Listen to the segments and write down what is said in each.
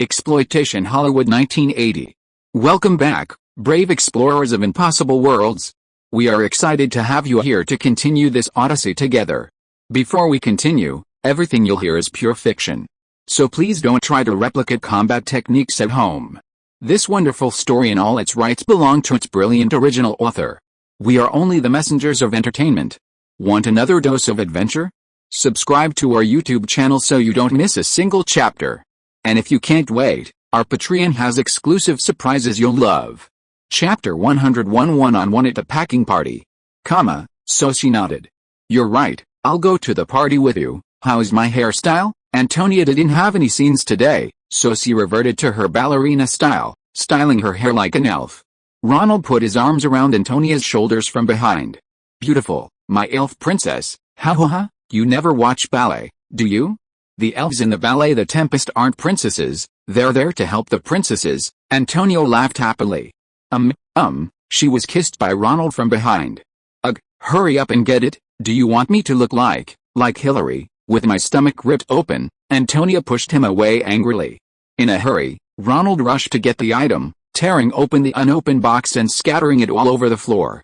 Exploitation Hollywood 1980. Welcome back, brave explorers of impossible worlds. We are excited to have you here to continue this odyssey together. Before we continue, everything you'll hear is pure fiction. So please don't try to replicate combat techniques at home. This wonderful story in all its rights belong to its brilliant original author. We are only the messengers of entertainment. Want another dose of adventure? Subscribe to our YouTube channel so you don't miss a single chapter. And if you can't wait, our Patreon has exclusive surprises you'll love. Chapter 101 on one at the packing party. So she nodded. You're right, I'll go to the party with you. How's my hairstyle? Antonia didn't have any scenes today, so she reverted to her ballerina style, styling her hair like an elf. Ronald put his arms around Antonia's shoulders from behind. Beautiful, my elf princess. Ha. You never watch ballet, do you? The elves in the ballet The Tempest aren't princesses, they're there to help the princesses. Antonio laughed happily. She was kissed by Ronald from behind. Ugh, hurry up and get it. Do you want me to look like Hillary, with my stomach ripped open? Antonia pushed him away angrily. In a hurry, Ronald rushed to get the item, tearing open the unopened box and scattering it all over the floor.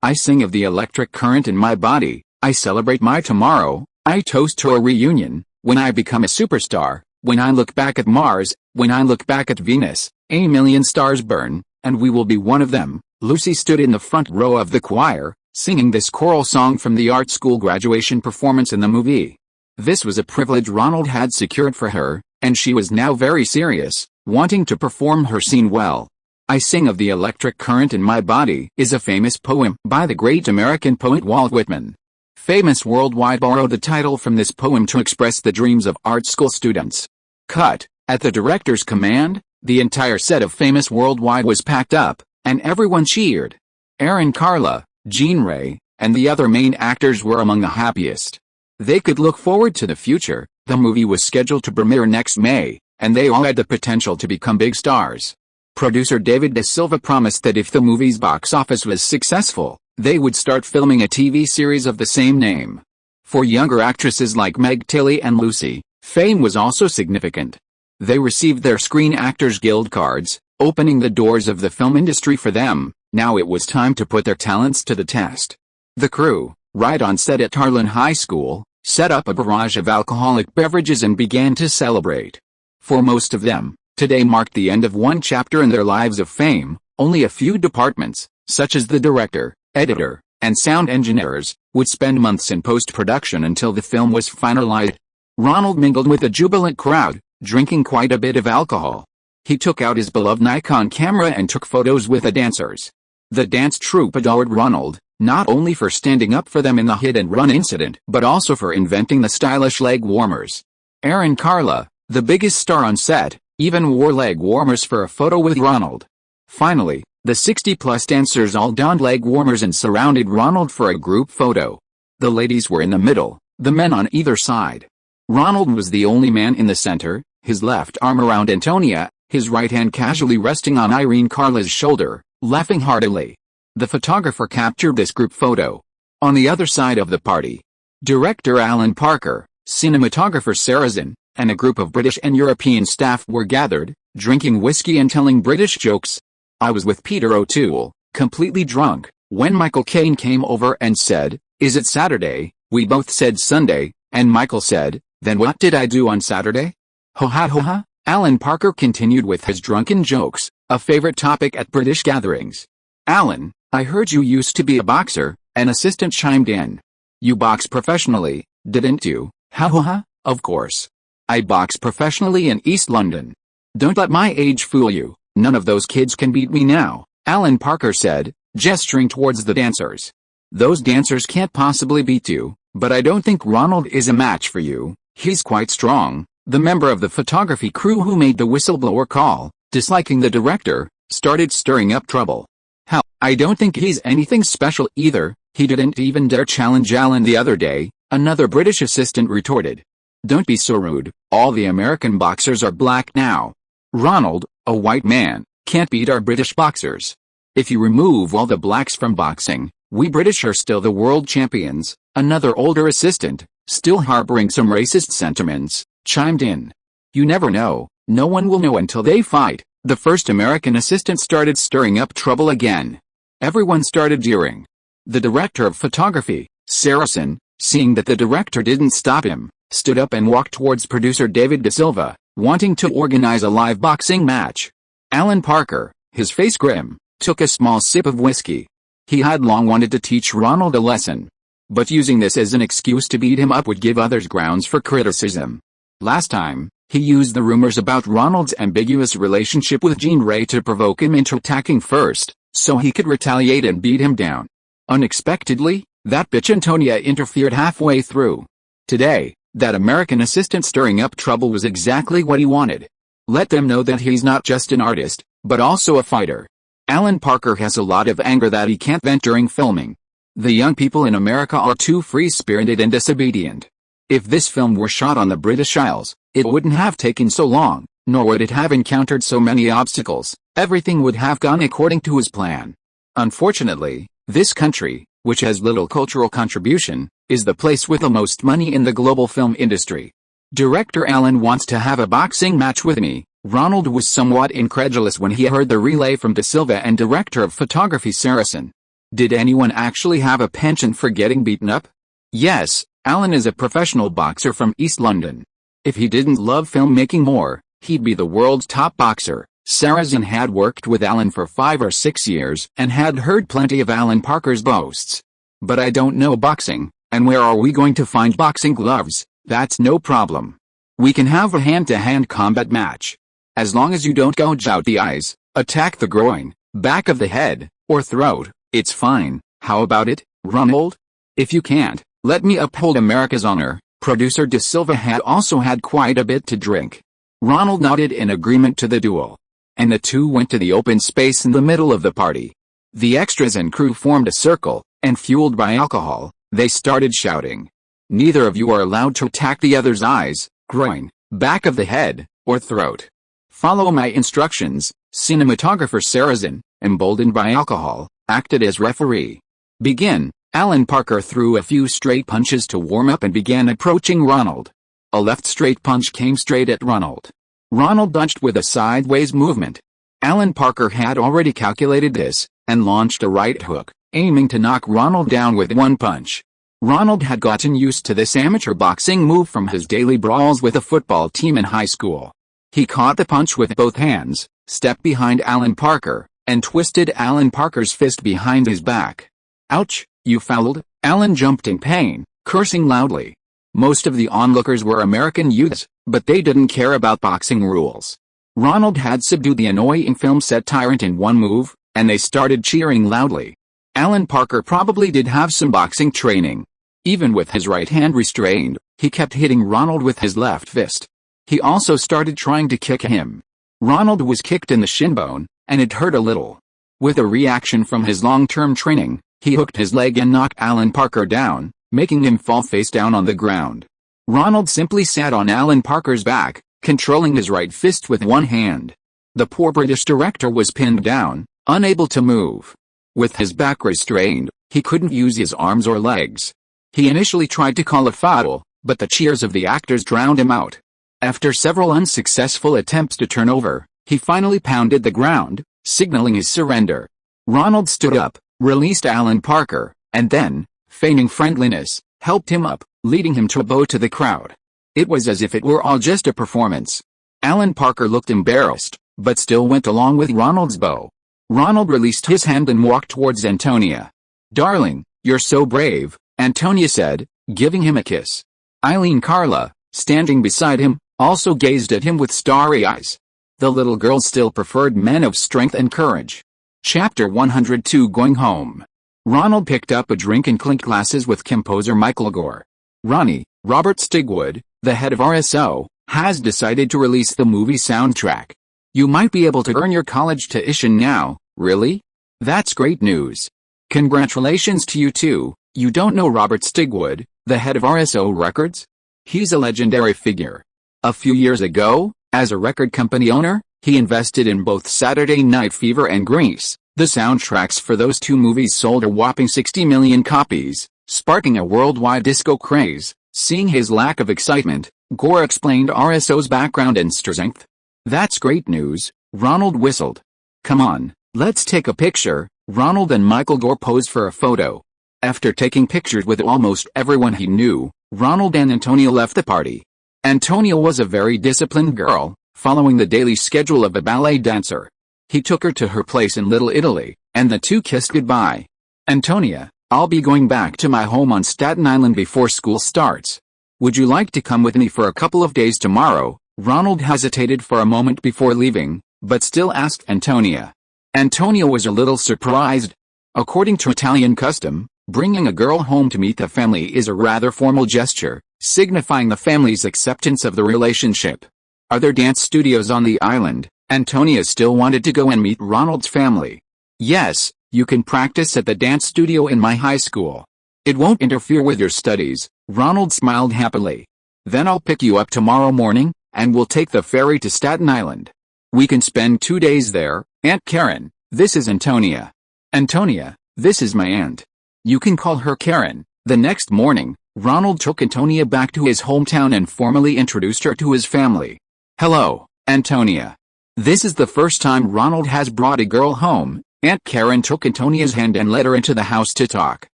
I sing of the electric current in my body, I celebrate my tomorrow, I toast to a reunion, when I become a superstar, when I look back at Mars, when I look back at Venus, a million stars burn, and we will be one of them. Lucy stood in the front row of the choir, singing this choral song from the art school graduation performance in the movie. This was a privilege Ronald had secured for her, and she was now very serious, wanting to perform her scene well. I Sing of the Electric Current in My Body is a famous poem by the great American poet Walt Whitman. Famous Worldwide borrowed the title from this poem to express the dreams of art school students. Cut. At the director's command, the entire set of Famous Worldwide was packed up, and everyone cheered. Aaron Carla, Jean Ray, and the other main actors were among the happiest. They could look forward to the future. The movie was scheduled to premiere next May, and they all had the potential to become big stars. Producer David De Silva promised that if the movie's box office was successful, they would start filming a TV series of the same name. For younger actresses like Meg Tilly and Lucy, fame was also significant. They received their Screen Actors Guild cards, opening the doors of the film industry for them. Now it was time to put their talents to the test. The crew, right on set at Harlan High School, set up a barrage of alcoholic beverages and began to celebrate. For most of them, today marked the end of one chapter in their lives of fame. Only a few departments, such as the director, editor, and sound engineers, would spend months in post-production until the film was finalized. Ronald mingled with a jubilant crowd, drinking quite a bit of alcohol. He took out his beloved Nikon camera and took photos with the dancers. The dance troupe adored Ronald, not only for standing up for them in the hit-and-run incident, but also for inventing the stylish leg warmers. Aaron Carla, the biggest star on set, even wore leg warmers for a photo with Ronald. Finally, the 60-plus dancers all donned leg warmers and surrounded Ronald for a group photo. The ladies were in the middle, the men on either side. Ronald was the only man in the center, his left arm around Antonia, his right hand casually resting on Irene Carla's shoulder, laughing heartily. The photographer captured this group photo. On the other side of the party, director Alan Parker, cinematographer Sarah Zinn, and a group of British and European staff were gathered, drinking whiskey and telling British jokes. I was with Peter O'Toole, completely drunk, when Michael Caine came over and said, "Is it Saturday?" We both said Sunday, and Michael said, "Then what did I do on Saturday?" Ho ha. Alan Parker continued with his drunken jokes, a favorite topic at British gatherings. "Alan, I heard you used to be a boxer," an assistant chimed in. "You box professionally, didn't you?" Ha. Of course. I box professionally in East London. Don't let my age fool you, none of those kids can beat me now, Alan Parker said, gesturing towards the dancers. Those dancers can't possibly beat you, but I don't think Ronald is a match for you. He's quite strong. The member of the photography crew who made the whistleblower call, disliking the director, started stirring up trouble. Hell, I don't think he's anything special either. He didn't even dare challenge Alan the other day, another British assistant retorted. Don't be so rude, all the American boxers are black now. Ronald, a white man, can't beat our British boxers. If you remove all the blacks from boxing, we British are still the world champions, another older assistant, still harboring some racist sentiments, chimed in. You never know, No one will know until they fight. The first American assistant started stirring up trouble again. Everyone started jeering. The director of photography, Saracen, seeing that the director didn't stop him, stood up and walked towards producer David Da Silva, wanting to organize a live boxing match. Alan Parker, his face grim, took a small sip of whiskey. He had long wanted to teach Ronald a lesson. But using this as an excuse to beat him up would give others grounds for criticism. Last time, he used the rumors about Ronald's ambiguous relationship with Jean Ray to provoke him into attacking first, so he could retaliate and beat him down. Unexpectedly, that bitch Antonia interfered halfway through. Today, that American assistant stirring up trouble was exactly what he wanted. Let them know that he's not just an artist, but also a fighter. Alan Parker has a lot of anger that he can't vent during filming. The young people in America are too free-spirited and disobedient. If this film were shot on the British Isles, it wouldn't have taken so long, nor would it have encountered so many obstacles. Everything would have gone according to his plan. Unfortunately, this country, which has little cultural contribution, is the place with the most money in the global film industry. Director Alan wants to have a boxing match with me. Ronald was somewhat incredulous when he heard the relay from Da Silva and director of photography Saracen. Did anyone actually have a penchant for getting beaten up? Yes, Alan is a professional boxer from East London. If he didn't love filmmaking more, he'd be the world's top boxer. Saracen had worked with Alan for 5 or 6 years and had heard plenty of Alan Parker's boasts. But I don't know boxing, and where are we going to find boxing gloves? That's no problem. We can have a hand-to-hand combat match. As long as you don't gouge out the eyes, attack the groin, back of the head, or throat, it's fine. How about it, Ronald? If you can't, let me uphold America's honor. Producer Da Silva had also had quite a bit to drink. Ronald nodded in agreement to the duel. And the two went to the open space in the middle of the party. The extras and crew formed a circle, and fueled by alcohol, they started shouting. Neither of you are allowed to attack the other's eyes, groin, back of the head, or throat. Follow my instructions. Cinematographer Saracen, emboldened by alcohol, acted as referee. Begin. Alan Parker threw a few straight punches to warm up and began approaching Ronald. A left straight punch came straight at Ronald. Ronald dodged with a sideways movement. Alan Parker had already calculated this, and launched a right hook, aiming to knock Ronald down with one punch. Ronald had gotten used to this amateur boxing move from his daily brawls with a football team in high school. He caught the punch with both hands, stepped behind Alan Parker, and twisted Alan Parker's fist behind his back. Ouch, you fouled! Alan jumped in pain, cursing loudly. Most of the onlookers were American youths, but they didn't care about boxing rules. Ronald had subdued the annoying film set tyrant in one move, and they started cheering loudly. Alan Parker probably did have some boxing training. Even with his right hand restrained, he kept hitting Ronald with his left fist. He also started trying to kick him. Ronald was kicked in the shin bone, and it hurt a little. With a reaction from his long-term training, he hooked his leg and knocked Alan Parker down, making him fall face down on the ground. Ronald simply sat on Alan Parker's back, controlling his right fist with one hand. The poor British director was pinned down, unable to move. With his back restrained, he couldn't use his arms or legs. He initially tried to call a foul, but the cheers of the actors drowned him out. After several unsuccessful attempts to turn over, he finally pounded the ground, signaling his surrender. Ronald stood up, released Alan Parker, and then, feigning friendliness, helped him up, leading him to a bow to the crowd. It was as if it were all just a performance. Alan Parker looked embarrassed, but still went along with Ronald's bow. Ronald released his hand and walked towards Antonia. "Darling, you're so brave," Antonia said, giving him a kiss. Eileen Carla, standing beside him, also gazed at him with starry eyes. The little girl still preferred men of strength and courage. Chapter 102 Going Home. Ronald picked up a drink and clinked glasses with composer Michael Gore. Ronnie, Robert Stigwood, the head of RSO, has decided to release the movie soundtrack. You might be able to earn your college tuition now. Really? That's great news. Congratulations to you too. You don't know Robert Stigwood, the head of RSO Records? He's a legendary figure. A few years ago, as a record company owner, he invested in both Saturday Night Fever and Grease. The soundtracks for those two movies sold a whopping 60 million copies, sparking a worldwide disco craze. Seeing his lack of excitement, Gore explained RSO's background and strength. That's great news, Ronald whistled. Come on, let's take a picture. Ronald and Michael Gore posed for a photo. After taking pictures with almost everyone he knew, Ronald and Antonia left the party. Antonia was a very disciplined girl, following the daily schedule of a ballet dancer. He took her to her place in Little Italy, and the two kissed goodbye. Antonia, I'll be going back to my home on Staten Island before school starts. Would you like to come with me for a couple of days tomorrow? Ronald hesitated for a moment before leaving, but still asked Antonia. Antonia was a little surprised. According to Italian custom, bringing a girl home to meet the family is a rather formal gesture, signifying the family's acceptance of the relationship. Are there dance studios on the island? Antonia still wanted to go and meet Ronald's family. Yes, you can practice at the dance studio in my high school. It won't interfere with your studies. Ronald smiled happily. Then I'll pick you up tomorrow morning, and we'll take the ferry to Staten Island. We can spend 2 days there. Aunt Karen, this is Antonia. Antonia, this is my aunt. You can call her Karen. The next morning, Ronald took Antonia back to his hometown and formally introduced her to his family. Hello, Antonia. This is the first time Ronald has brought a girl home. Aunt Karen took Antonia's hand and led her into the house to talk.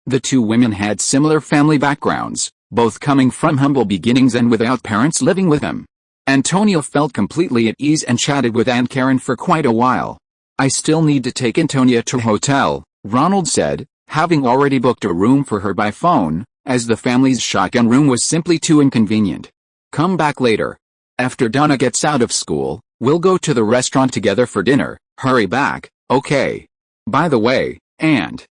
The two women had similar family backgrounds, both coming from humble beginnings and without parents living with them. Antonia felt completely at ease and chatted with Aunt Karen for quite a while. I still need to take Antonia to a hotel, Ronald said, having already booked a room for her by phone, as the family's shotgun room was simply too inconvenient. Come back later. After Donna gets out of school, we'll go to the restaurant together for dinner. Hurry back, okay? By the way,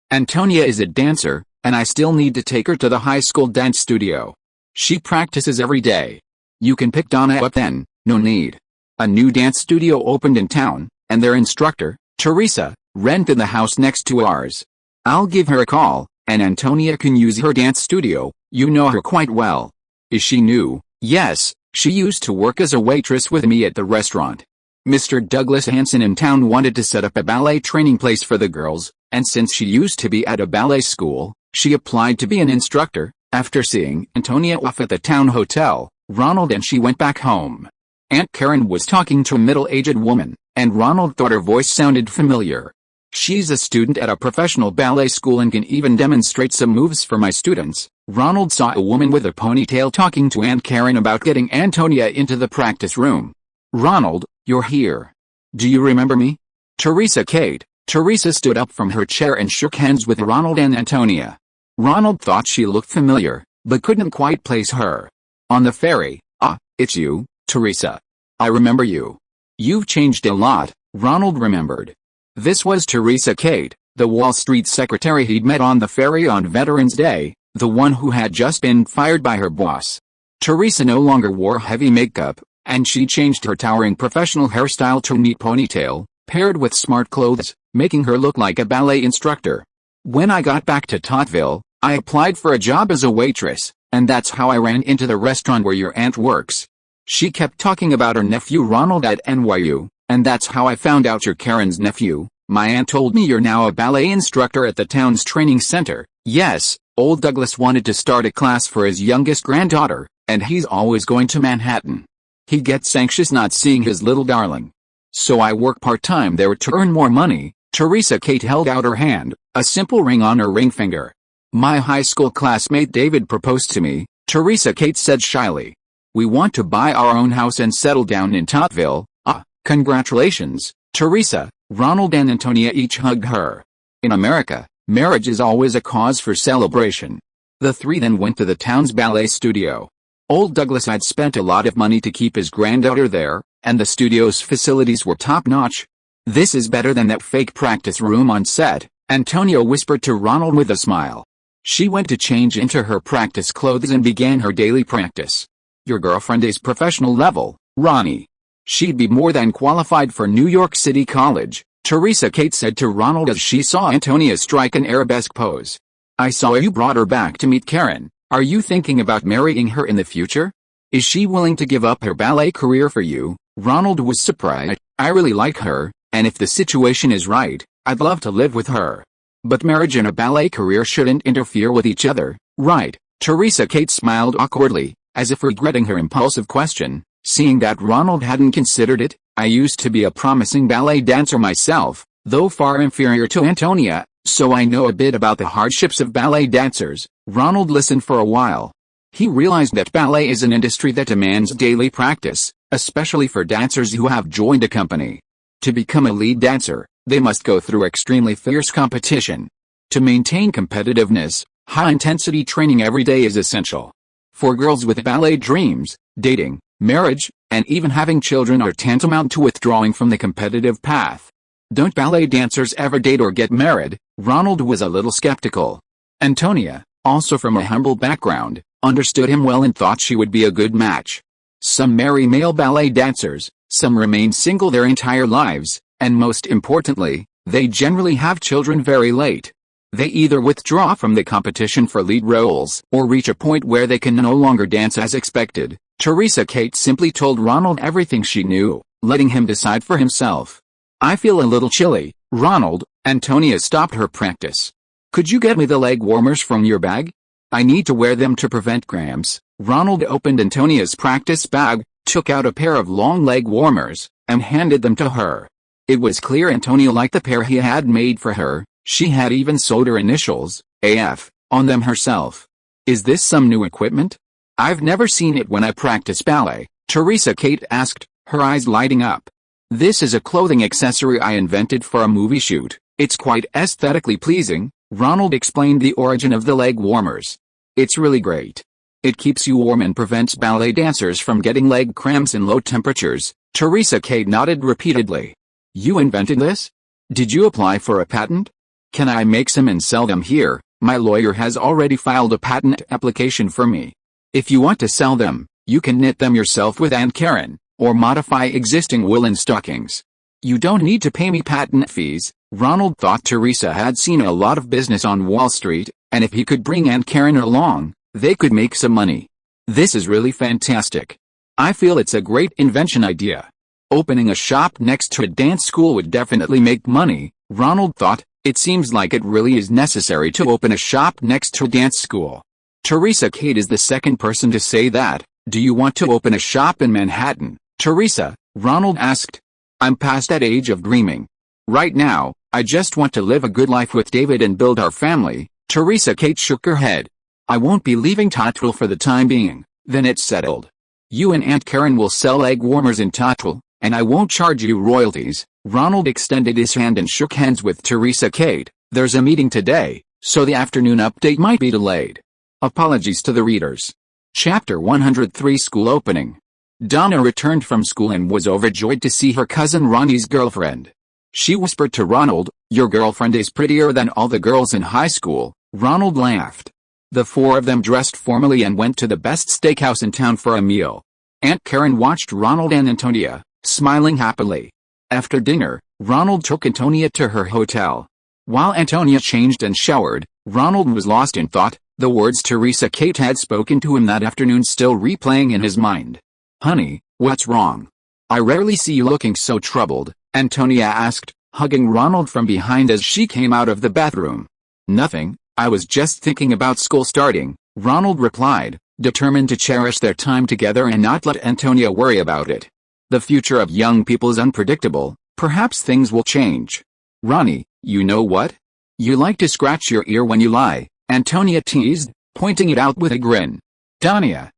Antonia is a dancer, and I still need to take her to the high school dance studio. She practices every day. You can pick Donna up then, no need. A new dance studio opened in town, and their instructor, Teresa, rented the house next to ours. I'll give her a call, and Antonia can use her dance studio. You know her quite well. Is she new? Yes, she used to work as a waitress with me at the restaurant. Mr. Douglas Hanson in town wanted to set up a ballet training place for the girls, and since she used to be at a ballet school, she applied to be an instructor. After seeing Antonia off at the town hotel, Ronald and she went back home. Aunt Karen was talking to a middle-aged woman, and Ronald thought her voice sounded familiar. She's a student at a professional ballet school and can even demonstrate some moves for my students. Ronald saw a woman with a ponytail talking to Aunt Karen about getting Antonia into the practice room. Ronald, you're here. Do you remember me? Teresa Kate. Teresa stood up from her chair and shook hands with Ronald and Antonia. Ronald thought she looked familiar, but couldn't quite place her. On the ferry. Ah, it's you, Teresa. I remember you. You've changed a lot, Ronald remembered. This was Teresa Kate, the Wall Street secretary he'd met on the ferry on Veterans Day, the one who had just been fired by her boss. Teresa no longer wore heavy makeup, and she changed her towering professional hairstyle to a neat ponytail, paired with smart clothes, making her look like a ballet instructor. When I got back to Tottville, I applied for a job as a waitress, and that's how I ran into the restaurant where your aunt works. She kept talking about her nephew Ronald at NYU, and that's how I found out you're Karen's nephew. My aunt told me you're now a ballet instructor at the town's training center. Yes, old Douglas wanted to start a class for his youngest granddaughter, and he's always going to Manhattan. He gets anxious not seeing his little darling. So I work part-time there to earn more money. Teresa Kate held out her hand, a simple ring on her ring finger. My high school classmate David proposed to me, Teresa Kate said shyly. We want to buy our own house and settle down in Tottville. Ah, congratulations, Teresa. Ronald and Antonia each hugged her. In America, marriage is always a cause for celebration. The three then went to the town's ballet studio. Old Douglas had spent a lot of money to keep his granddaughter there, and the studio's facilities were top-notch. This is better than that fake practice room on set, Antonia whispered to Ronald with a smile. She went to change into her practice clothes and began her daily practice. Your girlfriend is professional level, Ronnie. She'd be more than qualified for New York City College, Teresa Kate said to Ronald as she saw Antonia strike an arabesque pose. I saw you brought her back to meet Karen. Are you thinking about marrying her in the future? Is she willing to give up her ballet career for you? Ronald was surprised. I really like her, and if the situation is right, I'd love to live with her. But marriage and a ballet career shouldn't interfere with each other, right? Teresa Kate smiled awkwardly, as if regretting her impulsive question. Seeing that Ronald hadn't considered it, I used to be a promising ballet dancer myself, though far inferior to Antonia, so I know a bit about the hardships of ballet dancers. Ronald listened for a while. He realized that ballet is an industry that demands daily practice, especially for dancers who have joined a company. To become a lead dancer, they must go through extremely fierce competition. To maintain competitiveness, high-intensity training every day is essential. For girls with ballet dreams, dating, marriage, and even having children are tantamount to withdrawing from the competitive path. Don't ballet dancers ever date or get married? Ronald was a little skeptical. Antonia, also from a humble background, understood him well and thought she would be a good match. Some marry male ballet dancers, some remain single their entire lives, and most importantly, they generally have children very late. They either withdraw from the competition for lead roles or reach a point where they can no longer dance as expected. Teresa Kate simply told Ronald everything she knew, letting him decide for himself. I feel a little chilly, Ronald. Antonia stopped her practice. Could you get me the leg warmers from your bag? I need to wear them to prevent cramps. Ronald opened Antonia's practice bag, took out a pair of long leg warmers, and handed them to her. It was clear Antonia liked the pair he had made for her. She had even sewed her initials, AF, on them herself. Is this some new equipment? I've never seen it when I practice ballet, Teresa Kate asked, her eyes lighting up. This is a clothing accessory I invented for a movie shoot. It's quite aesthetically pleasing. Ronald explained the origin of the leg warmers. It's really great. It keeps you warm and prevents ballet dancers from getting leg cramps in low temperatures. Teresa Kate nodded repeatedly. You invented this? Did you apply for a patent? Can I make some and sell them here? My lawyer has already filed a patent application for me. If you want to sell them, you can knit them yourself with Aunt Karen, or modify existing woolen stockings. You don't need to pay me patent fees. Ronald thought Teresa had seen a lot of business on Wall Street, and if he could bring Aunt Karen along, they could make some money. This is really fantastic. I feel it's a great invention idea. Opening a shop next to a dance school would definitely make money, Ronald thought. It seems like it really is necessary to open a shop next to a dance school. Teresa Kate is the second person to say that. Do you want to open a shop in Manhattan, Teresa? Ronald asked. I'm past that age of dreaming. Right now, I just want to live a good life with David and build our family. Teresa Kate shook her head. I won't be leaving Tottville for the time being. Then it's settled. You and Aunt Karen will sell egg warmers in Tottville, and I won't charge you royalties. Ronald extended his hand and shook hands with Teresa Kate. There's a meeting today, so the afternoon update might be delayed. Apologies to the readers. Chapter 103 School Opening. Donna returned from school and was overjoyed to see her cousin Ronnie's girlfriend. She whispered to Ronald, "Your girlfriend is prettier than all the girls in high school." Ronald laughed. The four of them dressed formally and went to the best steakhouse in town for a meal. Aunt Karen watched Ronald and Antonia, smiling happily. After dinner, Ronald took Antonia to her hotel. While Antonia changed and showered, Ronald was lost in thought, the words Teresa Kate had spoken to him that afternoon still replaying in his mind. Honey, what's wrong? I rarely see you looking so troubled, Antonia asked, hugging Ronald from behind as she came out of the bathroom. Nothing, I was just thinking about school starting, Ronald replied, determined to cherish their time together and not let Antonia worry about it. The future of young people is unpredictable, perhaps things will change. Ronnie, you know what? You like to scratch your ear when you lie, Antonia teased, pointing it out with a grin. Donna,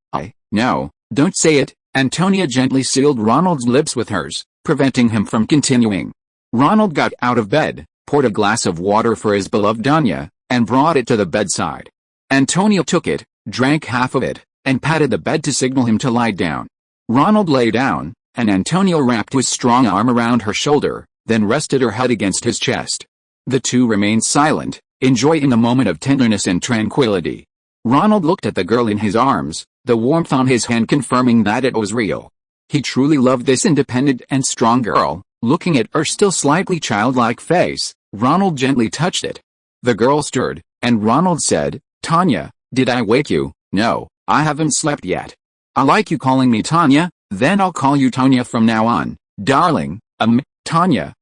no, don't say it. Antonia gently sealed Ronald's lips with hers, preventing him from continuing. Ronald got out of bed, poured a glass of water for his beloved Donna, and brought it to the bedside. Antonia took it, drank half of it, and patted the bed to signal him to lie down. Ronald lay down, and Antonia wrapped his strong arm around her shoulder, then rested her head against his chest. The two remained silent, enjoying a moment of tenderness and tranquility. Ronald looked at the girl in his arms, the warmth on his hand confirming that it was real. He truly loved this independent and strong girl. Looking at her still slightly childlike face, Ronald gently touched it. The girl stirred, and Ronald said, Tanya, did I wake you? No, I haven't slept yet. I like you calling me Tanya, then I'll call you Tonya from now on, darling. Tanya,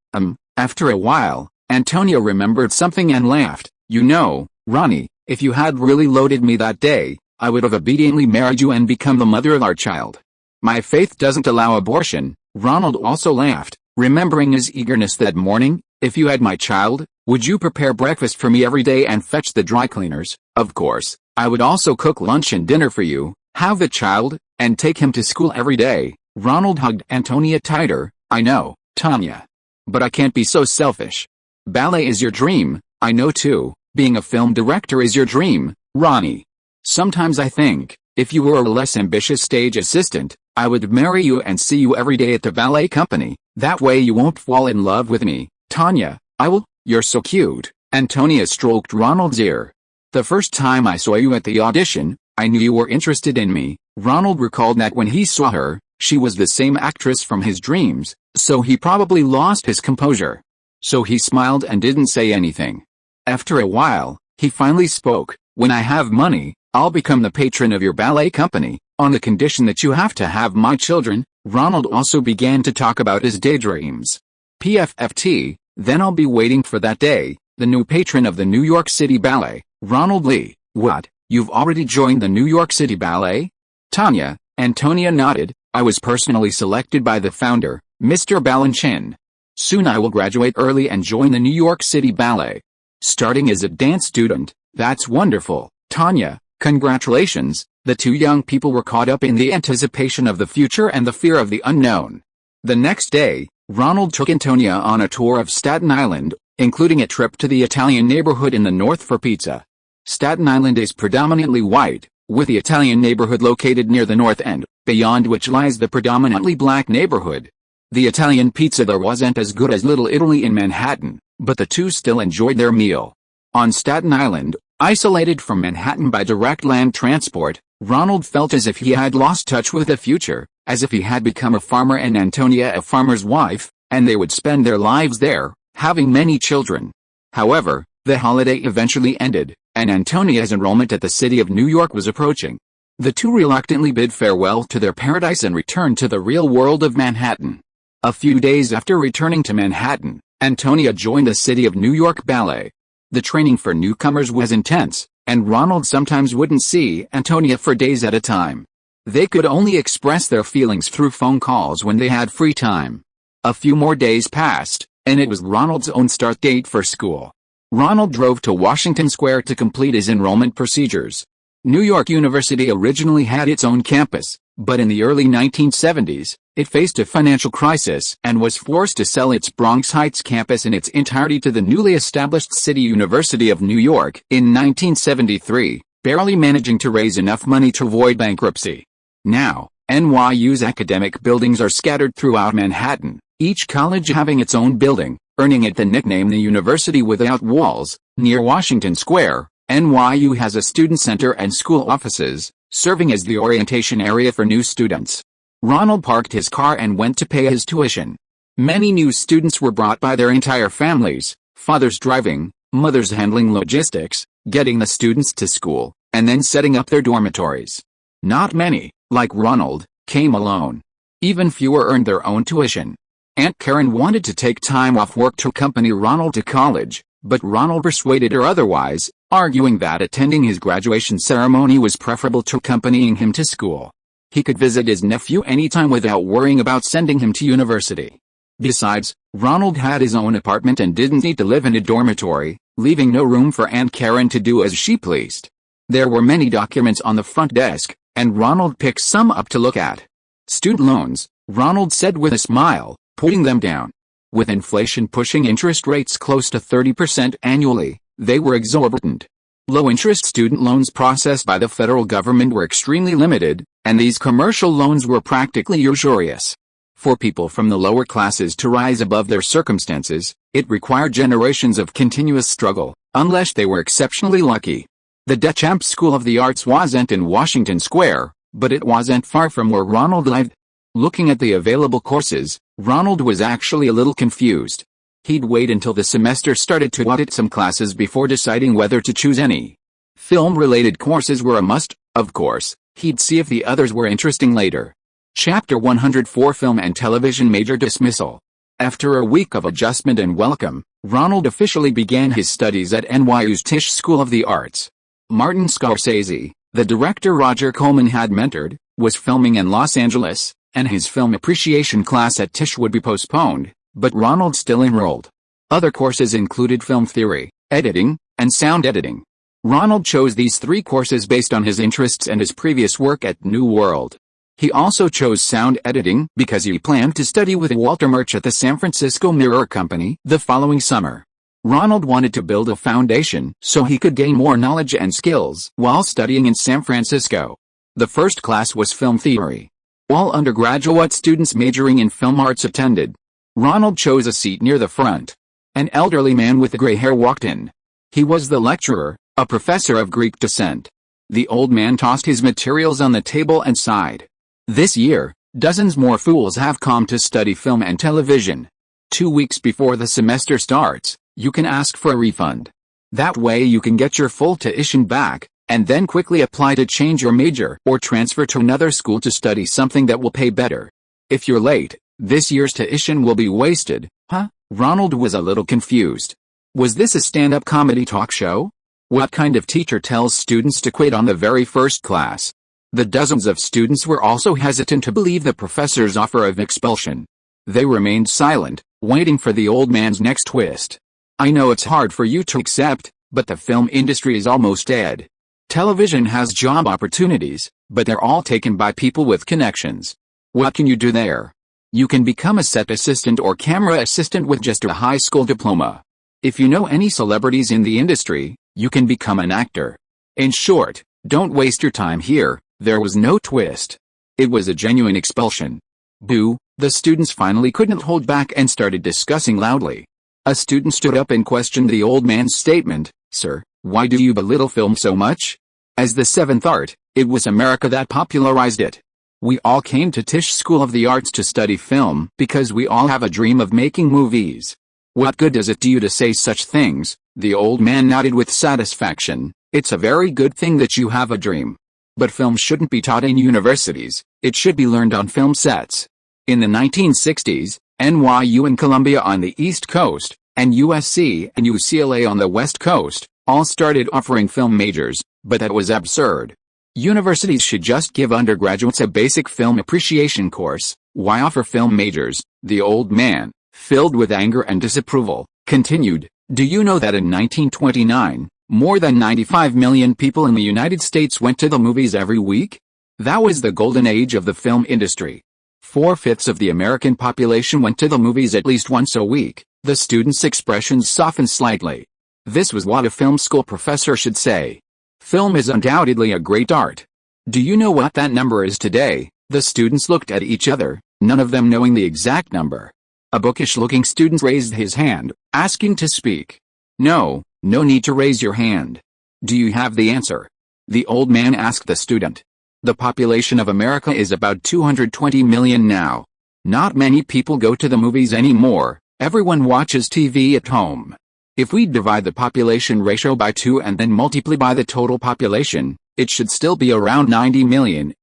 After a while, Antonia remembered something and laughed. You know, Ronnie, if you had really loaded me that day, I would have obediently married you and become the mother of our child. My faith doesn't allow abortion. Ronald also laughed, remembering his eagerness that morning. If you had my child, would you prepare breakfast for me every day and fetch the dry cleaners? Of course, I would also cook lunch and dinner for you, have the child, and take him to school every day. Ronald hugged Antonia tighter. I know, Tanya. But I can't be so selfish. Ballet is your dream, I know too. Being a film director is your dream, Ronnie. Sometimes I think, if you were a less ambitious stage assistant, I would marry you and see you every day at the ballet company. That way you won't fall in love with me. Tanya, I will. You're so cute. Antonia stroked Ronald's ear. The first time I saw you at the audition, I knew you were interested in me. Ronald recalled that when he saw her, she was the same actress from his dreams, so he probably lost his composure. So he smiled and didn't say anything. After a while, he finally spoke. When I have money, I'll become the patron of your ballet company, on the condition that you have to have my children. Ronald also began to talk about his daydreams. PFFT, then I'll be waiting for that day, the new patron of the New York City Ballet, Ronald Lee. What, you've already joined the New York City Ballet? Tanya, Antonia nodded. I was personally selected by the founder, Mr. Balanchine. Soon I will graduate early and join the New York City Ballet. Starting as a dance student, that's wonderful. Tanya, congratulations. The two young people were caught up in the anticipation of the future and the fear of the unknown. The next day, Ronald took Antonia on a tour of Staten Island, including a trip to the Italian neighborhood in the north for pizza. Staten Island is predominantly white, with the Italian neighborhood located near the north end, beyond which lies the predominantly black neighborhood. The Italian pizza there wasn't as good as Little Italy in Manhattan, but the two still enjoyed their meal. On Staten Island, isolated from Manhattan by direct land transport, Ronald felt as if he had lost touch with the future, as if he had become a farmer and Antonia a farmer's wife, and they would spend their lives there, having many children. However, the holiday eventually ended, and Antonia's enrollment at the city of New York was approaching. The two reluctantly bid farewell to their paradise and returned to the real world of Manhattan. A few days after returning to Manhattan, Antonia joined the City of New York Ballet. The training for newcomers was intense, and Ronald sometimes wouldn't see Antonia for days at a time. They could only express their feelings through phone calls when they had free time. A few more days passed, and it was Ronald's own start date for school. Ronald drove to Washington Square to complete his enrollment procedures. New York University originally had its own campus, but in the early 1970s, it faced a financial crisis and was forced to sell its Bronx Heights campus in its entirety to the newly established City University of New York in 1973, barely managing to raise enough money to avoid bankruptcy. Now, NYU's academic buildings are scattered throughout Manhattan, each college having its own building, earning it the nickname the University Without Walls. Near Washington Square, NYU has a student center and school offices, serving as the orientation area for new students. Ronald parked his car and went to pay his tuition. Many new students were brought by their entire families, fathers driving, mothers handling logistics, getting the students to school, and then setting up their dormitories. Not many, like Ronald, came alone. Even fewer earned their own tuition. Aunt Karen wanted to take time off work to accompany Ronald to college, but Ronald persuaded her otherwise, arguing that attending his graduation ceremony was preferable to accompanying him to school. He could visit his nephew anytime without worrying about sending him to university. Besides, Ronald had his own apartment and didn't need to live in a dormitory, leaving no room for Aunt Karen to do as she pleased. There were many documents on the front desk, and Ronald picked some up to look at. Student loans, Ronald said with a smile, putting them down. With inflation pushing interest rates close to 30% annually, they were exorbitant. Low-interest student loans processed by the federal government were extremely limited, and these commercial loans were practically usurious. For people from the lower classes to rise above their circumstances, it required generations of continuous struggle, unless they were exceptionally lucky. The Deschamps School of the Arts wasn't in Washington Square, but it wasn't far from where Ronald lived. Looking at the available courses, Ronald was actually a little confused. He'd wait until the semester started to audit some classes before deciding whether to choose any. Film-related courses were a must, of course. He'd see if the others were interesting later. Chapter 104 Film and Television Major Dismissal. After a week of adjustment and welcome, Ronald officially began his studies at NYU's Tisch School of the Arts. Martin Scorsese, the director Roger Corman had mentored, was filming in Los Angeles, and his film appreciation class at Tisch would be postponed, but Ronald still enrolled. Other courses included film theory, editing, and sound editing. Ronald chose these 3 courses based on his interests and his previous work at New World. He also chose sound editing because he planned to study with Walter Murch at the San Francisco Mirror Company the following summer. Ronald wanted to build a foundation so he could gain more knowledge and skills while studying in San Francisco. The first class was film theory. All undergraduate students majoring in film arts attended. Ronald chose a seat near the front. An elderly man with gray hair walked in. He was the lecturer, a professor of Greek descent. The old man tossed his materials on the table and sighed. This year, dozens more fools have come to study film and television. 2 weeks before the semester starts, you can ask for a refund. That way you can get your full tuition back, and then quickly apply to change your major or transfer to another school to study something that will pay better. If you're late, this year's tuition will be wasted. Huh? Ronald was a little confused. Was this a stand-up comedy talk show? What kind of teacher tells students to quit on the very first class? The dozens of students were also hesitant to believe the professor's offer of expulsion. They remained silent, waiting for the old man's next twist. I know it's hard for you to accept, but the film industry is almost dead. Television has job opportunities, but they're all taken by people with connections. What can you do there? You can become a set assistant or camera assistant with just a high school diploma. If you know any celebrities in the industry, you can become an actor. In short, don't waste your time here. There was no twist. It was a genuine expulsion. Boo, the students finally couldn't hold back and started discussing loudly. A student stood up and questioned the old man's statement. Sir, why do you belittle film so much? As the seventh art, it was America that popularized it. We all came to Tisch School of the Arts to study film because we all have a dream of making movies. What good does it do you to say such things? The old man nodded with satisfaction. It's a very good thing that you have a dream. But film shouldn't be taught in universities, it should be learned on film sets. In the 1960s, NYU and Columbia on the East Coast, and USC and UCLA on the West Coast, all started offering film majors, but that was absurd. Universities should just give undergraduates a basic film appreciation course. Why offer film majors? The old man, filled with anger and disapproval, continued. Do you know that in 1929, more than 95 million people in the United States went to the movies every week? That was the golden age of the film industry. 4/5 of the American population went to the movies at least once a week. The student's expressions softened slightly. This was what a film school professor should say. Film is undoubtedly a great art. Do you know what that number is today? The students looked at each other, none of them knowing the exact number. A bookish-looking student raised his hand, asking to speak. No need to raise your hand. Do you have the answer? The old man asked the student. The population of America is about 220 million now. Not many people go to the movies anymore, everyone watches TV at home. If we divide the population ratio by 2 and then multiply by the total population, it should still be around 90 million.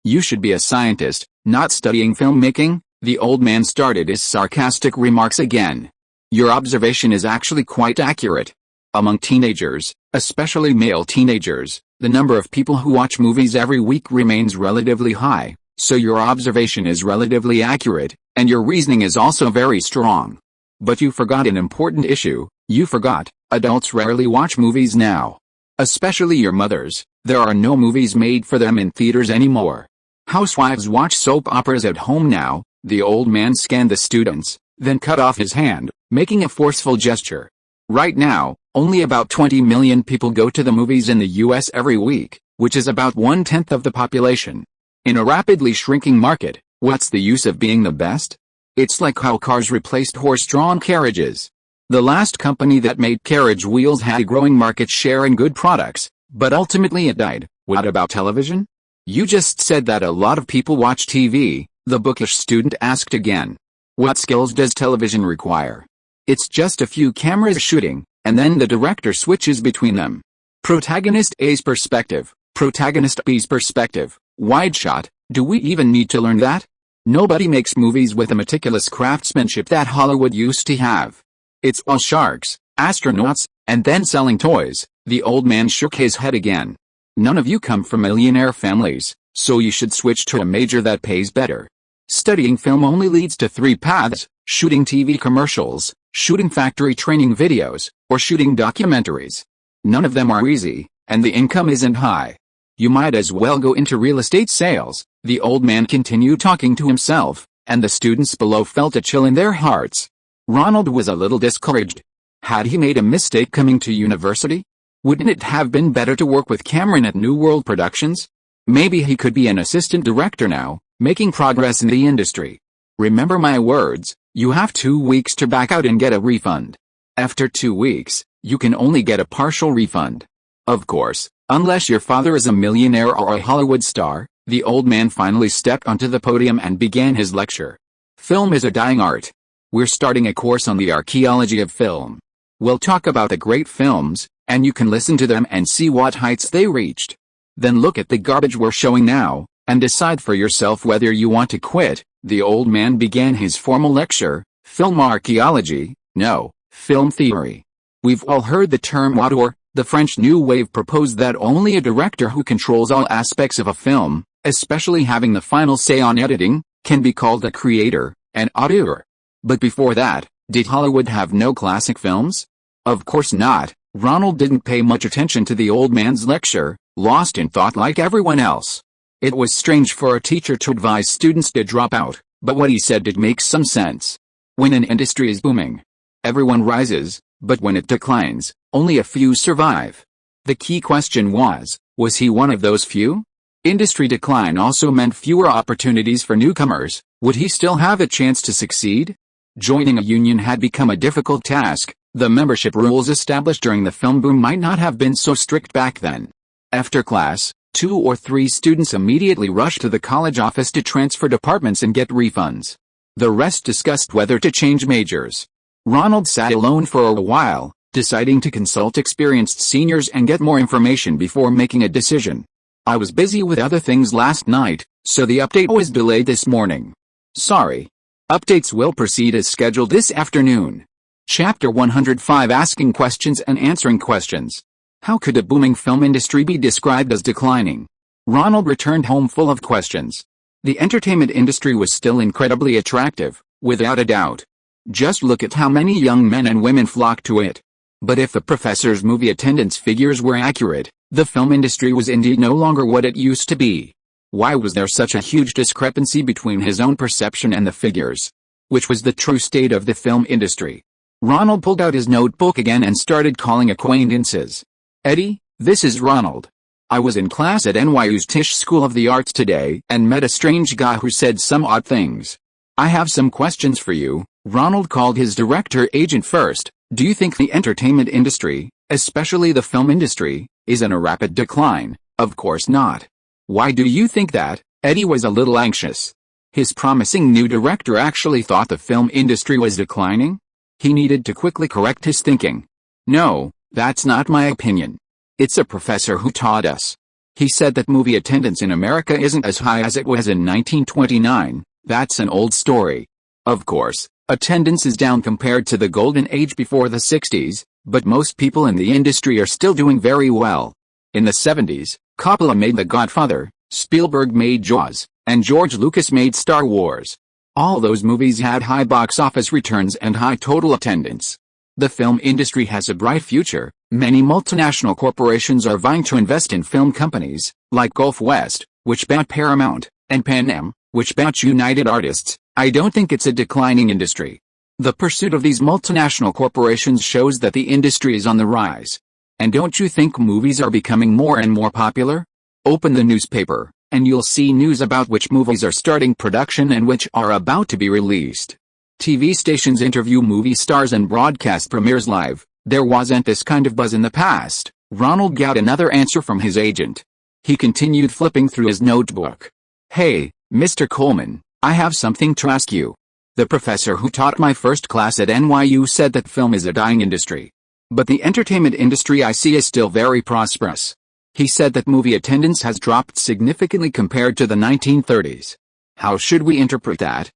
You should be a scientist, not studying filmmaking. The old man started his sarcastic remarks again. Your observation is actually quite accurate. Among teenagers, especially male teenagers, the number of people who watch movies every week remains relatively high, so your observation is relatively accurate, and your reasoning is also very strong. But you forgot an important issue. You forgot, adults rarely watch movies now. Especially your mothers, there are no movies made for them in theaters anymore. Housewives watch soap operas at home now. The old man scanned the students, then cut off his hand, making a forceful gesture. Right now, only about 20 million people go to the movies in the US every week, which is about 1/10 of the population. In a rapidly shrinking market, what's the use of being the best? It's like how cars replaced horse-drawn carriages. The last company that made carriage wheels had a growing market share and good products, but ultimately it died. What about television? You just said that a lot of people watch TV, the bookish student asked again. What skills does television require? It's just a few cameras shooting, and then the director switches between them. Protagonist A's perspective, protagonist B's perspective, wide shot. Do we even need to learn that? Nobody makes movies with the meticulous craftsmanship that Hollywood used to have. It's all sharks, astronauts, and then selling toys. The old man shook his head again. None of you come from millionaire families, so you should switch to a major that pays better. Studying film only leads to 3 paths: shooting TV commercials, shooting factory training videos, or shooting documentaries. None of them are easy, and the income isn't high. You might as well go into real estate sales. The old man continued talking to himself, and the students below felt a chill in their hearts. Ronald was a little discouraged. Had he made a mistake coming to university? Wouldn't it have been better to work with Cameron at New World Productions? Maybe he could be an assistant director now, making progress in the industry. Remember my words, you have 2 weeks to back out and get a refund. After 2 weeks, you can only get a partial refund. Of course, unless your father is a millionaire or a Hollywood star. The old man finally stepped onto the podium and began his lecture. Film is a dying art. We're starting a course on the archaeology of film. We'll talk about the great films, and you can listen to them and see what heights they reached. Then look at the garbage we're showing now, and decide for yourself whether you want to quit. The old man began his formal lecture. Film archaeology? No, film theory. We've all heard the term auteur. The French New Wave proposed that only a director who controls all aspects of a film, especially having the final say on editing, can be called a creator, an auteur. But before that, did Hollywood have no classic films? Of course not. Ronald didn't pay much attention to the old man's lecture, lost in thought like everyone else. It was strange for a teacher to advise students to drop out, but what he said did make some sense. When an industry is booming, everyone rises, but when it declines, only a few survive. The key question was he one of those few? Industry decline also meant fewer opportunities for newcomers. Would he still have a chance to succeed? Joining a union had become a difficult task. The membership rules established during the film boom might not have been so strict back then. After class, 2 or 3 students immediately rushed to the college office to transfer departments and get refunds. The rest discussed whether to change majors. Ronald sat alone for a while, deciding to consult experienced seniors and get more information before making a decision. I was busy with other things last night, so the update was delayed this morning. Sorry. Updates will proceed as scheduled this afternoon. Chapter 105: Asking Questions and Answering Questions. How could a booming film industry be described as declining? Ronald returned home full of questions. The entertainment industry was still incredibly attractive, without a doubt. Just look at how many young men and women flocked to it. But if the professor's movie attendance figures were accurate, the film industry was indeed no longer what it used to be. Why was there such a huge discrepancy between his own perception and the figures? Which was the true state of the film industry? Ronald pulled out his notebook again and started calling acquaintances. Eddie, this is Ronald. I was in class at NYU's Tisch School of the Arts today and met a strange guy who said some odd things. I have some questions for you. Ronald called his director agent first. Do you think the entertainment industry, especially the film industry, is in a rapid decline? Of course not. Why do you think that? Eddie was a little anxious. His promising new director actually thought the film industry was declining? He needed to quickly correct his thinking. No, that's not my opinion. It's a professor who taught us. He said that movie attendance in America isn't as high as it was in 1929. That's an old story. Of course, attendance is down compared to the golden age before the 60s, but most people in the industry are still doing very well. In the 70s, Coppola made The Godfather, Spielberg made Jaws, and George Lucas made Star Wars. All those movies had high box office returns and high total attendance. The film industry has a bright future. Many multinational corporations are vying to invest in film companies, like Gulf West, which bought Paramount, and Pan Am, which bought United Artists. I don't think it's a declining industry. The pursuit of these multinational corporations shows that the industry is on the rise. And don't you think movies are becoming more and more popular? Open the newspaper, and you'll see news about which movies are starting production and which are about to be released. TV stations interview movie stars and broadcast premieres live. There wasn't this kind of buzz in the past. Ronald got another answer from his agent. He continued flipping through his notebook. Hey, Mr. Coleman, I have something to ask you. The professor who taught my first class at NYU said that film is a dying industry. But the entertainment industry I see is still very prosperous. He said that movie attendance has dropped significantly compared to the 1930s. How should we interpret that?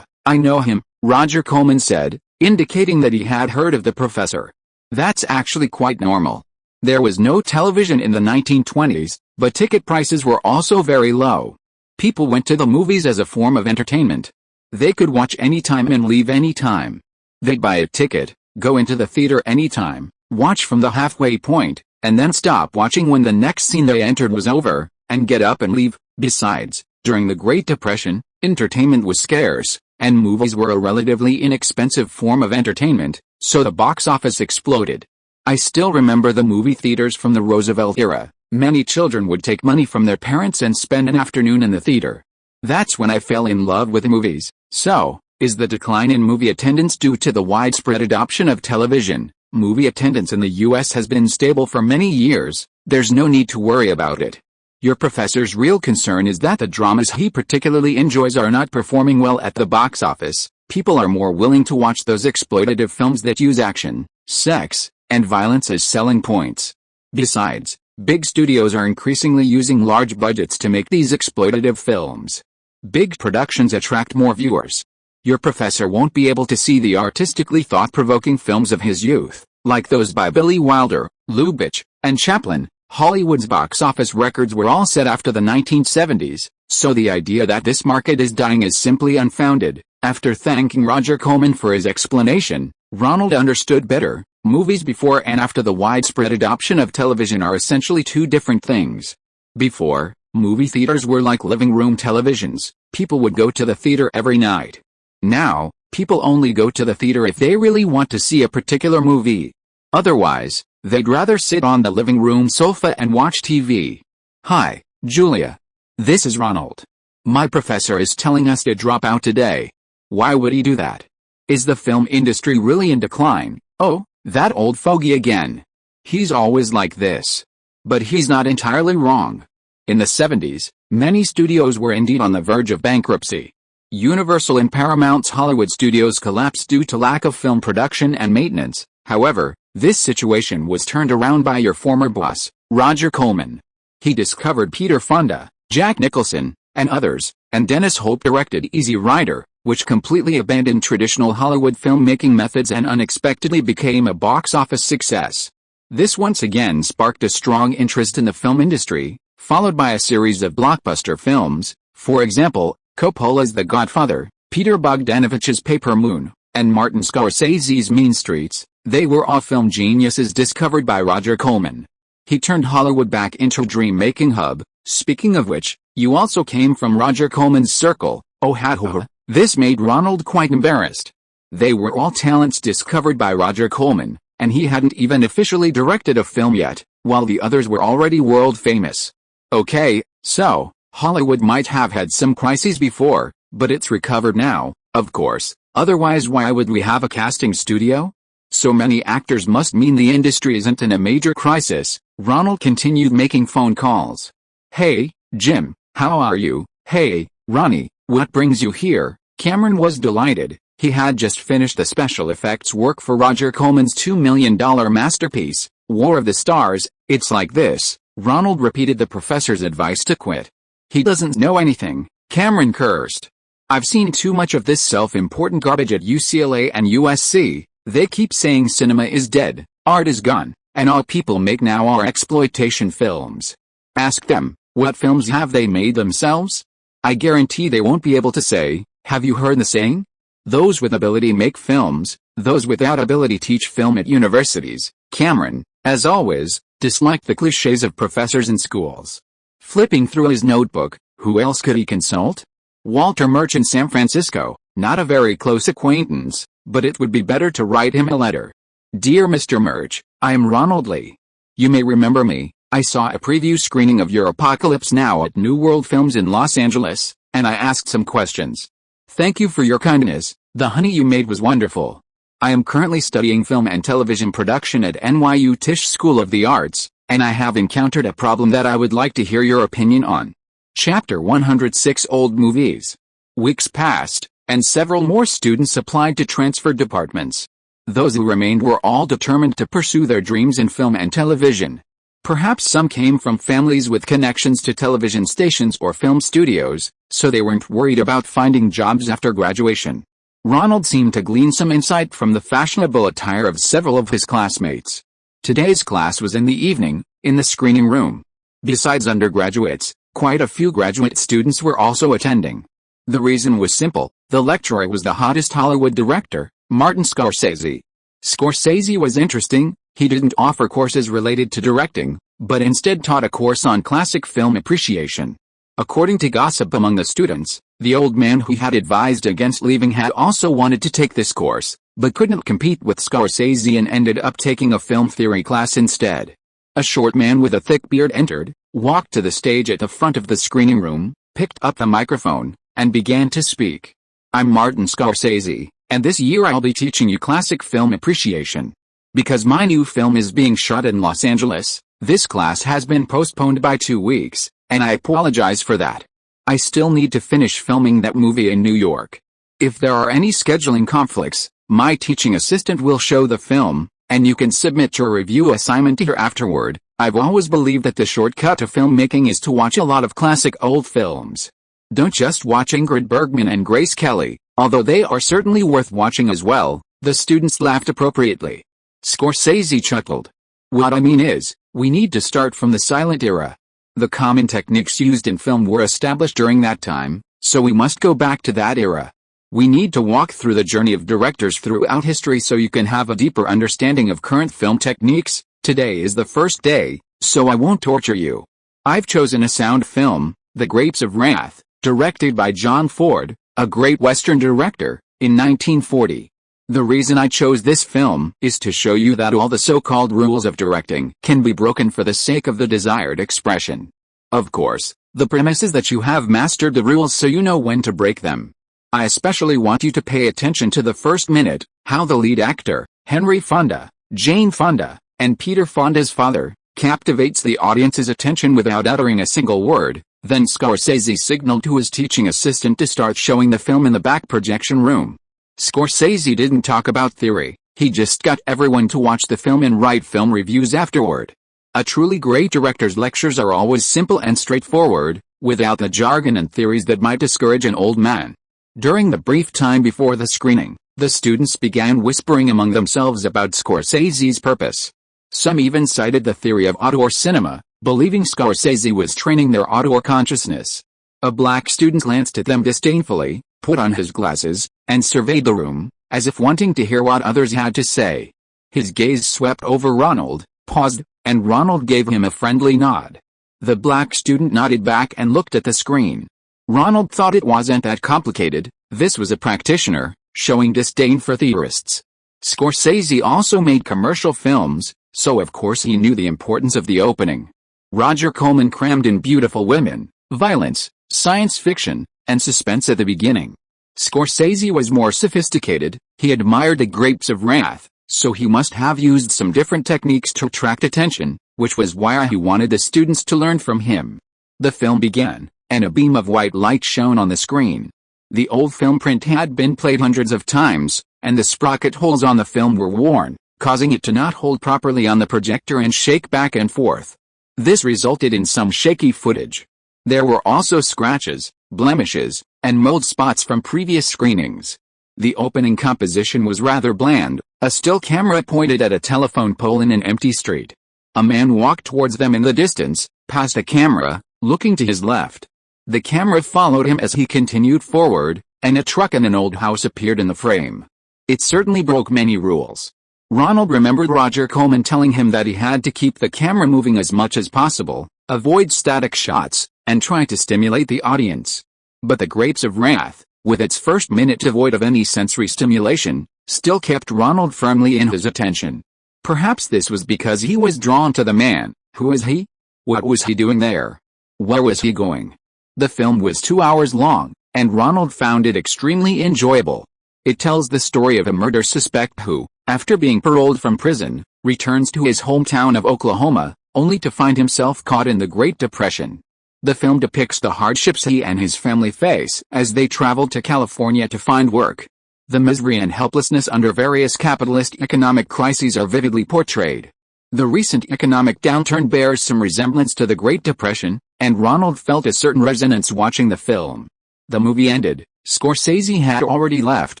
I know him, Roger Coleman said, indicating that he had heard of the professor. That's actually quite normal. There was no television in the 1920s, but ticket prices were also very low. People went to the movies as a form of entertainment. They could watch anytime and leave anytime. They'd buy a ticket, go into the theater anytime, watch from the halfway point, and then stop watching when the next scene they entered was over, and get up and leave. Besides, during the Great Depression, entertainment was scarce, and movies were a relatively inexpensive form of entertainment, so the box office exploded. I still remember the movie theaters from the Roosevelt era. Many children would take money from their parents and spend an afternoon in the theater. That's when I fell in love with movies. So, is the decline in movie attendance due to the widespread adoption of television? Movie attendance in the US has been stable for many years. There's no need to worry about it. Your professor's real concern is that the dramas he particularly enjoys are not performing well at the box office. People are more willing to watch those exploitative films that use action, sex, and violence as selling points. Besides, big studios are increasingly using large budgets to make these exploitative films. Big productions attract more viewers. Your professor won't be able to see the artistically thought-provoking films of his youth, like those by Billy Wilder, Lubitsch, and Chaplin. Hollywood's box office records were all set after the 1970s, so the idea that this market is dying is simply unfounded. After thanking Roger Corman for his explanation, Ronald understood better. Movies before and after the widespread adoption of television are essentially two different things. Before, movie theaters were like living room televisions. People would go to the theater every night. Now, people only go to the theater if they really want to see a particular movie. Otherwise, they'd rather sit on the living room sofa and watch TV. Hi, Julia. This is Ronald. My professor is telling us to drop out today. Why would he do that? Is the film industry really in decline? Oh, that old fogey again. He's always like this. But he's not entirely wrong. In the 70s, many studios were indeed on the verge of bankruptcy. Universal and Paramount's Hollywood studios collapsed due to lack of film production and maintenance. However, this situation was turned around by your former boss, Roger Corman. He discovered Peter Fonda, Jack Nicholson, and others, and Dennis Hope directed Easy Rider, which completely abandoned traditional Hollywood filmmaking methods and unexpectedly became a box office success. This once again sparked a strong interest in the film industry, followed by a series of blockbuster films, for example, Coppola's The Godfather, Peter Bogdanovich's Paper Moon, and Martin Scorsese's Mean Streets. They were all film geniuses discovered by Roger Corman. He turned Hollywood back into a dream-making hub. Speaking of which, you also came from Roger Corman's circle. Oh ha. This made Ronald quite embarrassed. They were all talents discovered by Roger Corman, and he hadn't even officially directed a film yet, while the others were already world famous. Okay, so, Hollywood might have had some crises before, but it's recovered now, of course, otherwise why would we have a casting studio? So many actors must mean the industry isn't in a major crisis. Ronald continued making phone calls. Hey, Jim, how are you? Hey, Ronnie, what brings you here? Cameron was delighted. He had just finished the special effects work for Roger Corman's $2 million masterpiece, War of the Stars. It's like this. Ronald repeated the professor's advice to quit. He doesn't know anything, Cameron cursed. I've seen too much of this self-important garbage at UCLA and USC. They keep saying cinema is dead, art is gone, and all people make now are exploitation films. Ask them, what films have they made themselves? I guarantee they won't be able to say. Have you heard the saying? Those with ability make films, those without ability teach film at universities. Cameron, as always, disliked the cliches of professors in schools. Flipping through his notebook, who else could he consult? Walter Murch in San Francisco, not a very close acquaintance, but it would be better to write him a letter. Dear Mr. Murch, I am Ronald Lee. You may remember me. I saw a preview screening of your Apocalypse Now at New World Films in Los Angeles, and I asked some questions. Thank you for your kindness. The honey you made was wonderful. I am currently studying film and television production at NYU Tisch School of the Arts, and I have encountered a problem that I would like to hear your opinion on. Chapter 106 Old Movies. Weeks passed, and several more students applied to transfer departments. Those who remained were all determined to pursue their dreams in film and television. Perhaps some came from families with connections to television stations or film studios, so they weren't worried about finding jobs after graduation. Ronald seemed to glean some insight from the fashionable attire of several of his classmates. Today's class was in the evening, in the screening room. Besides undergraduates, Quite a few graduate students were also attending. The reason was simple: the lecturer was the hottest Hollywood director, Martin Scorsese. Scorsese was interesting. He didn't offer courses related to directing, but instead taught a course on classic film appreciation. According to gossip among the students, the old man who had advised against leaving had also wanted to take this course, but couldn't compete with Scorsese and ended up taking a film theory class instead. A short man with a thick beard entered, walked to the stage at the front of the screening room, picked up the microphone, and began to speak. "I'm Martin Scorsese, and this year I'll be teaching you classic film appreciation. Because my new film is being shot in Los Angeles, this class has been postponed by 2 weeks, and I apologize for that. I still need to finish filming that movie in New York. If there are any scheduling conflicts, my teaching assistant will show the film, and you can submit your review assignment here afterward. I've always believed that the shortcut to filmmaking is to watch a lot of classic old films. Don't just watch Ingrid Bergman and Grace Kelly, although they are certainly worth watching as well." The students laughed appropriately. Scorsese chuckled. "What I mean is, we need to start from the silent era. The common techniques used in film were established during that time, so we must go back to that era. We need to walk through the journey of directors throughout history so you can have a deeper understanding of current film techniques. Today is the first day, so I won't torture you. I've chosen a sound film, The Grapes of Wrath, directed by John Ford, a great Western director, in 1940. The reason I chose this film is to show you that all the so-called rules of directing can be broken for the sake of the desired expression. Of course, the premise is that you have mastered the rules so you know when to break them. I especially want you to pay attention to the first minute, how the lead actor, Henry Fonda, Jane Fonda, and Peter Fonda's father, captivates the audience's attention without uttering a single word. Then Scorsese signaled to his teaching assistant to start showing the film in the back projection room. Scorsese didn't talk about theory, he just got everyone to watch the film and write film reviews afterward. A truly great director's lectures are always simple and straightforward, without the jargon and theories that might discourage an old man. During the brief time before the screening, the students began whispering among themselves about Scorsese's purpose. Some even cited the theory of auteur cinema, believing Scorsese was training their auteur consciousness. A black student glanced at them disdainfully, put on his glasses, and surveyed the room, as if wanting to hear what others had to say. His gaze swept over Ronald, paused, and Ronald gave him a friendly nod. The black student nodded back and looked at the screen. Ronald thought it wasn't that complicated. This was a practitioner, showing disdain for theorists. Scorsese also made commercial films, so of course he knew the importance of the opening. Roger Corman crammed in beautiful women, violence, science fiction, and suspense at the beginning. Scorsese was more sophisticated. He admired The Grapes of Wrath, so he must have used some different techniques to attract attention, which was why he wanted the students to learn from him. The film began, and a beam of white light shone on the screen. The old film print had been played hundreds of times, and the sprocket holes on the film were worn, causing it to not hold properly on the projector and shake back and forth. This resulted in some shaky footage. There were also scratches, blemishes, and mold spots from previous screenings. The opening composition was rather bland, a still camera pointed at a telephone pole in an empty street. A man walked towards them in the distance, past the camera, looking to his left. The camera followed him as he continued forward, and a truck and an old house appeared in the frame. It certainly broke many rules. Ronald remembered Roger Corman telling him that he had to keep the camera moving as much as possible, avoid static shots, and try to stimulate the audience. But The Grapes of Wrath, with its first minute devoid of any sensory stimulation, still kept Ronald firmly in his attention. Perhaps this was because he was drawn to the man. Who was he? What was he doing there? Where was he going? The film was 2 hours long, and Ronald found it extremely enjoyable. It tells the story of a murder suspect who, after being paroled from prison, returns to his hometown of Oklahoma, only to find himself caught in the Great Depression. The film depicts the hardships he and his family face as they travel to California to find work. The misery and helplessness under various capitalist economic crises are vividly portrayed. The recent economic downturn bears some resemblance to the Great Depression, and Ronald felt a certain resonance watching the film. The movie ended, Scorsese had already left,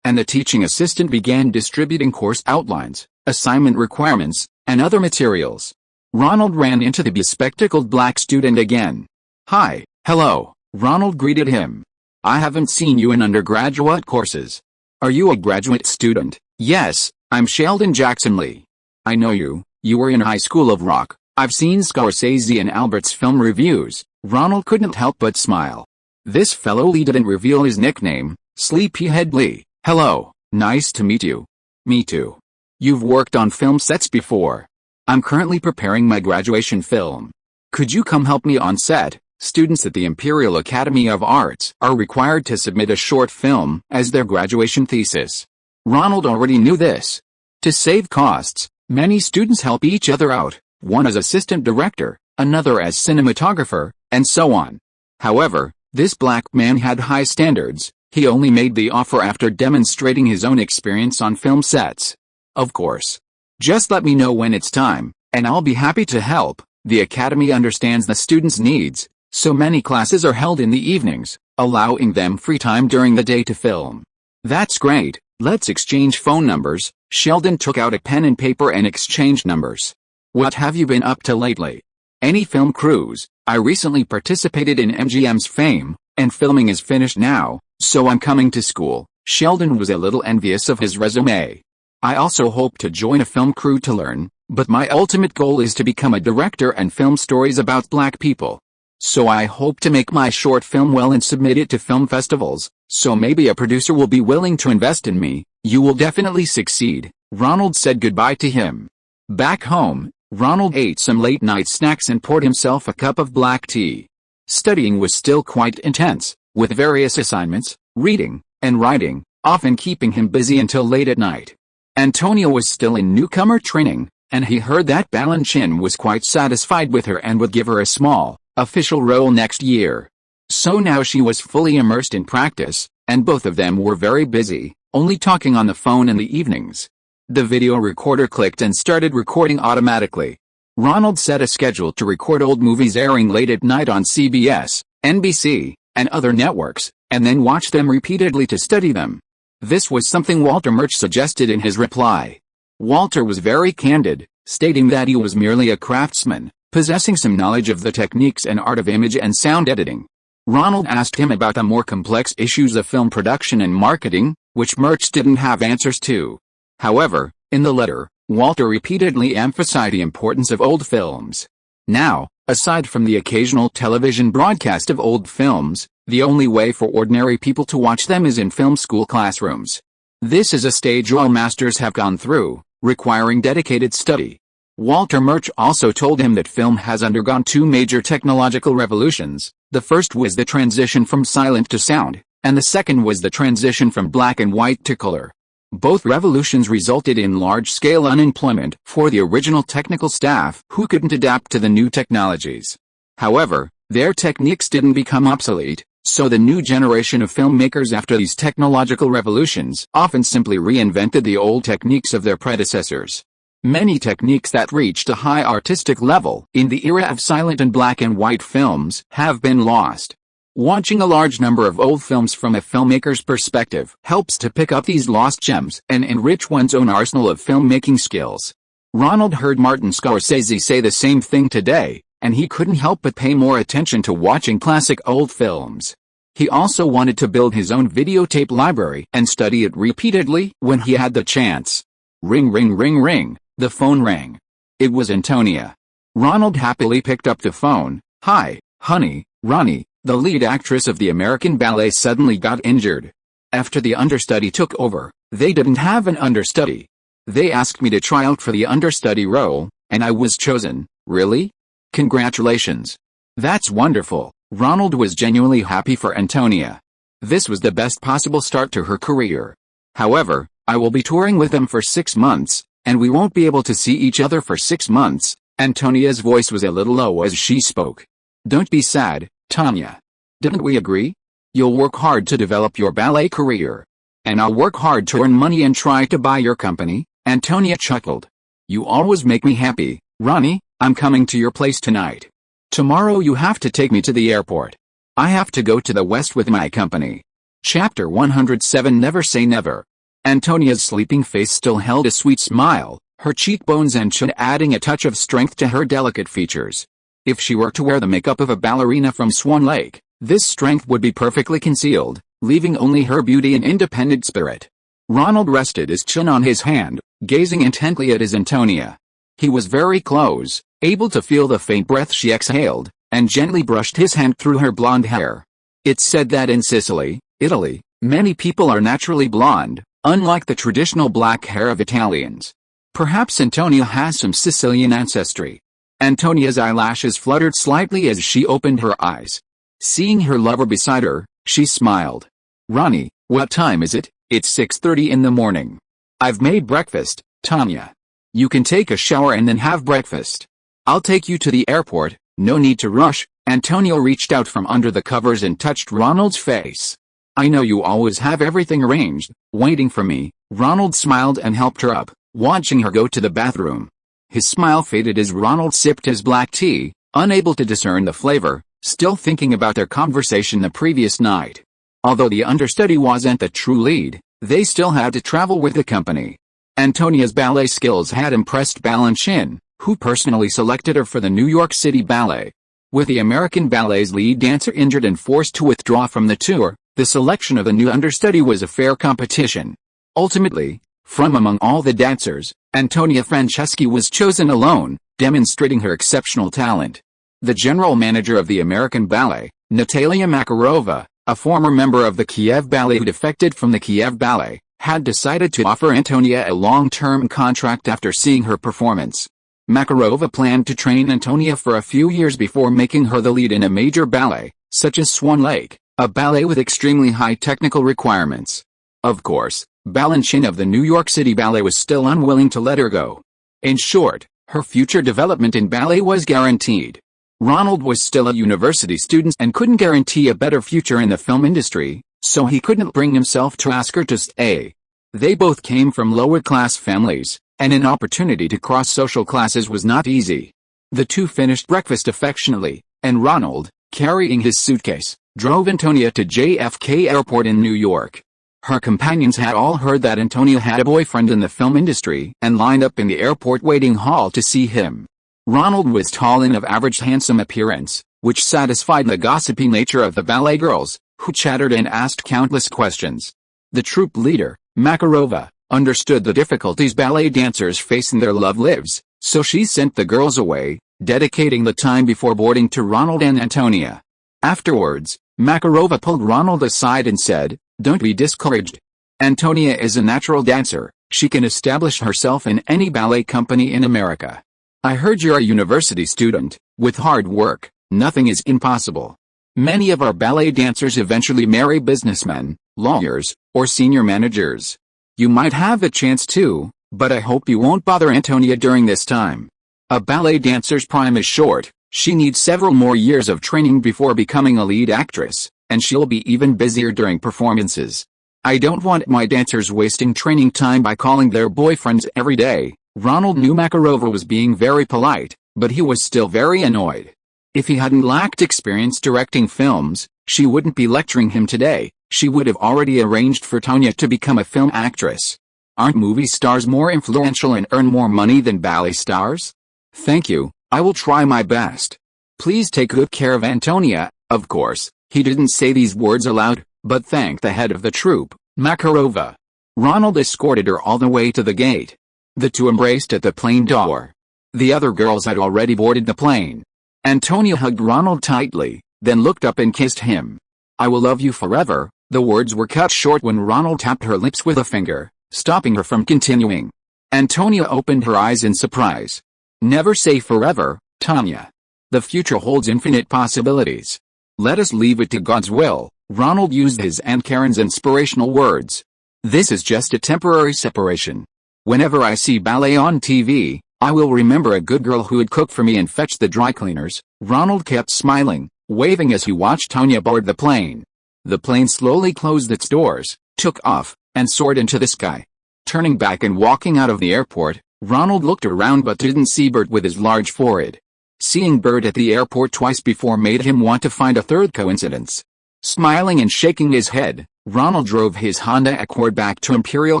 and the teaching assistant began distributing course outlines, assignment requirements, and other materials. Ronald ran into the bespectacled black student again. Hi, hello, Ronald greeted him. I haven't seen you in undergraduate courses. Are you a graduate student? Yes, I'm Sheldon Jackson Lee. I know you. You were in High School of Rock. I've seen Scorsese and Albert's film reviews. Ronald couldn't help but smile. This fellow Lee didn't reveal his nickname, Sleepyhead Lee. Hello, nice to meet you. Me too. You've worked on film sets before. I'm currently preparing my graduation film. Could you come help me on set? Students at the Imperial Academy of Arts are required to submit a short film as their graduation thesis. Ronald already knew this. To save costs, many students help each other out, one as assistant director, another as cinematographer, and so on. However, this black man had high standards. He only made the offer after demonstrating his own experience on film sets. Of course. Just let me know when it's time, and I'll be happy to help. The Academy understands the students' needs, so many classes are held in the evenings, allowing them free time during the day to film. That's great, let's exchange phone numbers. Sheldon took out a pen and paper and exchanged numbers. What have you been up to lately? Any film crews? I recently participated in MGM's Fame, and filming is finished now, so I'm coming to school. Sheldon was a little envious of his resume. I also hope to join a film crew to learn, but my ultimate goal is to become a director and film stories about black people. So I hope to make my short film well and submit it to film festivals, so maybe a producer will be willing to invest in me. You will definitely succeed. Ronald said goodbye to him. Back home, Ronald ate some late-night snacks and poured himself a cup of black tea. Studying was still quite intense, with various assignments, reading, and writing, often keeping him busy until late at night. Antonia was still in newcomer training, and he heard that Balanchine was quite satisfied with her and would give her a small, official role next year. So now she was fully immersed in practice, and both of them were very busy, only talking on the phone in the evenings. The video recorder clicked and started recording automatically. Ronald set a schedule to record old movies airing late at night on CBS, NBC, and other networks, and then watch them repeatedly to study them. This was something Walter Murch suggested in his reply. Walter was very candid, stating that he was merely a craftsman, possessing some knowledge of the techniques and art of image and sound editing. Ronald asked him about the more complex issues of film production and marketing, which Murch didn't have answers to. However, in the letter, Walter repeatedly emphasized the importance of old films. Now, aside from the occasional television broadcast of old films, the only way for ordinary people to watch them is in film school classrooms. This is a stage all masters have gone through, requiring dedicated study. Walter Murch also told him that film has undergone two major technological revolutions. The first was the transition from silent to sound, and the second was the transition from black and white to color. Both revolutions resulted in large-scale unemployment for the original technical staff who couldn't adapt to the new technologies. However, their techniques didn't become obsolete, so the new generation of filmmakers after these technological revolutions often simply reinvented the old techniques of their predecessors. Many techniques that reached a high artistic level in the era of silent and black and white films have been lost. Watching a large number of old films from a filmmaker's perspective helps to pick up these lost gems and enrich one's own arsenal of filmmaking skills. Ronald heard Martin Scorsese say the same thing today, and he couldn't help but pay more attention to watching classic old films. He also wanted to build his own videotape library and study it repeatedly when he had the chance. Ring ring ring ring. The phone rang. It was Antonia. Ronald happily picked up the phone. Hi, honey, Ronnie, the lead actress of the American Ballet suddenly got injured. After the understudy took over, they didn't have an understudy. They asked me to try out for the understudy role, and I was chosen. Really? Congratulations. That's wonderful. Ronald was genuinely happy for Antonia. This was the best possible start to her career. However, I will be touring with them for 6 months, and we won't be able to see each other for 6 months. Antonia's voice was a little low as she spoke. Don't be sad, Tanya. Didn't we agree? You'll work hard to develop your ballet career. And I'll work hard to earn money and try to buy your company. Antonia chuckled. You always make me happy, Ronnie. I'm coming to your place tonight. Tomorrow you have to take me to the airport. I have to go to the West with my company. Chapter 107 Never Say Never. Antonia's sleeping face still held a sweet smile, her cheekbones and chin adding a touch of strength to her delicate features. If she were to wear the makeup of a ballerina from Swan Lake, this strength would be perfectly concealed, leaving only her beauty and independent spirit. Ronald rested his chin on his hand, gazing intently at his Antonia. He was very close, able to feel the faint breath she exhaled, and gently brushed his hand through her blonde hair. It's said that in Sicily, Italy, many people are naturally blonde, unlike the traditional black hair of Italians. Perhaps Antonia has some Sicilian ancestry. Antonia's eyelashes fluttered slightly as she opened her eyes. Seeing her lover beside her, she smiled. "Ronnie, what time is it?" "It's 6:30 in the morning. I've made breakfast, Tanya. You can take a shower and then have breakfast. I'll take you to the airport, no need to rush." Antonio reached out from under the covers and touched Ronald's face. "I know you always have everything arranged, waiting for me." Ronald smiled and helped her up, watching her go to the bathroom. His smile faded as Ronald sipped his black tea, unable to discern the flavor, still thinking about their conversation the previous night. Although the understudy wasn't the true lead, they still had to travel with the company. Antonia's ballet skills had impressed Balanchine, who personally selected her for the New York City Ballet. With the American Ballet's lead dancer injured and forced to withdraw from the tour, the selection of a new understudy was a fair competition. Ultimately, from among all the dancers, Antonia Franceschi was chosen alone, demonstrating her exceptional talent. The general manager of the American Ballet, Natalia Makarova, a former member of the Kiev Ballet who defected from the Kiev Ballet, had decided to offer Antonia a long-term contract after seeing her performance. Makarova planned to train Antonia for a few years before making her the lead in a major ballet, such as Swan Lake, a ballet with extremely high technical requirements. Of course, Balanchine of the New York City Ballet was still unwilling to let her go. In short, her future development in ballet was guaranteed. Ronald was still a university student and couldn't guarantee a better future in the film industry, so he couldn't bring himself to ask her to stay. They both came from lower-class families, and an opportunity to cross social classes was not easy. The two finished breakfast affectionately, and Ronald, carrying his suitcase, drove Antonia to JFK Airport in New York. Her companions had all heard that Antonia had a boyfriend in the film industry and lined up in the airport waiting hall to see him. Ronald was tall and of average handsome appearance, which satisfied the gossipy nature of the ballet girls, who chattered and asked countless questions. The troupe leader, Makarova, understood the difficulties ballet dancers face in their love lives, so she sent the girls away, dedicating the time before boarding to Ronald and Antonia. Afterwards, Makarova pulled Ronald aside and said, "Don't be discouraged. Antonia is a natural dancer, she can establish herself in any ballet company in America. I heard you're a university student. With hard work, nothing is impossible. Many of our ballet dancers eventually marry businessmen, lawyers, or senior managers. You might have a chance too, but I hope you won't bother Antonia during this time. A ballet dancer's prime is short, she needs several more years of training before becoming a lead actress, and she'll be even busier during performances. I don't want my dancers wasting training time by calling their boyfriends every day." Ronald knew Makarova was being very polite, but he was still very annoyed. If he hadn't lacked experience directing films, she wouldn't be lecturing him today. She would have already arranged for Tonya to become a film actress. Aren't movie stars more influential and earn more money than ballet stars? Thank you, I will try my best. Please take good care of Antonia. Of course, he didn't say these words aloud, but thanked the head of the troupe, Makarova. Ronald escorted her all the way to the gate. The two embraced at the plane door. The other girls had already boarded the plane. Antonia hugged Ronald tightly, then looked up and kissed him. "I will love you forever." The words were cut short when Ronald tapped her lips with a finger, stopping her from continuing. Antonia opened her eyes in surprise. "Never say forever, Tanya. The future holds infinite possibilities. Let us leave it to God's will." Ronald used his Aunt Karen's inspirational words. "This is just a temporary separation. Whenever I see ballet on TV, I will remember a good girl who would cook for me and fetch the dry cleaners." Ronald kept smiling, waving as he watched Tonya board the plane. The plane slowly closed its doors, took off, and soared into the sky. Turning back and walking out of the airport, Ronald looked around but didn't see Bert with his large forehead. Seeing Bert at the airport twice before made him want to find a third coincidence. Smiling and shaking his head, Ronald drove his Honda Accord back to Imperial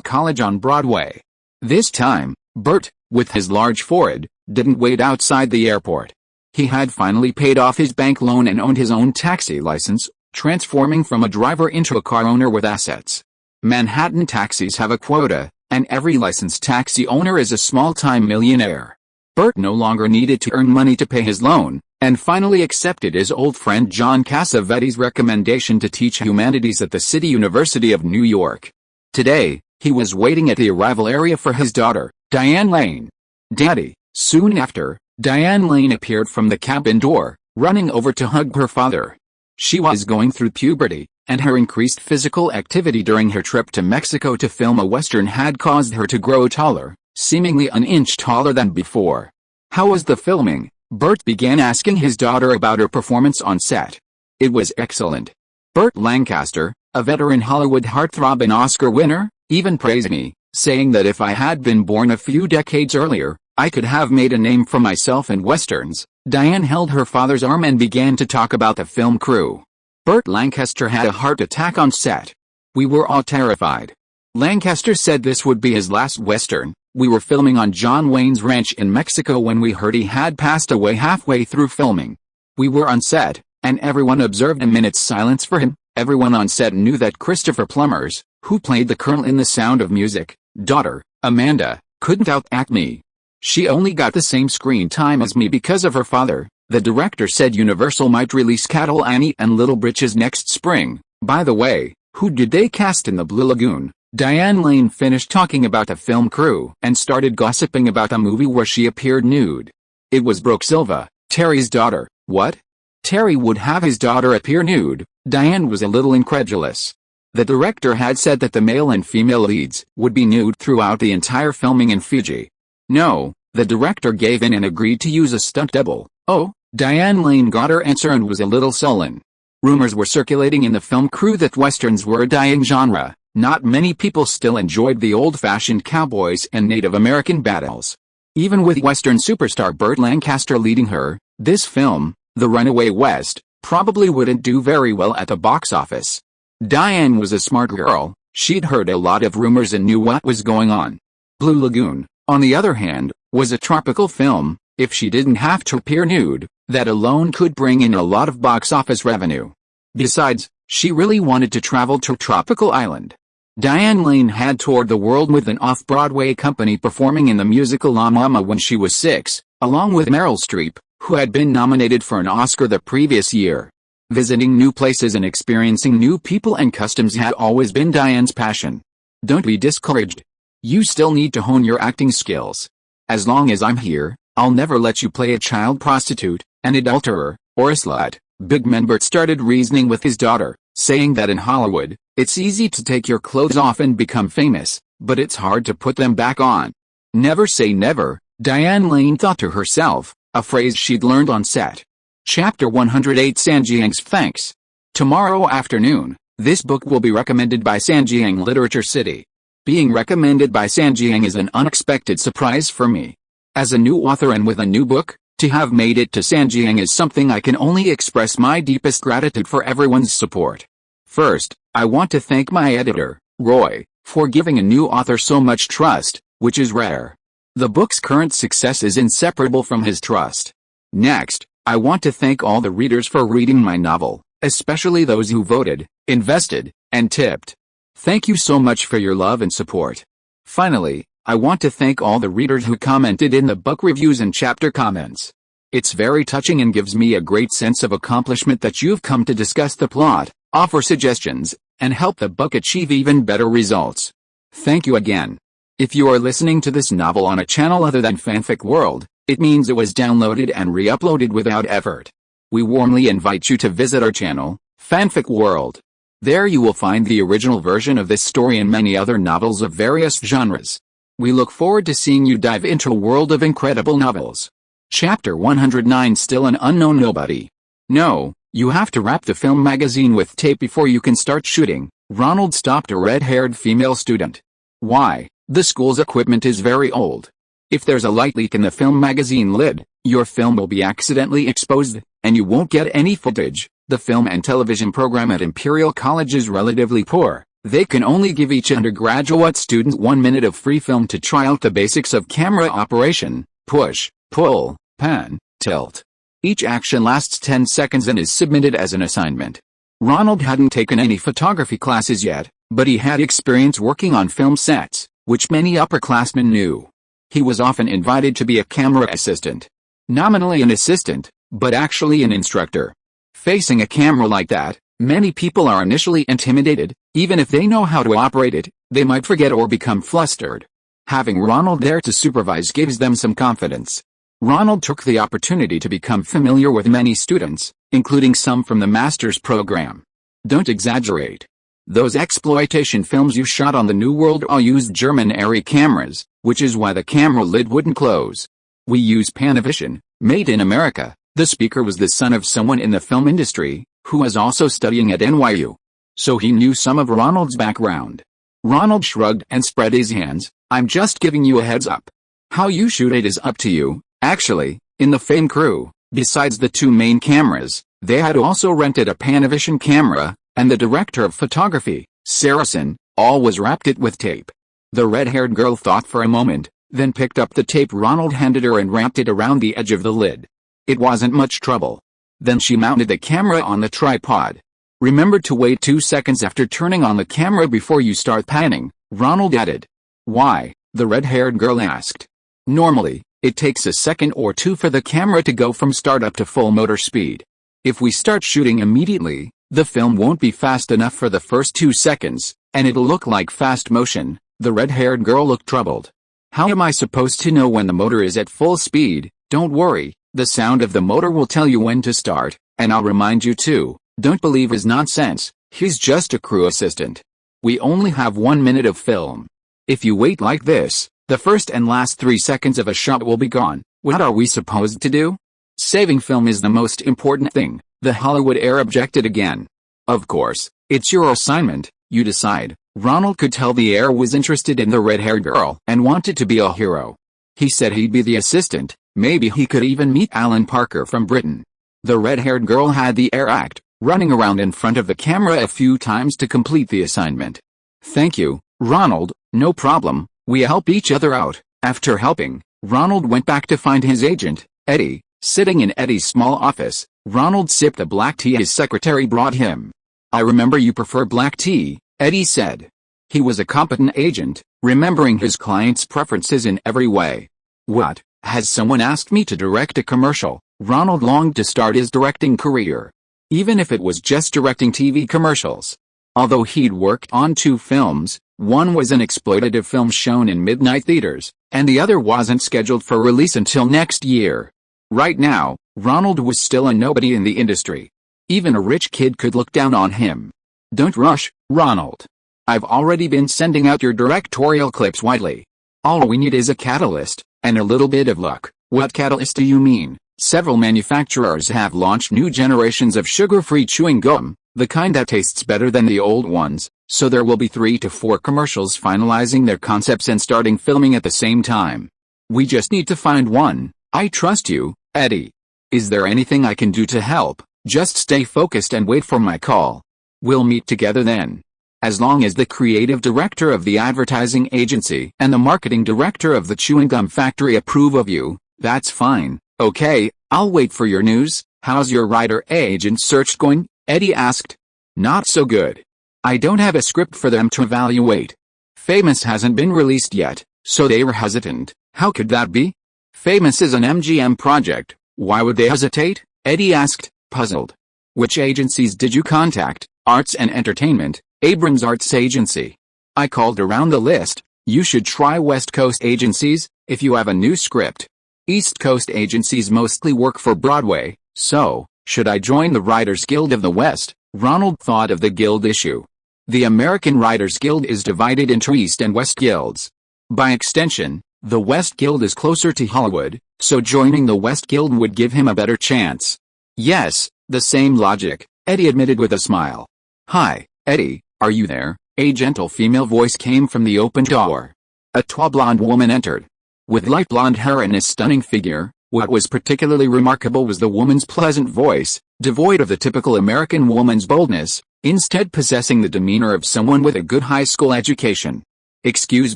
College on Broadway. This time, Bert, with his large forehead, didn't wait outside the airport. He had finally paid off his bank loan and owned his own taxi license, transforming from a driver into a car owner with assets. Manhattan taxis have a quota, and every licensed taxi owner is a small-time millionaire. Bert no longer needed to earn money to pay his loan, and finally accepted his old friend John Cassavetes' recommendation to teach humanities at the City University of New York. Today, he was waiting at the arrival area for his daughter, Diane Lane. "Daddy." Soon after, Diane Lane appeared from the cabin door, running over to hug her father. She was going through puberty, and her increased physical activity during her trip to Mexico to film a Western had caused her to grow taller, seemingly an inch taller than before. "How was the filming?" Bert began asking his daughter about her performance on set. "It was excellent." Burt Lancaster, a veteran Hollywood heartthrob and Oscar winner, even praised me, saying that if I had been born a few decades earlier, I could have made a name for myself in westerns. Diane held her father's arm and began to talk about the film crew. Burt Lancaster had a heart attack on set. "We were all terrified." Lancaster said this would be his last western. "We were filming on John Wayne's ranch in Mexico when we heard he had passed away halfway through filming. We were on set, and everyone observed a minute's silence for him. Everyone on set knew that Christopher Plummers, who played the colonel in The Sound of Music, daughter, Amanda, couldn't outact me. She only got the same screen time as me because of her father." The director said Universal might release Cattle Annie and Little Britches next spring. "By the way, who did they cast in the Blue Lagoon?" Diane Lane finished talking about the film crew and started gossiping about a movie where she appeared nude. "It was Brooke Silva, Terry's daughter." "What? Terry would have his daughter appear nude?" Diane was a little incredulous. The director had said that the male and female leads would be nude throughout the entire filming in Fiji. "No." The director gave in and agreed to use a stunt double. "Oh." Diane Lane got her answer and was a little sullen. Rumors were circulating in the film crew that westerns were a dying genre. Not many people still enjoyed the old-fashioned cowboys and Native American battles. Even with western superstar Burt Lancaster leading her, this film, The Runaway West, probably wouldn't do very well at the box office. Diane was a smart girl. She'd heard a lot of rumors and knew what was going on. Blue Lagoon, on the other hand, was a tropical film. If she didn't have to appear nude, that alone could bring in a lot of box office revenue. Besides, she really wanted to travel to a tropical island. Diane Lane had toured the world with an off-Broadway company performing in the musical La Mama when she was 6, along with Meryl Streep, who had been nominated for an Oscar the previous year. Visiting new places and experiencing new people and customs had always been Diane's passion. Don't be discouraged. You still need to hone your acting skills. As long as I'm here, I'll never let you play a child prostitute, an adulterer, or a slut. Big Man Bert started reasoning with his daughter, saying that in Hollywood, it's easy to take your clothes off and become famous, but it's hard to put them back on. Never say never, Diane Lane thought to herself, a phrase she'd learned on set. Chapter 108 Sanjiang's Thanks. Tomorrow afternoon, this book will be recommended by Sanjiang Literature City. Being recommended by Sanjiang is an unexpected surprise for me. As a new author and with a new book, to have made it to Sanjiang is something I can only express my deepest gratitude for everyone's support. First, I want to thank my editor, Roy, for giving a new author so much trust, which is rare. The book's current success is inseparable from his trust. Next, I want to thank all the readers for reading my novel, especially those who voted, invested, and tipped. Thank you so much for your love and support. Finally, I want to thank all the readers who commented in the book reviews and chapter comments. It's very touching and gives me a great sense of accomplishment that you've come to discuss the plot, offer suggestions, and help the book achieve even better results. Thank you again. If you are listening to this novel on a channel other than Fanfic World, it means it was downloaded and re-uploaded without effort. We warmly invite you to visit our channel, Fanfic World. There you will find the original version of this story and many other novels of various genres. We look forward to seeing you dive into a world of incredible novels. Chapter 109 Still an Unknown Nobody. No, you have to wrap the film magazine with tape before you can start shooting. Ronald stopped a red-haired female student. Why? The school's equipment is very old. If there's a light leak in the film magazine lid, your film will be accidentally exposed, and you won't get any footage. The film and television program at Imperial College is relatively poor. They can only give each undergraduate student 1 minute of free film to try out the basics of camera operation: push, pull, pan, tilt. Each action lasts 10 seconds and is submitted as an assignment. Ronald hadn't taken any photography classes yet, but he had experience working on film sets, which many upperclassmen knew. He was often invited to be a camera assistant. Nominally an assistant, but actually an instructor. Facing a camera like that, many people are initially intimidated. Even if they know how to operate it, they might forget or become flustered. Having Ronald there to supervise gives them some confidence. Ronald took the opportunity to become familiar with many students, including some from the master's program. Don't exaggerate. Those exploitation films you shot on the New World all used German-era cameras, which is why the camera lid wouldn't close. We use Panavision, made in America. The speaker was the son of someone in the film industry, who was also studying at NYU. So he knew some of Ronald's background. Ronald shrugged and spread his hands. I'm just giving you a heads up. How you shoot it is up to you. Actually, in the FAME crew, besides the two main cameras, they had also rented a Panavision camera, and the director of photography, Saracen, always wrapped it with tape. The red-haired girl thought for a moment, then picked up the tape Ronald handed her and wrapped it around the edge of the lid. It wasn't much trouble. Then she mounted the camera on the tripod. Remember to wait 2 seconds after turning on the camera before you start panning, Ronald added. Why? The red-haired girl asked. Normally, it takes a second or two for the camera to go from startup to full motor speed. If we start shooting immediately, the film won't be fast enough for the first 2 seconds, and it'll look like fast motion. The red-haired girl looked troubled. How am I supposed to know when the motor is at full speed? Don't worry, the sound of the motor will tell you when to start, and I'll remind you too, don't believe his nonsense, he's just a crew assistant. We only have 1 minute of film. If you wait like this, the first and last 3 seconds of a shot will be gone. What are we supposed to do? Saving film is the most important thing, the Hollywood heir objected again. Of course, it's your assignment, you decide. Ronald could tell the heir was interested in the red-haired girl and wanted to be a hero. He said he'd be the assistant, maybe he could even meet Alan Parker from Britain. The red-haired girl had the heir act, running around in front of the camera a few times to complete the assignment. Thank you, Ronald, no problem. We help each other out. After helping, Ronald went back to find his agent, Eddie, sitting in Eddie's small office. Ronald sipped the black tea his secretary brought him. I remember you prefer black tea, Eddie said. He was a competent agent, remembering his client's preferences in every way. What, has someone asked me to direct a commercial? Ronald longed to start his directing career. Even if it was just directing TV commercials. Although he'd worked on 2 films, one was an exploitative film shown in midnight theaters, and the other wasn't scheduled for release until next year. Right now, Ronald was still a nobody in the industry. Even a rich kid could look down on him. Don't rush, Ronald. I've already been sending out your directorial clips widely. All we need is a catalyst, and a little bit of luck. What catalyst do you mean? Several manufacturers have launched new generations of sugar-free chewing gum, the kind that tastes better than the old ones, so there will be 3 to 4 commercials finalizing their concepts and starting filming at the same time. We just need to find one. I trust you, Eddie. Is there anything I can do to help? Just stay focused and wait for my call. We'll meet together then. As long as the creative director of the advertising agency and the marketing director of the chewing gum factory approve of you, that's fine. Okay, I'll wait for your news. How's your writer-agent search going? Eddie asked. Not so good. I don't have a script for them to evaluate. Famous hasn't been released yet, so they were hesitant. How could that be? Famous is an MGM project. Why would they hesitate? Eddie asked, puzzled. Which agencies did you contact? Arts and Entertainment, Abrams Arts Agency. I called around the list. You should try West Coast agencies, if you have a new script. East Coast agencies mostly work for Broadway, so, should I join the Writers Guild of the West? Ronald thought of the guild issue. The American Writers Guild is divided into East and West guilds. By extension, the West Guild is closer to Hollywood, so joining the West Guild would give him a better chance. Yes, the same logic, Eddie admitted with a smile. Hi, Eddie, are you there? A gentle female voice came from the open door. A tall blonde woman entered. With light blonde hair and a stunning figure, what was particularly remarkable was the woman's pleasant voice, devoid of the typical American woman's boldness, instead possessing the demeanor of someone with a good high school education. Excuse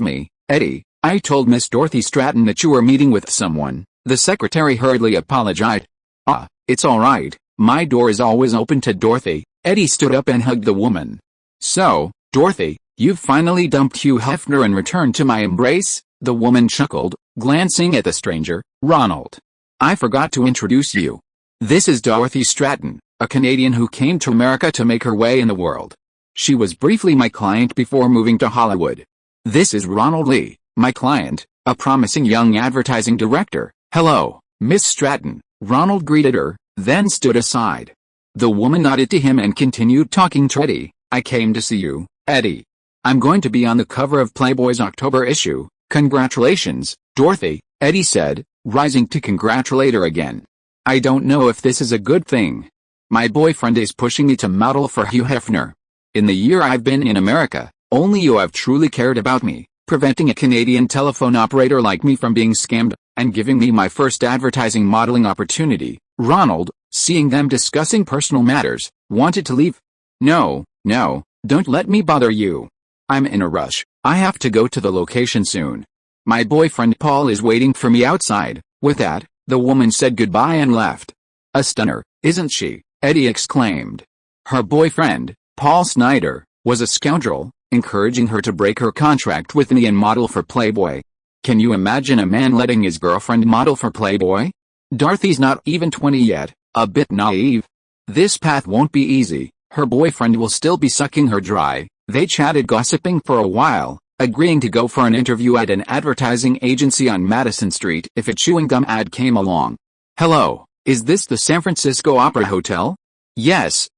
me, Eddie, I told Miss Dorothy Stratton that you were meeting with someone. The secretary hurriedly apologized. Ah, It's alright, my door is always open to Dorothy. Eddie stood up and hugged the woman. So, Dorothy, you've finally dumped Hugh Hefner and returned to my embrace? The woman chuckled, glancing at the stranger. Ronald. I forgot to introduce you. This is Dorothy Stratton, a Canadian who came to America to make her way in the world. She was briefly my client before moving to Hollywood. This is Ronald Lee, my client, a promising young advertising director. Hello, Miss Stratton. Ronald greeted her, then stood aside. The woman nodded to him and continued talking to Eddie. I came to see you, Eddie. I'm going to be on the cover of Playboy's October issue. Congratulations, Dorothy, Eddie said, rising to congratulate her again. I don't know if this is a good thing. My boyfriend is pushing me to model for Hugh Hefner. In the year I've been in America, only you have truly cared about me, preventing a Canadian telephone operator like me from being scammed, and giving me my first advertising modeling opportunity. Ronald, seeing them discussing personal matters, wanted to leave. No, don't let me bother you. I'm in a rush. I have to go to the location soon. My boyfriend Paul is waiting for me outside. With that, the woman said goodbye and left. A stunner, isn't she? Eddie exclaimed. Her boyfriend, Paul Snyder, was a scoundrel, encouraging her to break her contract with me and model for Playboy. Can you imagine a man letting his girlfriend model for Playboy? Dorothy's not even 20 yet, a bit naive. This path won't be easy. Her boyfriend will still be sucking her dry. They chatted, gossiping for a while, agreeing to go for an interview at an advertising agency on Madison Street if a chewing gum ad came along. Hello, is this the San Francisco Opera Hotel? Yes,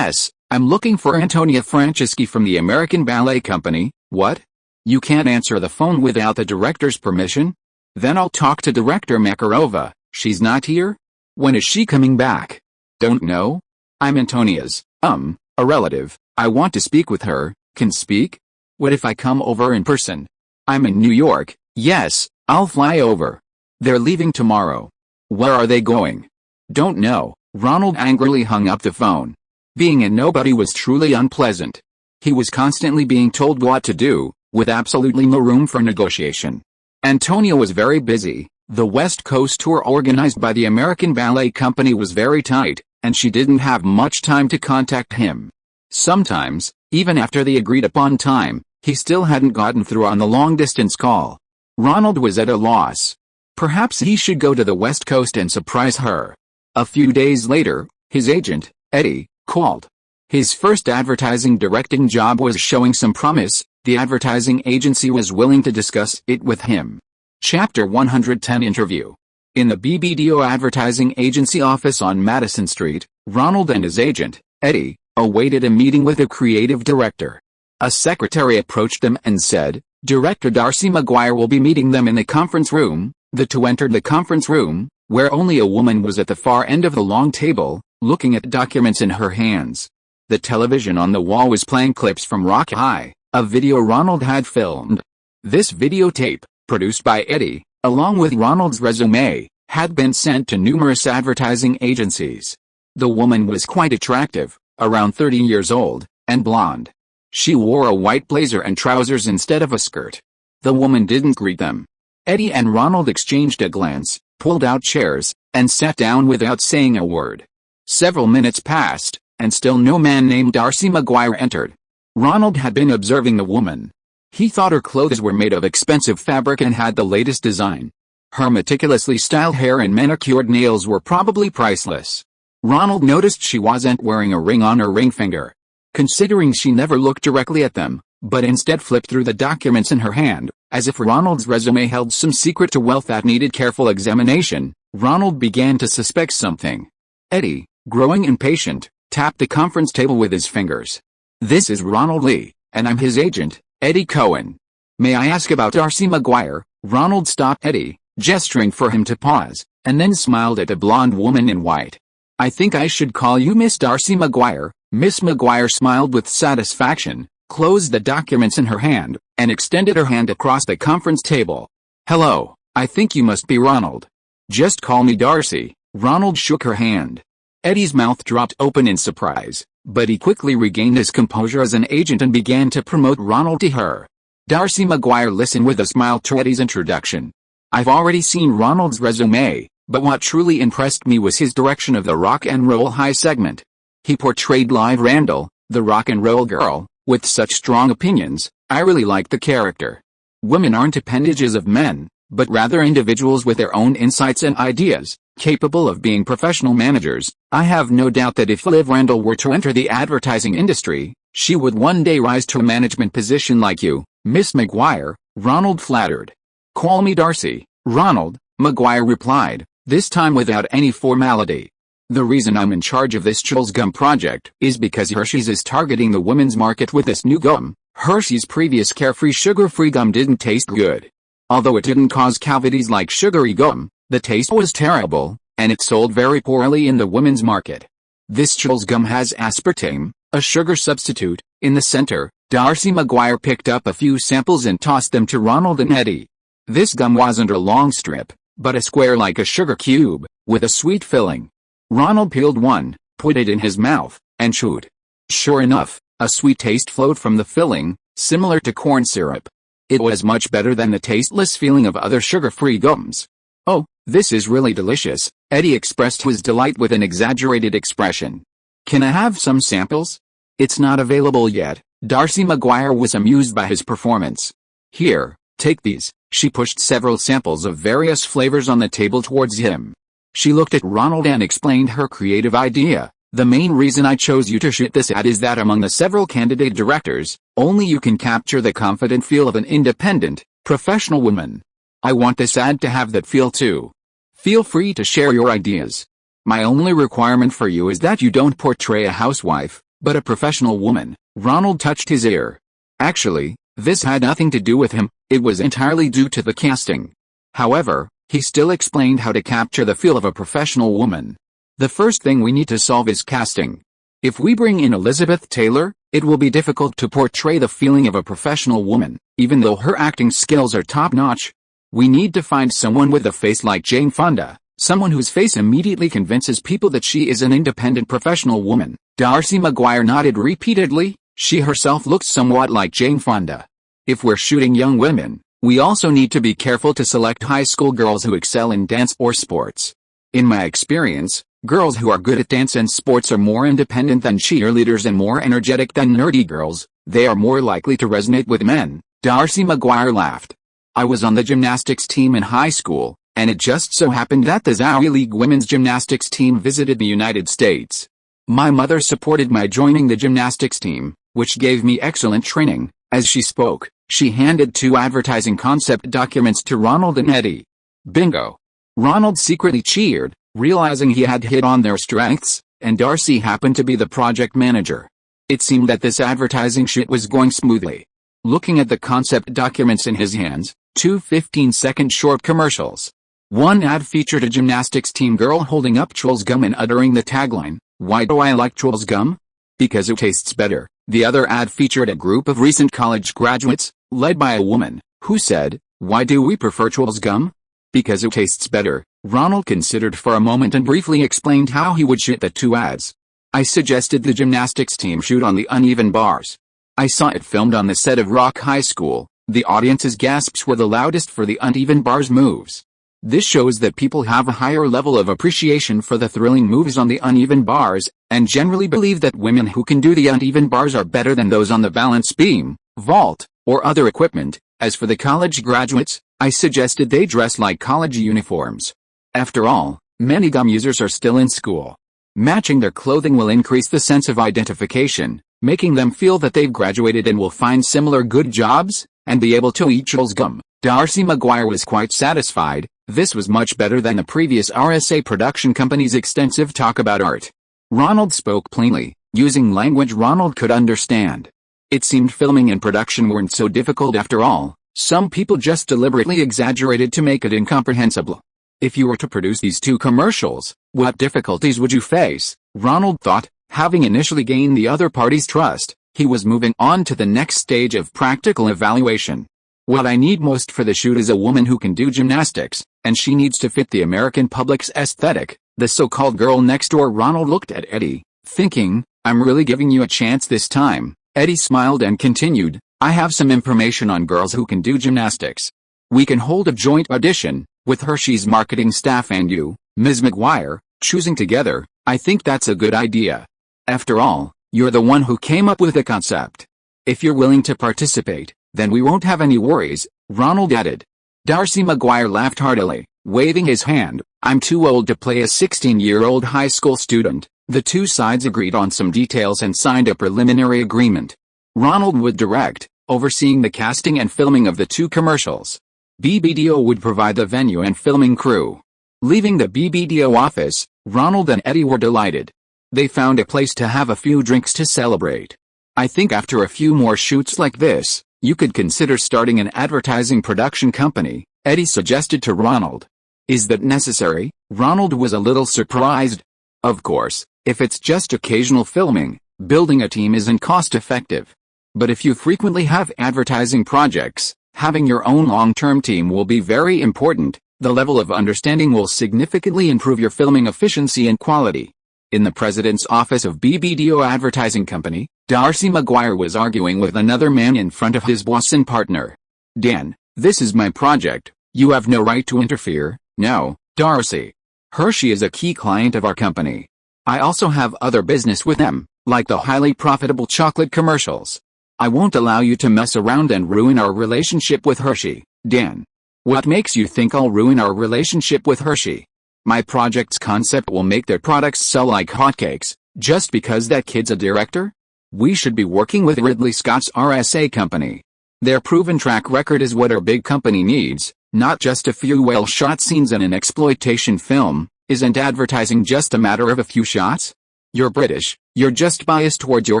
I'm looking for Antonia Franceschi from the American Ballet Company. What? You can't answer the phone without the director's permission? Then I'll talk to Director Makarova. She's not here? When is she coming back? Don't know? I'm Antonia's, a relative. I want to speak with her. Can speak? What if I come over in person? I'm in New York. Yes, I'll fly over. They're leaving tomorrow. Where are they going? Don't know. Ronald angrily hung up the phone. Being a nobody was truly unpleasant. He was constantly being told what to do, with absolutely no room for negotiation. Antonia was very busy. The West Coast tour organized by the American Ballet Company was very tight, and she didn't have much time to contact him. Sometimes, even after the agreed-upon time, he still hadn't gotten through on the long-distance call. Ronald was at a loss. Perhaps he should go to the West Coast and surprise her. A few days later, his agent, Eddie, called. His first advertising directing job was showing some promise. The advertising agency was willing to discuss it with him. Chapter 110 Interview. In the BBDO advertising agency office on Madison Street, Ronald and his agent, Eddie, awaited a meeting with a creative director. A secretary approached them and said, Director Darcy McGuire will be meeting them in the conference room. The two entered the conference room, where only a woman was at the far end of the long table, looking at documents in her hands. The television on the wall was playing clips from Rock High, a video Ronald had filmed. This videotape, produced by Eddie, along with Ronald's resume, had been sent to numerous advertising agencies. The woman was quite attractive, around 30 years old, and blonde. She wore a white blazer and trousers instead of a skirt. The woman didn't greet them. Eddie and Ronald exchanged a glance, pulled out chairs, and sat down without saying a word. Several minutes passed, and still no man named Darcy McGuire entered. Ronald had been observing the woman. He thought her clothes were made of expensive fabric and had the latest design. Her meticulously styled hair and manicured nails were probably priceless. Ronald noticed she wasn't wearing a ring on her ring finger. Considering she never looked directly at them, but instead flipped through the documents in her hand, as if Ronald's resume held some secret to wealth that needed careful examination, Ronald began to suspect something. Eddie, growing impatient, tapped the conference table with his fingers. This is Ronald Lee, and I'm his agent, Eddie Cohen. May I ask about Darcy McGuire? Ronald stopped Eddie, gesturing for him to pause, and then smiled at a blonde woman in white. I think I should call you Miss Darcy McGuire. Miss McGuire smiled with satisfaction, closed the documents in her hand, and extended her hand across the conference table. Hello, I think you must be Ronald. Just call me Darcy. Ronald shook her hand. Eddie's mouth dropped open in surprise, but he quickly regained his composure as an agent and began to promote Ronald to her. Darcy McGuire listened with a smile to Eddie's introduction. I've already seen Ronald's resume, but what truly impressed me was his direction of the rock and roll high segment. He portrayed Liv Randall, the rock and roll girl, with such strong opinions. I really liked the character. Women aren't appendages of men, but rather individuals with their own insights and ideas, capable of being professional managers. I have no doubt that if Liv Randall were to enter the advertising industry, she would one day rise to a management position like you, Miss McGuire, Ronald flattered. Call me Darcy, Ronald, McGuire replied, this time without any formality. The reason I'm in charge of this Chewels Gum project is because Hershey's is targeting the women's market with this new gum. Hershey's previous carefree sugar-free gum didn't taste good. Although it didn't cause cavities like sugary gum, the taste was terrible, and it sold very poorly in the women's market. This Chewels Gum has aspartame, a sugar substitute, in the center. Darcy McGuire picked up a few samples and tossed them to Ronald and Eddie. This gum wasn't a long strip, but a square like a sugar cube, with a sweet filling. Ronald peeled one, put it in his mouth, and chewed. Sure enough, a sweet taste flowed from the filling, similar to corn syrup. It was much better than the tasteless feeling of other sugar-free gums. Oh, this is really delicious, Eddie expressed his delight with an exaggerated expression. Can I have some samples? It's not available yet. Darcy McGuire was amused by his performance. Here, take these. She pushed several samples of various flavors on the table towards him. She looked at Ronald and explained her creative idea. The main reason I chose you to shoot this ad is that among the several candidate directors, only you can capture the confident feel of an independent, professional woman. I want this ad to have that feel too. Feel free to share your ideas. My only requirement for you is that you don't portray a housewife, but a professional woman. Ronald touched his ear. Actually, this had nothing to do with him, it was entirely due to the casting. However, he still explained how to capture the feel of a professional woman. The first thing we need to solve is casting. If we bring in Elizabeth Taylor, it will be difficult to portray the feeling of a professional woman, even though her acting skills are top-notch. We need to find someone with a face like Jane Fonda, someone whose face immediately convinces people that she is an independent professional woman. Darcy McGuire nodded repeatedly. She herself looked somewhat like Jane Fonda. If we're shooting young women, we also need to be careful to select high school girls who excel in dance or sports. In my experience, girls who are good at dance and sports are more independent than cheerleaders and more energetic than nerdy girls. They are more likely to resonate with men. Darcy McGuire laughed. I was on the gymnastics team in high school, and it just so happened that the Zowie League women's gymnastics team visited the United States. My mother supported my joining the gymnastics team, which gave me excellent training. As she spoke, she handed 2 advertising concept documents to Ronald and Eddie. Bingo! Ronald secretly cheered, realizing he had hit on their strengths, and Darcy happened to be the project manager. It seemed that this advertising shoot was going smoothly. Looking at the concept documents in his hands, 2 15-second short commercials. One ad featured a gymnastics team girl holding up Chewels Gum and uttering the tagline, "Why do I like Chewels Gum? Because it tastes better." The other ad featured a group of recent college graduates, led by a woman, who said, "Why do we prefer Chewels Gum? Because it tastes better." Ronald considered for a moment and briefly explained how he would shoot the 2 ads. I suggested the gymnastics team shoot on the uneven bars. I saw it filmed on the set of Rock High School. The audience's gasps were the loudest for the uneven bars moves. This shows that people have a higher level of appreciation for the thrilling moves on the uneven bars, and generally believe that women who can do the uneven bars are better than those on the balance beam, vault, or other equipment. As for the college graduates, I suggested they dress like college uniforms. After all, many gum users are still in school. Matching their clothing will increase the sense of identification, making them feel that they've graduated and will find similar good jobs, and be able to eat Chewels Gum. Darcy McGuire was quite satisfied. This was much better than the previous RSA production company's extensive talk about art. Ronald spoke plainly, using language Ronald could understand. It seemed filming and production weren't so difficult after all. Some people just deliberately exaggerated to make it incomprehensible. If you were to produce these 2 commercials, what difficulties would you face? Ronald thought. Having initially gained the other party's trust, he was moving on to the next stage of practical evaluation. What I need most for the shoot is a woman who can do gymnastics, and she needs to fit the American public's aesthetic, the so-called girl next door. Ronald looked at Eddie, thinking, I'm really giving you a chance this time. Eddie smiled and continued, I have some information on girls who can do gymnastics. We can hold a joint audition, with Hershey's marketing staff and you. Ms. McGuire, choosing together, I think that's a good idea. After all, you're the one who came up with the concept. If you're willing to participate, then we won't have any worries, Ronald added. Darcy McGuire laughed heartily, waving his hand. I'm too old to play a 16-year-old high school student. The two sides agreed on some details and signed a preliminary agreement. Ronald would direct, overseeing the casting and filming of the two commercials. BBDO would provide the venue and filming crew. Leaving the BBDO office, Ronald and Eddie were delighted. They found a place to have a few drinks to celebrate. I think after a few more shoots like this, you could consider starting an advertising production company, Eddie suggested to Ronald. Is that necessary? Ronald was a little surprised. Of course, if it's just occasional filming, building a team isn't cost-effective. But if you frequently have advertising projects, having your own long-term team will be very important. The level of understanding will significantly improve your filming efficiency and quality. In the president's office of BBDO Advertising Company, Darcy McGuire was arguing with another man in front of his boss and partner. Dan, this is my project. You have no right to interfere. No, Darcy. Hershey is a key client of our company. I also have other business with them, like the highly profitable chocolate commercials. I won't allow you to mess around and ruin our relationship with Hershey, Dan. What makes you think I'll ruin our relationship with Hershey? My project's concept will make their products sell like hotcakes, just because that kid's a director? We should be working with Ridley Scott's RSA company. Their proven track record is what our big company needs, not just a few well-shot scenes in an exploitation film. Isn't advertising just a matter of a few shots? You're British, you're just biased towards your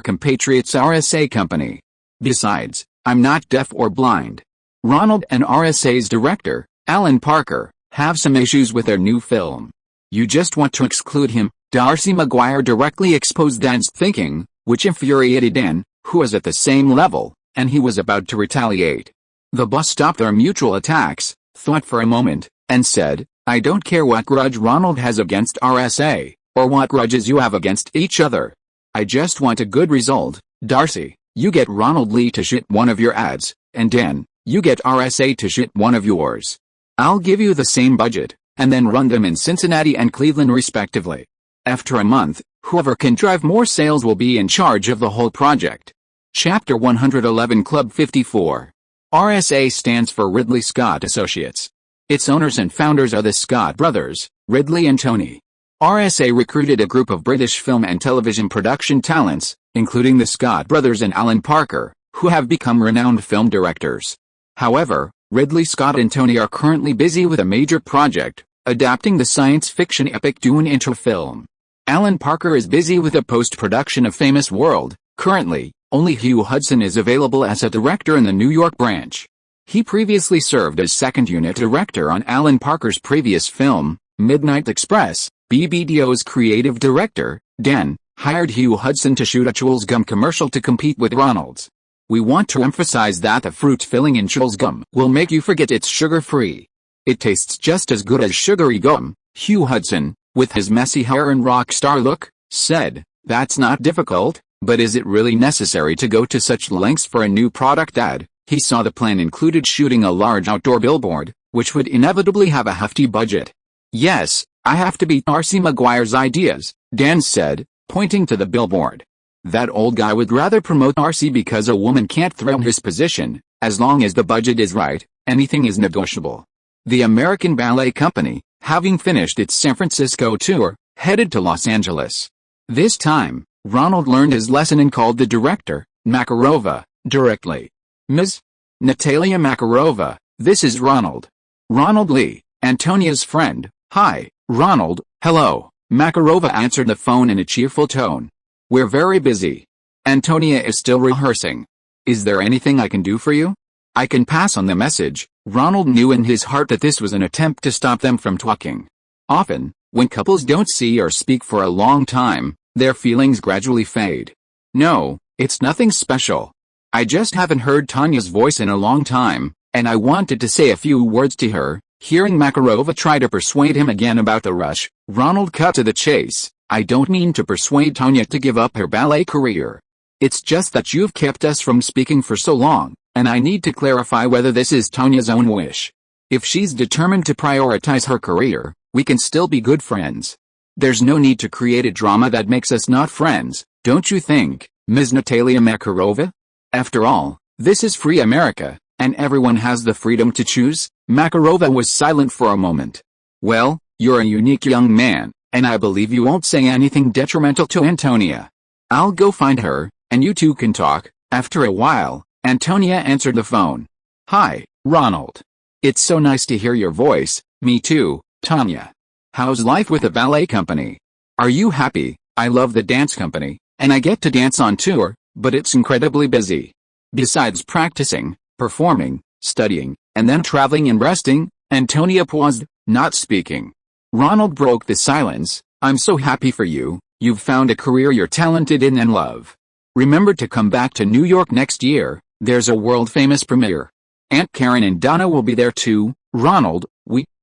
compatriots' RSA company. Besides, I'm not deaf or blind. Ronald and RSA's director, Alan Parker, have some issues with their new film. You just want to exclude him. Darcy McGuire directly exposed Dan's thinking, which infuriated Dan, who was at the same level, and he was about to retaliate. The boss stopped their mutual attacks, thought for a moment, and said, I don't care what grudge Ronald has against RSA, or what grudges you have against each other. I just want a good result. Darcy, you get Ronald Lee to shoot one of your ads, and Dan, you get RSA to shoot one of yours. I'll give you the same budget, and then run them in Cincinnati and Cleveland respectively. After a month, whoever can drive more sales will be in charge of the whole project. Chapter 111 Club 54. RSA stands for Ridley Scott Associates. Its owners and founders are the Scott brothers, Ridley and Tony. RSA recruited a group of British film and television production talents, including the Scott brothers and Alan Parker, who have become renowned film directors. However, Ridley Scott and Tony are currently busy with a major project, adapting the science fiction epic Dune into a film. Alan Parker is busy with a post-production of Famous World. Currently, only Hugh Hudson is available as a director in the New York branch. He previously served as second unit director on Alan Parker's previous film, Midnight Express. BBDO's creative director, Dan, hired Hugh Hudson to shoot a Chewels Gum commercial to compete with Ronald's. We want to emphasize that the fruit filling in Chewels Gum will make you forget it's sugar-free. It tastes just as good as sugary gum, Hugh Hudson, with his messy hair and rock star look, said. That's not difficult, but is it really necessary to go to such lengths for a new product ad? He saw the plan included shooting a large outdoor billboard, which would inevitably have a hefty budget. Yes, I have to beat Darcy McGuire's ideas, Dan said, pointing to the billboard. That old guy would rather promote Darcy because a woman can't throw his position. As long as the budget is right, anything is negotiable. The American Ballet Company, having finished its San Francisco tour, headed to Los Angeles. This time, Ronald learned his lesson and called the director, Makarova, directly. Ms. Natalia Makarova, this is Ronald. Ronald Lee, Antonia's friend. Hi, Ronald. Hello. Makarova answered the phone in a cheerful tone. We're very busy. Antonia is still rehearsing. Is there anything I can do for you? I can pass on the message. Ronald knew in his heart that this was an attempt to stop them from talking. Often, when couples don't see or speak for a long time, their feelings gradually fade. No, it's nothing special. I just haven't heard Tanya's voice in a long time, and I wanted to say a few words to her. Hearing Makarova try to persuade him again about the rush, Ronald cut to the chase. I don't mean to persuade Tanya to give up her ballet career. It's just that you've kept us from speaking for so long, and I need to clarify whether this is Tanya's own wish. If she's determined to prioritize her career, We can still be good friends. There's no need to create a drama that makes us not friends, don't you think, Ms. Natalia Makarova? After all, this is free America, and everyone has the freedom to choose." Makarova was silent for a moment. "Well, you're a unique young man, and I believe you won't say anything detrimental to Antonia. I'll go find her, and you two can talk." After a while, Antonia answered the phone. "Hi, Ronald. It's so nice to hear your voice." "Me too, Tanya. How's life with the ballet company? Are you happy?" "I love the dance company, and I get to dance on tour, but it's incredibly busy. Besides practicing, performing, studying, and then traveling and resting." Antonia paused, not speaking. Ronald broke the silence. "I'm so happy for you. You've found a career you're talented in and love. Remember to come back to New York next year. There's a world-famous premiere. Aunt Karen and Donna will be there too." "Ronald,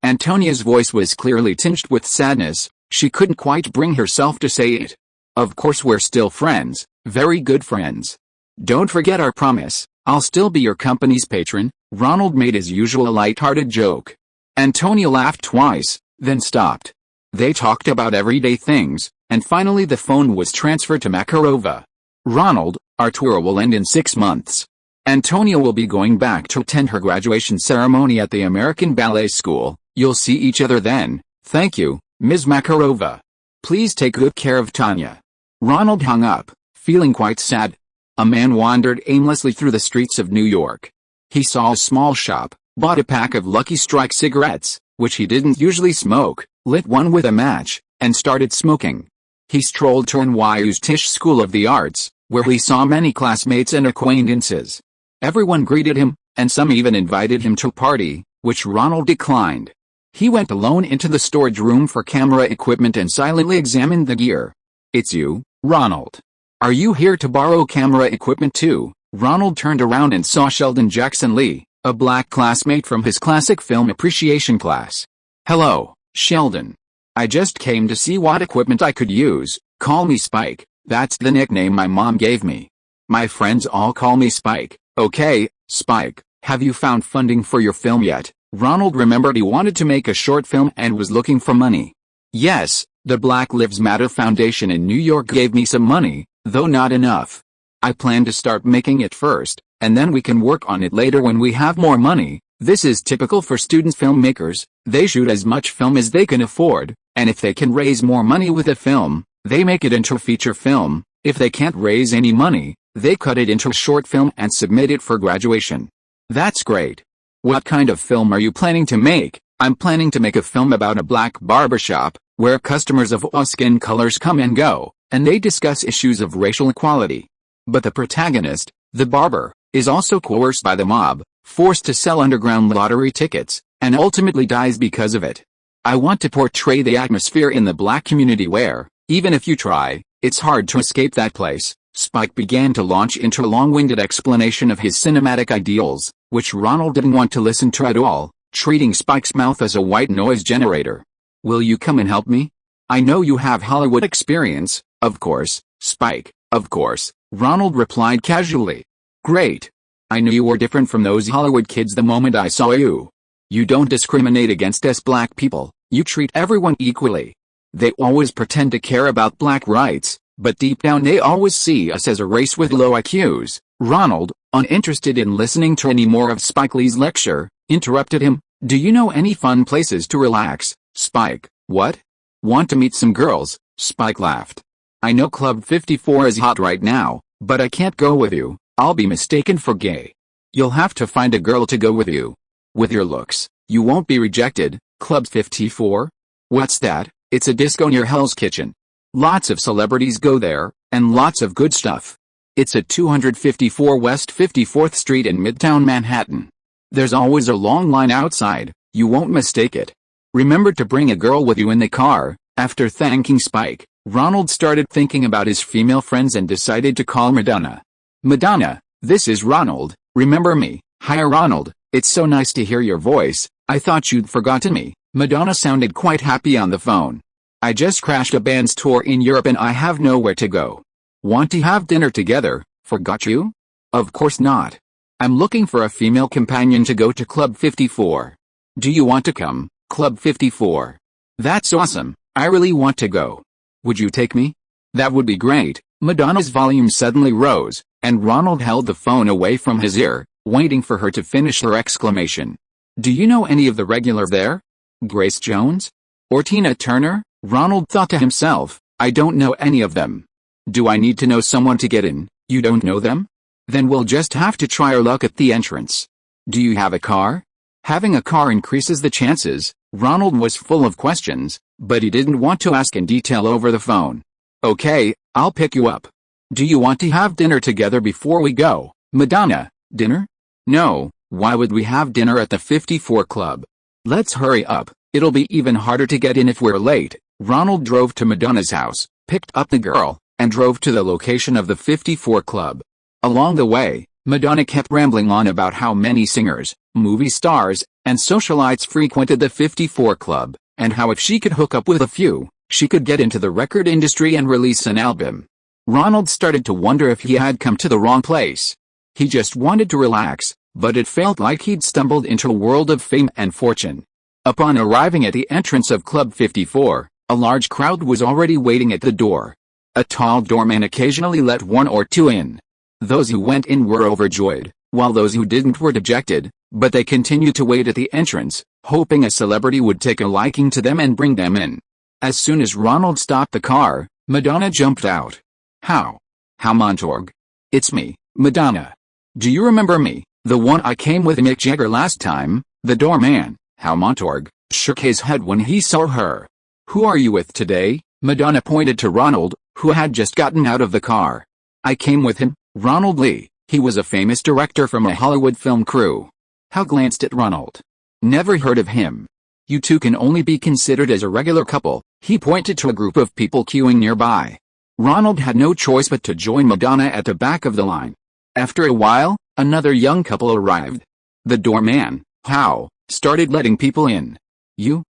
Antonia's voice was clearly tinged with sadness. She couldn't quite bring herself to say it. "Of course we're still friends, very good friends. Don't forget our promise. I'll still be your company's patron." Ronald made his usual light-hearted joke. Antonia laughed twice, then stopped. They talked about everyday things, and finally the phone was transferred to Makarova. "Ronald, our tour will end in 6 months. Antonia will be going back to attend her graduation ceremony at the American Ballet School. You'll see each other then." "Thank you, Ms. Makarova. Please take good care of Tanya." Ronald hung up, feeling quite sad. A man wandered aimlessly through the streets of New York. He saw a small shop, bought a pack of Lucky Strike cigarettes, which he didn't usually smoke, lit one with a match, and started smoking. He strolled to NYU's Tisch School of the Arts, where he saw many classmates and acquaintances. Everyone greeted him, and some even invited him to a party, which Ronald declined. He went alone into the storage room for camera equipment and silently examined the gear. "It's you, Ronald. Are you here to borrow camera equipment too?" Ronald turned around and saw Sheldon Jackson Lee, a black classmate from his classic film appreciation class. "Hello, Sheldon. I just came to see what equipment I could use. Call me Spike, that's the nickname my mom gave me. My friends all call me Spike." "Okay, Spike, have you found funding for your film yet?" Ronald remembered he wanted to make a short film and was looking for money. "Yes, the Black Lives Matter Foundation in New York gave me some money, though not enough. I plan to start making it first, and then we can work on it later when we have more money. This is typical for student filmmakers. They shoot as much film as they can afford, and if they can raise more money with a film, they make it into a feature film. If they can't raise any money, they cut it into a short film and submit it for graduation." "That's great. What kind of film are you planning to make?" "I'm planning to make a film about a black barbershop, where customers of all skin colors come and go, and they discuss issues of racial equality. But the protagonist, the barber, is also coerced by the mob, forced to sell underground lottery tickets, and ultimately dies because of it. I want to portray the atmosphere in the black community where, even if you try, it's hard to escape that place." Spike began to launch into a long-winded explanation of his cinematic ideals, which Ronald didn't want to listen to at all, treating Spike's mouth as a white noise generator. "Will you come and help me? I know you have Hollywood experience." "Of course, Spike, of course," Ronald replied casually. "Great. I knew you were different from those Hollywood kids the moment I saw you. You don't discriminate against us black people, you treat everyone equally. They always pretend to care about black rights, but deep down they always see us as a race with low IQs." Ronald, uninterested in listening to any more of Spike Lee's lecture, interrupted him. "Do you know any fun places to relax?" "Spike, what? Want to meet some girls?" Spike laughed. "I know Club 54 is hot right now, but I can't go with you. I'll be mistaken for gay. You'll have to find a girl to go with you. With your looks, you won't be rejected." "Club 54? What's that?" "It's a disco near Hell's Kitchen. Lots of celebrities go there, and lots of good stuff. It's at 254 West 54th Street in Midtown Manhattan. There's always a long line outside, you won't mistake it. Remember to bring a girl with you in the car." After thanking Spike, Ronald started thinking about his female friends and decided to call Madonna. "Madonna, this is Ronald, remember me?" "Hi Ronald, it's so nice to hear your voice, I thought you'd forgotten me." Madonna sounded quite happy on the phone. "I just crashed a band's tour in Europe and I have nowhere to go. Want to have dinner together?" "Forgot you? Of course not. I'm looking for a female companion to go to Club 54. Do you want to come?" "Club 54? That's awesome, I really want to go. Would you take me? That would be great. Madonna's volume suddenly rose, and Ronald held the phone away from his ear, waiting for her to finish her exclamation. Do you know any of the regulars there? Grace Jones? Or Tina Turner? Ronald thought to himself, I don't know any of them. Do I need to know someone to get in? You don't know them? Then we'll just have to try our luck at the entrance. Do you have a car? Having a car increases the chances. Ronald was full of questions, but he didn't want to ask in detail over the phone. Okay, I'll pick you up. Do you want to have dinner together before we go? Madonna, dinner? No, why would we have dinner at the 54 Club? Let's hurry up, it'll be even harder to get in if we're late. Ronald drove to Madonna's house, picked up the girl, and drove to the location of the 54 Club. Along the way, Madonna kept rambling on about how many singers, movie stars, and socialites frequented the 54 Club, and how if she could hook up with a few, she could get into the record industry and release an album. Ronald started to wonder if he had come to the wrong place. He just wanted to relax, but it felt like he'd stumbled into a world of fame and fortune. Upon arriving at the entrance of Club 54, a large crowd was already waiting at the door. A tall doorman occasionally let one or two in. Those who went in were overjoyed, while those who didn't were dejected, but they continued to wait at the entrance, hoping a celebrity would take a liking to them and bring them in. As soon as Ronald stopped the car, Madonna jumped out. How Montague? It's me, Madonna. Do you remember me, the one I came with Mick Jagger last time? The doorman, How Montague, shook his head when he saw her. Who are you with today? Madonna pointed to Ronald, who had just gotten out of the car. I came with him, Ronald Lee. He was a famous director from a Hollywood film crew. Hal glanced at Ronald. Never heard of him. You two can only be considered as a regular couple. He pointed to a group of people queuing nearby. Ronald had no choice but to join Madonna at the back of the line. After a while, another young couple arrived. The doorman, How, started letting people in. You,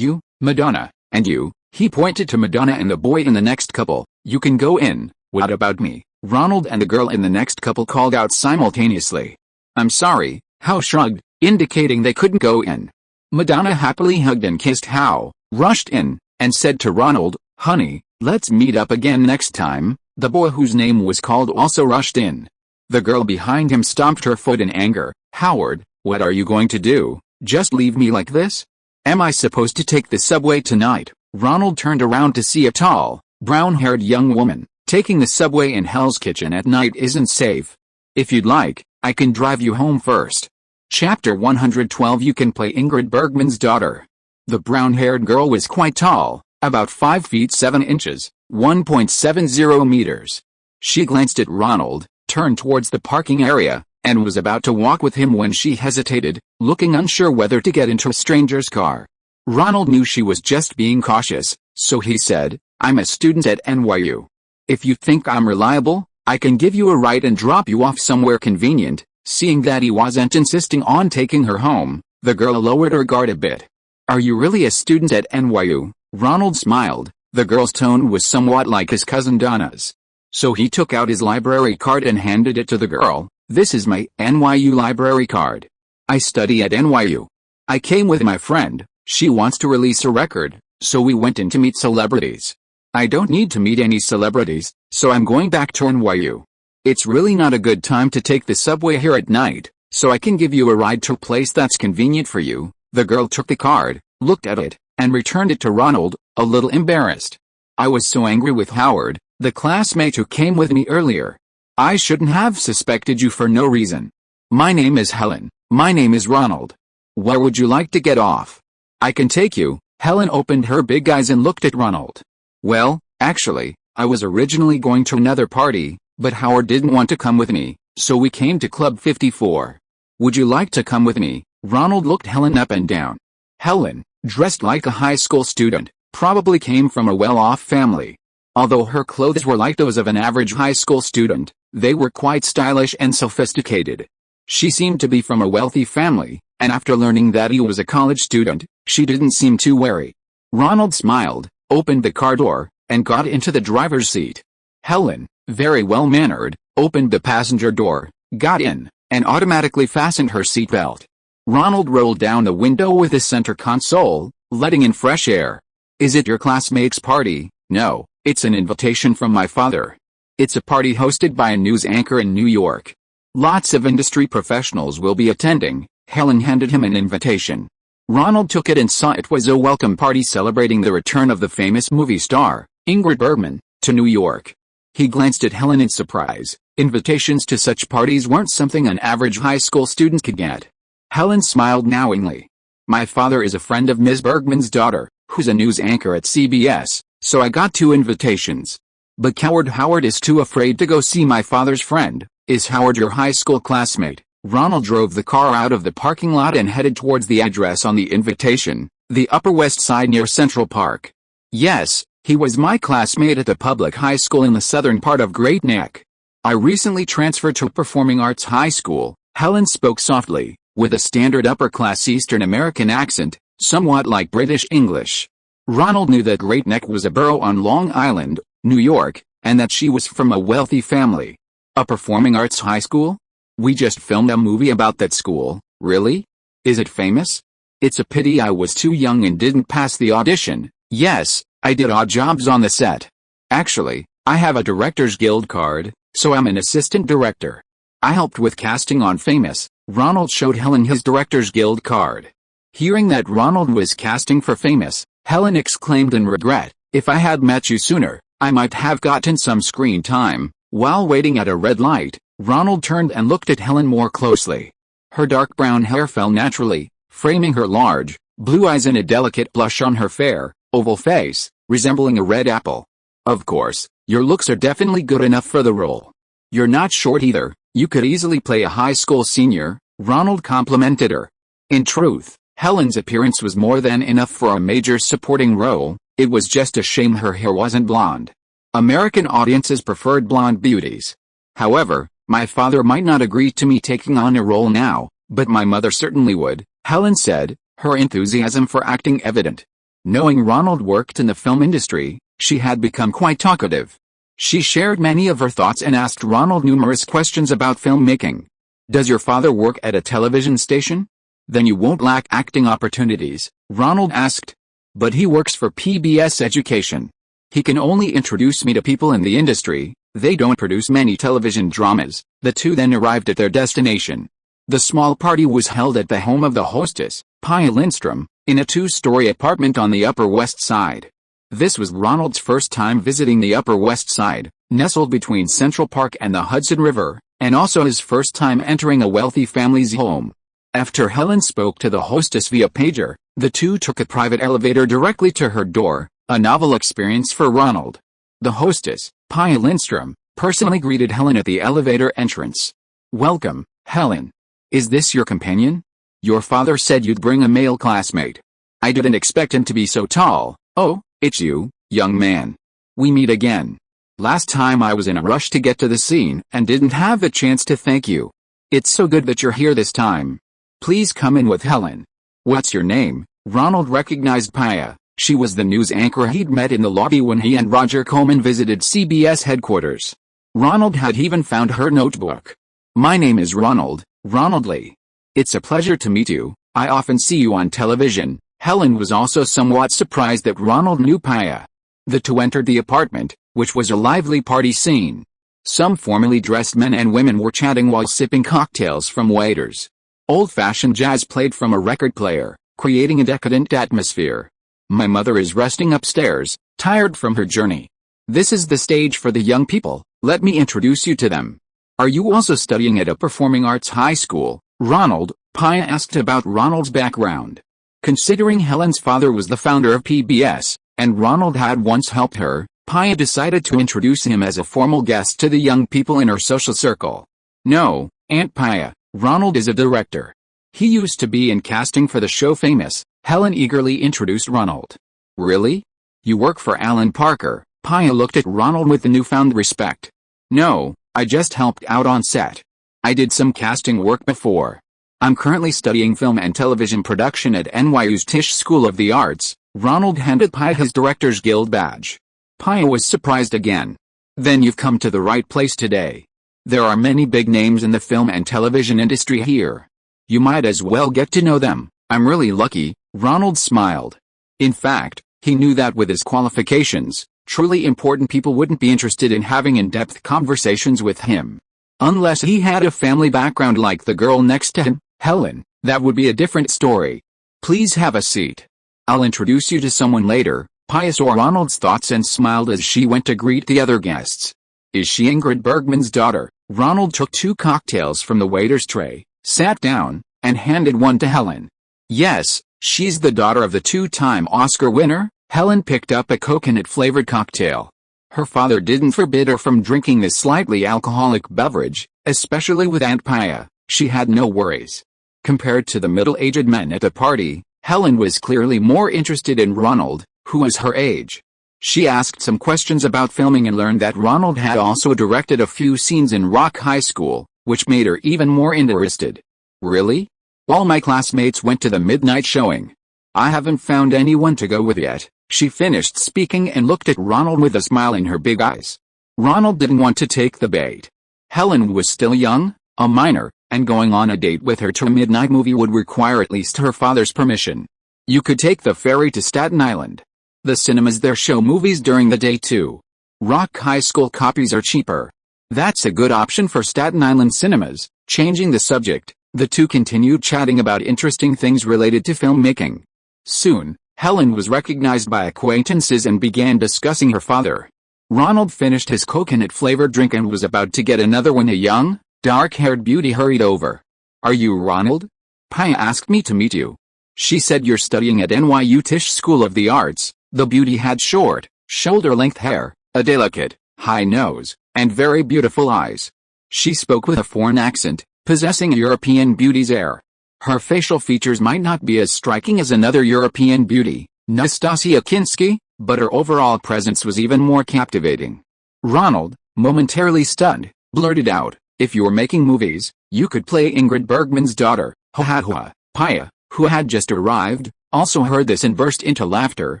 Madonna, and you. He pointed to Madonna and the boy in the next couple. You can go in. What about me? Ronald and the girl in the next couple called out simultaneously. I'm sorry, How shrugged, indicating they couldn't go in. Madonna happily hugged and kissed How, rushed in, and said to Ronald, Honey, let's meet up again next time. The boy whose name was called also rushed in. The girl behind him stomped her foot in anger. Howard, what are you going to do? Just leave me like this? Am I supposed to take the subway tonight? Ronald turned around to see a tall, brown-haired young woman. Taking the subway in Hell's Kitchen at night isn't safe. If you'd like, I can drive you home first. Chapter 112. You can play Ingrid Bergman's daughter. The brown-haired girl was quite tall, about 5 feet 7 inches, 1.70 meters. She glanced at Ronald, turned towards the parking area, and was about to walk with him when she hesitated, looking unsure whether to get into a stranger's car. Ronald knew she was just being cautious, so he said, I'm a student at NYU. If you think I'm reliable, I can give you a ride and drop you off somewhere convenient. Seeing that he wasn't insisting on taking her home, the girl lowered her guard a bit. Are you really a student at NYU? Ronald smiled. The girl's tone was somewhat like his cousin Donna's. So he took out his library card and handed it to the girl. This is my NYU library card. I study at NYU. I came with my friend. She wants to release a record, so we went in to meet celebrities. I don't need to meet any celebrities, so I'm going back to NYU. It's really not a good time to take the subway here at night, so I can give you a ride to a place that's convenient for you. The girl took the card, looked at it, and returned it to Ronald, a little embarrassed. I was so angry with Howard, the classmate who came with me earlier. I shouldn't have suspected you for no reason. My name is Helen. My name is Ronald. Where would you like to get off? I can take you. Helen opened her big eyes and looked at Ronald. Well, actually, I was originally going to another party, but Howard didn't want to come with me, so we came to Club 54. Would you like to come with me? Ronald looked Helen up and down. Helen, dressed like a high school student, probably came from a well-off family. Although her clothes were like those of an average high school student, they were quite stylish and sophisticated. She seemed to be from a wealthy family, and after learning that he was a college student, she didn't seem too wary. Ronald smiled, opened the car door, and got into the driver's seat. Helen, very well-mannered, opened the passenger door, got in, and automatically fastened her seatbelt. Ronald rolled down the window with the center console, letting in fresh air. Is it your classmate's party? No, it's an invitation from my father. It's a party hosted by a news anchor in New York. Lots of industry professionals will be attending. Helen handed him an invitation. Ronald took it and saw it was a welcome party celebrating the return of the famous movie star, Ingrid Bergman, to New York. He glanced at Helen in surprise. Invitations to such parties weren't something an average high school student could get. Helen smiled knowingly. My father is a friend of Ms. Bergman's daughter, who's a news anchor at CBS, so I got 2 invitations. But Howard is too afraid to go see my father's friend. Is Howard your high school classmate? Ronald drove the car out of the parking lot and headed towards the address on the invitation, the Upper West Side near Central Park. Yes, he was my classmate at the public high school in the southern part of Great Neck. I recently transferred to a performing arts high school. Helen spoke softly, with a standard upper-class Eastern American accent, somewhat like British English. Ronald knew that Great Neck was a borough on Long Island, New York, and that she was from a wealthy family. A performing arts high school? We just filmed a movie about that school. Really? Is it famous? It's a pity I was too young and didn't pass the audition. Yes, I did odd jobs on the set. Actually, I have a Directors Guild card, so I'm an assistant director. I helped with casting on Famous. Ronald showed Helen his Directors Guild card. Hearing that Ronald was casting for Famous, Helen exclaimed in regret, if I had met you sooner, I might have gotten some screen time. While waiting at a red light, Ronald turned and looked at Helen more closely. Her dark brown hair fell naturally, framing her large, blue eyes and a delicate blush on her fair, oval face, resembling a red apple. Of course, your looks are definitely good enough for the role. You're not short either, you could easily play a high school senior, Ronald complimented her. In truth, Helen's appearance was more than enough for a major supporting role. It was just a shame her hair wasn't blonde. American audiences preferred blonde beauties. However, my father might not agree to me taking on a role now, but my mother certainly would, Helen said, her enthusiasm for acting evident. Knowing Ronald worked in the film industry, she had become quite talkative. She shared many of her thoughts and asked Ronald numerous questions about filmmaking. Does your father work at a television station? Then you won't lack acting opportunities, Ronald asked. But he works for PBS Education. He can only introduce me to people in the industry. They don't produce many television dramas. The two then arrived at their destination. The small party was held at the home of the hostess, Pia Lindstrom, in a 2-story apartment on the Upper West Side. This was Ronald's first time visiting the Upper West Side, nestled between Central Park and the Hudson River, and also his first time entering a wealthy family's home. After Helen spoke to the hostess via pager, the two took a private elevator directly to her door, a novel experience for Ronald. The hostess, Pia Lindstrom, personally greeted Helen at the elevator entrance. Welcome, Helen. Is this your companion? Your father said you'd bring a male classmate. I didn't expect him to be so tall. Oh, it's you, young man. We meet again. Last time I was in a rush to get to the scene and didn't have the chance to thank you. It's so good that you're here this time. Please come in with Helen. What's your name? Ronald recognized Pia. She was the news anchor he'd met in the lobby when he and Roger Coleman visited CBS headquarters. Ronald had even found her notebook. My name is Ronald Lee. It's a pleasure to meet you. I often see you on television. Helen was also somewhat surprised that Ronald knew Pia. The two entered the apartment, which was a lively party scene. Some formally dressed men and women were chatting while sipping cocktails from waiters. Old-fashioned jazz played from a record player, creating a decadent atmosphere. My mother is resting upstairs, tired from her journey. This is the stage for the young people. Let me introduce you to them. Are you also studying at a performing arts high school? Ronald, Pia asked about Ronald's background. Considering Helen's father was the founder of PBS, and Ronald had once helped her, Pia decided to introduce him as a formal guest to the young people in her social circle. No, Aunt Pia, Ronald is a director. He used to be in casting for the show Famous. Helen eagerly introduced Ronald. Really? You work for Alan Parker? Pia looked at Ronald with newfound respect. No, I just helped out on set. I did some casting work before. I'm currently studying film and television production at NYU's Tisch School of the Arts. Ronald handed Pia his Directors Guild badge. Pia was surprised again. Then you've come to the right place today. There are many big names in the film and television industry here. You might as well get to know them. I'm really lucky. Ronald smiled. In fact, he knew that with his qualifications, truly important people wouldn't be interested in having in-depth conversations with him. Unless he had a family background like the girl next to him, Helen, that would be a different story. Please have a seat. I'll introduce you to someone later. Pia saw Ronald's thoughts and smiled as she went to greet the other guests. Is she Ingrid Bergman's daughter? Ronald took 2 cocktails from the waiter's tray, sat down, and handed one to Helen. Yes, she's the daughter of the 2-time Oscar winner. Helen picked up a coconut-flavored cocktail. Her father didn't forbid her from drinking this slightly alcoholic beverage, especially with Aunt Pia. She had no worries. Compared to the middle-aged men at the party, Helen was clearly more interested in Ronald, who was her age. She asked some questions about filming and learned that Ronald had also directed a few scenes in Rock High School, which made her even more interested. Really? All my classmates went to the midnight showing. I haven't found anyone to go with yet. She finished speaking and looked at Ronald with a smile in her big eyes. Ronald didn't want to take the bait. Helen was still young, a minor, and going on a date with her to a midnight movie would require at least her father's permission. You could take the ferry to Staten Island. The cinemas there show movies during the day too. Rock High School copies are cheaper. That's a good option for Staten Island cinemas. Changing the subject, the two continued chatting about interesting things related to filmmaking. Soon, Helen was recognized by acquaintances and began discussing her father. Ronald finished his coconut-flavored drink and was about to get another when a young, dark-haired beauty hurried over. Are you Ronald? Pia asked me to meet you. She said you're studying at NYU Tisch School of the Arts. The beauty had short, shoulder-length hair, a delicate, high nose, and very beautiful eyes. She spoke with a foreign accent, possessing a European beauty's air. Her facial features might not be as striking as another European beauty, Nastasia Kinski, but her overall presence was even more captivating. Ronald, momentarily stunned, blurted out, if you're making movies, you could play Ingrid Bergman's daughter. Ha ha ha. Pia, who had just arrived, also heard this and burst into laughter,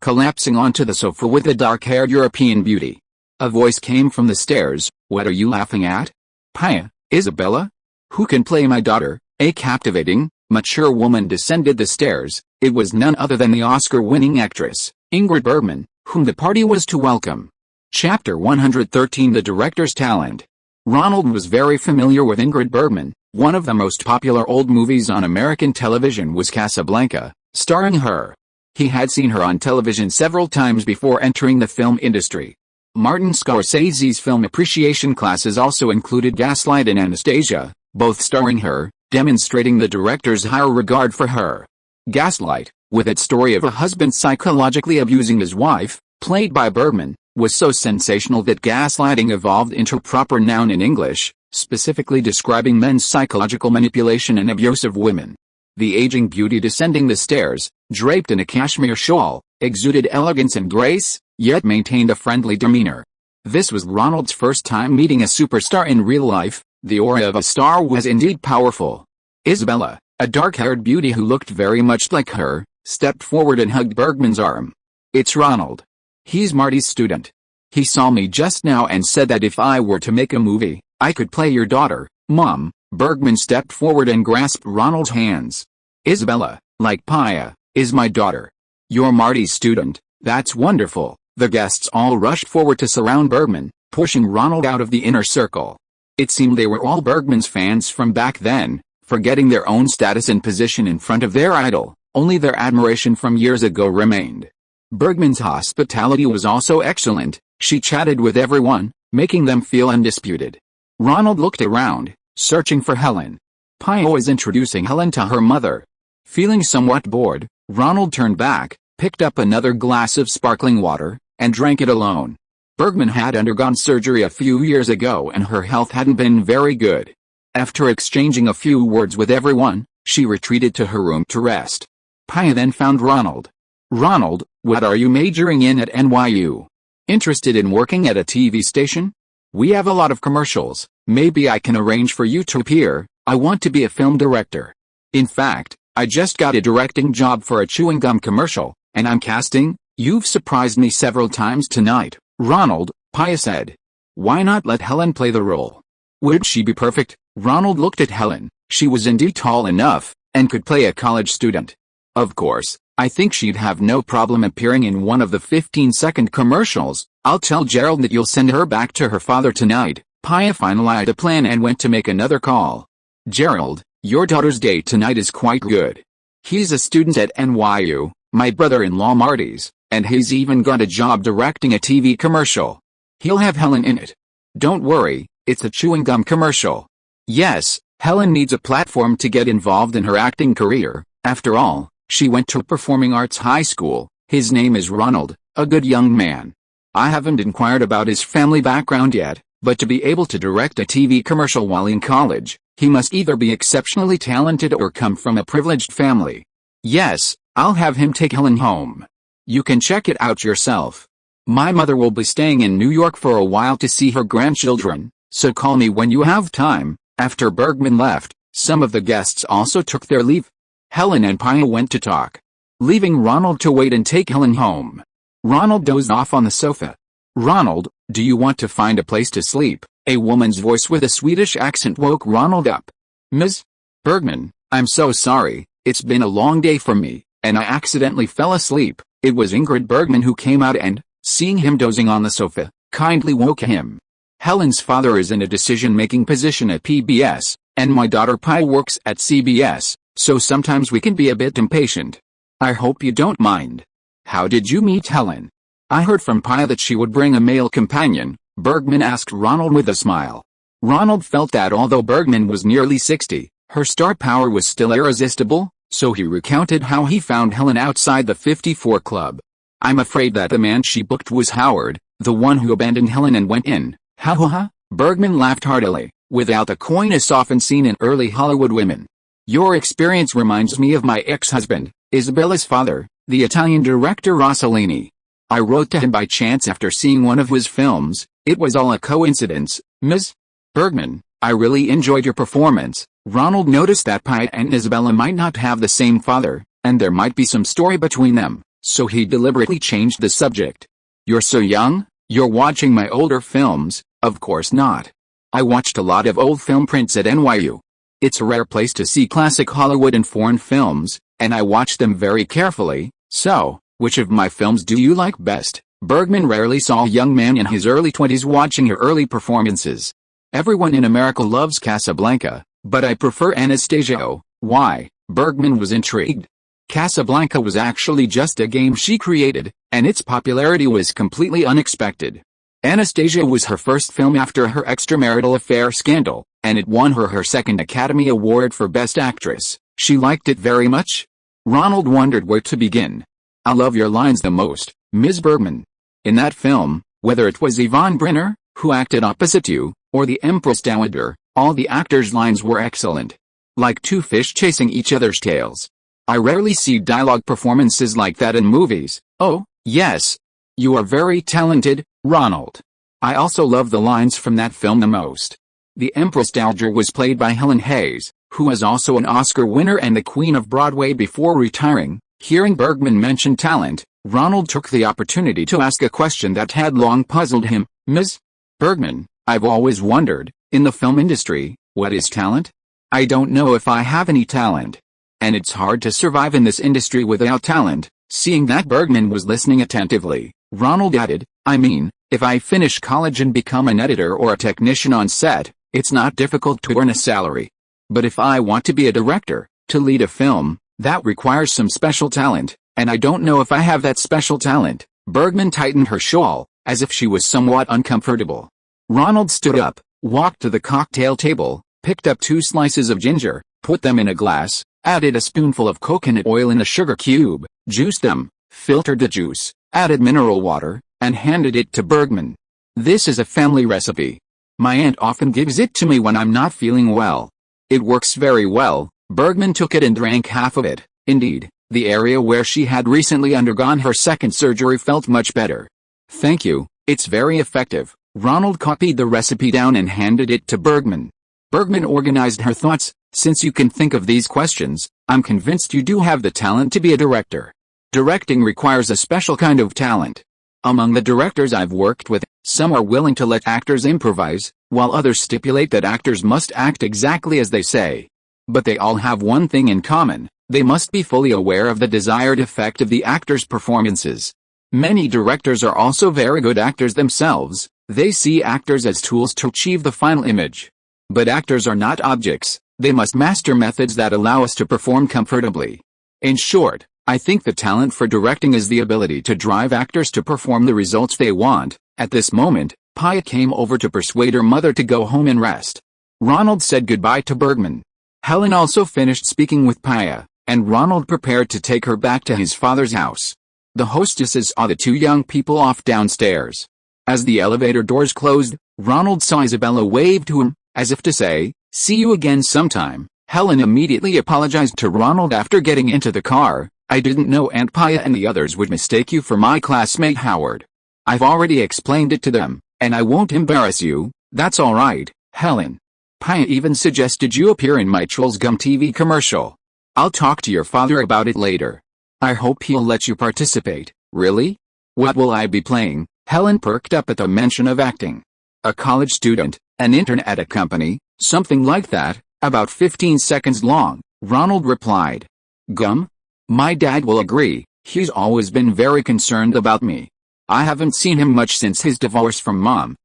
collapsing onto the sofa with the dark-haired European beauty. A voice came from the stairs. What are you laughing at? Pia, Isabella? Who can play my daughter? A captivating, mature woman descended the stairs. It was none other than the Oscar-winning actress, Ingrid Bergman, whom the party was to welcome. Chapter 113 The Director's Talent. Ronald was very familiar with Ingrid Bergman. One of the most popular old movies on American television was Casablanca, starring her. He had seen her on television several times before entering the film industry. Martin Scorsese's film appreciation classes also included Gaslight and Anastasia, both starring her, demonstrating the director's higher regard for her. Gaslight, with its story of a husband psychologically abusing his wife, played by Bergman, was so sensational that gaslighting evolved into a proper noun in English, specifically describing men's psychological manipulation and abuse of women. The aging beauty descending the stairs, draped in a cashmere shawl, exuded elegance and grace, yet maintained a friendly demeanor. This was Ronald's first time meeting a superstar in real life. The aura of a star was indeed powerful. Isabella, a dark-haired beauty who looked very much like her, stepped forward and hugged Bergman's arm. It's Ronald. He's Marty's student. He saw me just now and said that if I were to make a movie, I could play your daughter, Mom. Bergman stepped forward and grasped Ronald's hands. Isabella, like Pia, is my daughter. You're Marty's student. That's wonderful. The guests all rushed forward to surround Bergman, pushing Ronald out of the inner circle. It seemed they were all Bergman's fans from back then, forgetting their own status and position in front of their idol. Only their admiration from years ago remained. Bergman's hospitality was also excellent. She chatted with everyone, making them feel undisputed. Ronald looked around, searching for Helen. Pia was introducing Helen to her mother. Feeling somewhat bored, Ronald turned back, picked up another glass of sparkling water, and drank it alone. Bergman had undergone surgery a few years ago and her health hadn't been very good. After exchanging a few words with everyone, she retreated to her room to rest. Pia then found Ronald. Ronald, what are you majoring in at NYU? Interested in working at a TV station? We have a lot of commercials. Maybe I can arrange for you to appear. I want to be a film director. In fact, I just got a directing job for a chewing gum commercial, and I'm casting. You've surprised me several times tonight, Ronald, Pia said. Why not let Helen play the role? Would she be perfect? Ronald looked at Helen. She was indeed tall enough, and could play a college student. Of course, I think she'd have no problem appearing in one of the 15-second commercials. I'll tell Gerald that you'll send her back to her father tonight. Pia finalized a plan and went to make another call. Gerald, your daughter's date tonight is quite good. He's a student at NYU, my brother-in-law Marty's, and he's even got a job directing a TV commercial. He'll have Helen in it. Don't worry, it's a chewing gum commercial. Yes, Helen needs a platform to get involved in her acting career. After all, she went to performing arts high school. His name is Ronald, a good young man. I haven't inquired about his family background yet, but to be able to direct a TV commercial while in college, he must either be exceptionally talented or come from a privileged family. Yes, I'll have him take Helen home. You can check it out yourself. My mother will be staying in New York for a while to see her grandchildren, so call me when you have time. After Bergman left, some of the guests also took their leave. Helen and Pia went to talk, leaving Ronald to wait and take Helen home. Ronald dozed off on the sofa. Ronald, do you want to find a place to sleep? A woman's voice with a Swedish accent woke Ronald up. Ms. Bergman, I'm so sorry, it's been a long day for me, and I accidentally fell asleep. It was Ingrid Bergman who came out and, seeing him dozing on the sofa, kindly woke him. Helen's father is in a decision-making position at PBS, and my daughter Pia works at CBS, so sometimes we can be a bit impatient. I hope you don't mind. How did you meet Helen? I heard from Pia that she would bring a male companion, Bergman asked Ronald with a smile. Ronald felt that although Bergman was nearly 60, her star power was still irresistible, so he recounted how he found Helen outside the 54 Club. I'm afraid that the man she booked was Howard, the one who abandoned Helen and went in. Ha ha ha, Bergman laughed heartily, without the coyness often seen in early Hollywood women. Your experience reminds me of my ex-husband, Isabella's father, the Italian director Rossellini. I wrote to him by chance after seeing one of his films. It was all a coincidence. Ms. Bergman, I really enjoyed your performance. Ronald noticed that Pia and Isabella might not have the same father, and there might be some story between them, so he deliberately changed the subject. You're so young, you're watching my older films. Of course not. I watched a lot of old film prints at NYU. It's a rare place to see classic Hollywood and foreign films, and I watch them very carefully. So, which of my films do you like best? Bergman rarely saw a young man in his early 20s watching her early performances. Everyone in America loves Casablanca, but I prefer Anastasia. Why? Bergman was intrigued. Casablanca was actually just a game she created, and its popularity was completely unexpected. Anastasia was her first film after her extramarital affair scandal, and it won her her second Academy Award for Best Actress. She liked it very much. Ronald wondered where to begin. I love your lines the most, Ms. Bergman. In that film, whether it was Yvonne Brenner, who acted opposite you, or the Empress Dowager, all the actors' lines were excellent. Like two fish chasing each other's tails. I rarely see dialogue performances like that in movies. Oh, yes. You are very talented, Ronald. I also love the lines from that film the most. The Empress Dowager was played by Helen Hayes, who was also an Oscar winner and the Queen of Broadway before retiring. Hearing Bergman mention talent, Ronald took the opportunity to ask a question that had long puzzled him. Ms. Bergman, I've always wondered, in the film industry, what is talent? I don't know if I have any talent. And it's hard to survive in this industry without talent. Seeing that Bergman was listening attentively, Ronald added, I mean, if I finish college and become an editor or a technician on set, it's not difficult to earn a salary. But if I want to be a director, to lead a film, that requires some special talent, and I don't know if I have that special talent. Bergman tightened her shawl, as if she was somewhat uncomfortable. Ronald stood up, walked to the cocktail table, picked up 2 slices of ginger, put them in a glass, added a spoonful of coconut oil in a sugar cube, juiced them, filtered the juice, added mineral water, and handed it to Bergman. This is a family recipe. My aunt often gives it to me when I'm not feeling well. It works very well. Bergman took it and drank half of it. Indeed, the area where she had recently undergone her second surgery felt much better. Thank you, it's very effective. Ronald copied the recipe down and handed it to Bergman. Bergman organized her thoughts. Since you can think of these questions, I'm convinced you do have the talent to be a director. Directing requires a special kind of talent. Among the directors I've worked with, some are willing to let actors improvise, while others stipulate that actors must act exactly as they say. But they all have one thing in common: They must be fully aware of the desired effect of the actors' performances. Many directors are also very good actors themselves. They see actors as tools to achieve the final image. But actors are not objects. They must master methods that allow us to perform comfortably. In short, I think the talent for directing is the ability to drive actors to perform the results they want. At this moment, Paya came over to persuade her mother to go home and rest. Ronald said goodbye to Bergman. Helen also finished speaking with Paya, and Ronald prepared to take her back to his father's house. The hostesses saw the two young people off downstairs. As the elevator doors closed, Ronald saw Isabella wave to him, as if to say, "See you again sometime." Helen immediately apologized to Ronald after getting into the car. "I didn't know Aunt Paya and the others would mistake you for my classmate Howard. I've already explained it to them, and I won't embarrass you." "That's all right, Helen. Paya even suggested you appear in my Trolls Gum TV commercial. I'll talk to your father about it later. I hope he'll let you participate." "Really? What will I be playing?" Helen perked up at the mention of acting. "A college student, an intern at a company, something like that, about 15 seconds long," Ronald replied. "Gum? My dad will agree. He's always been very concerned about me. I haven't seen him much since his divorce from Mom.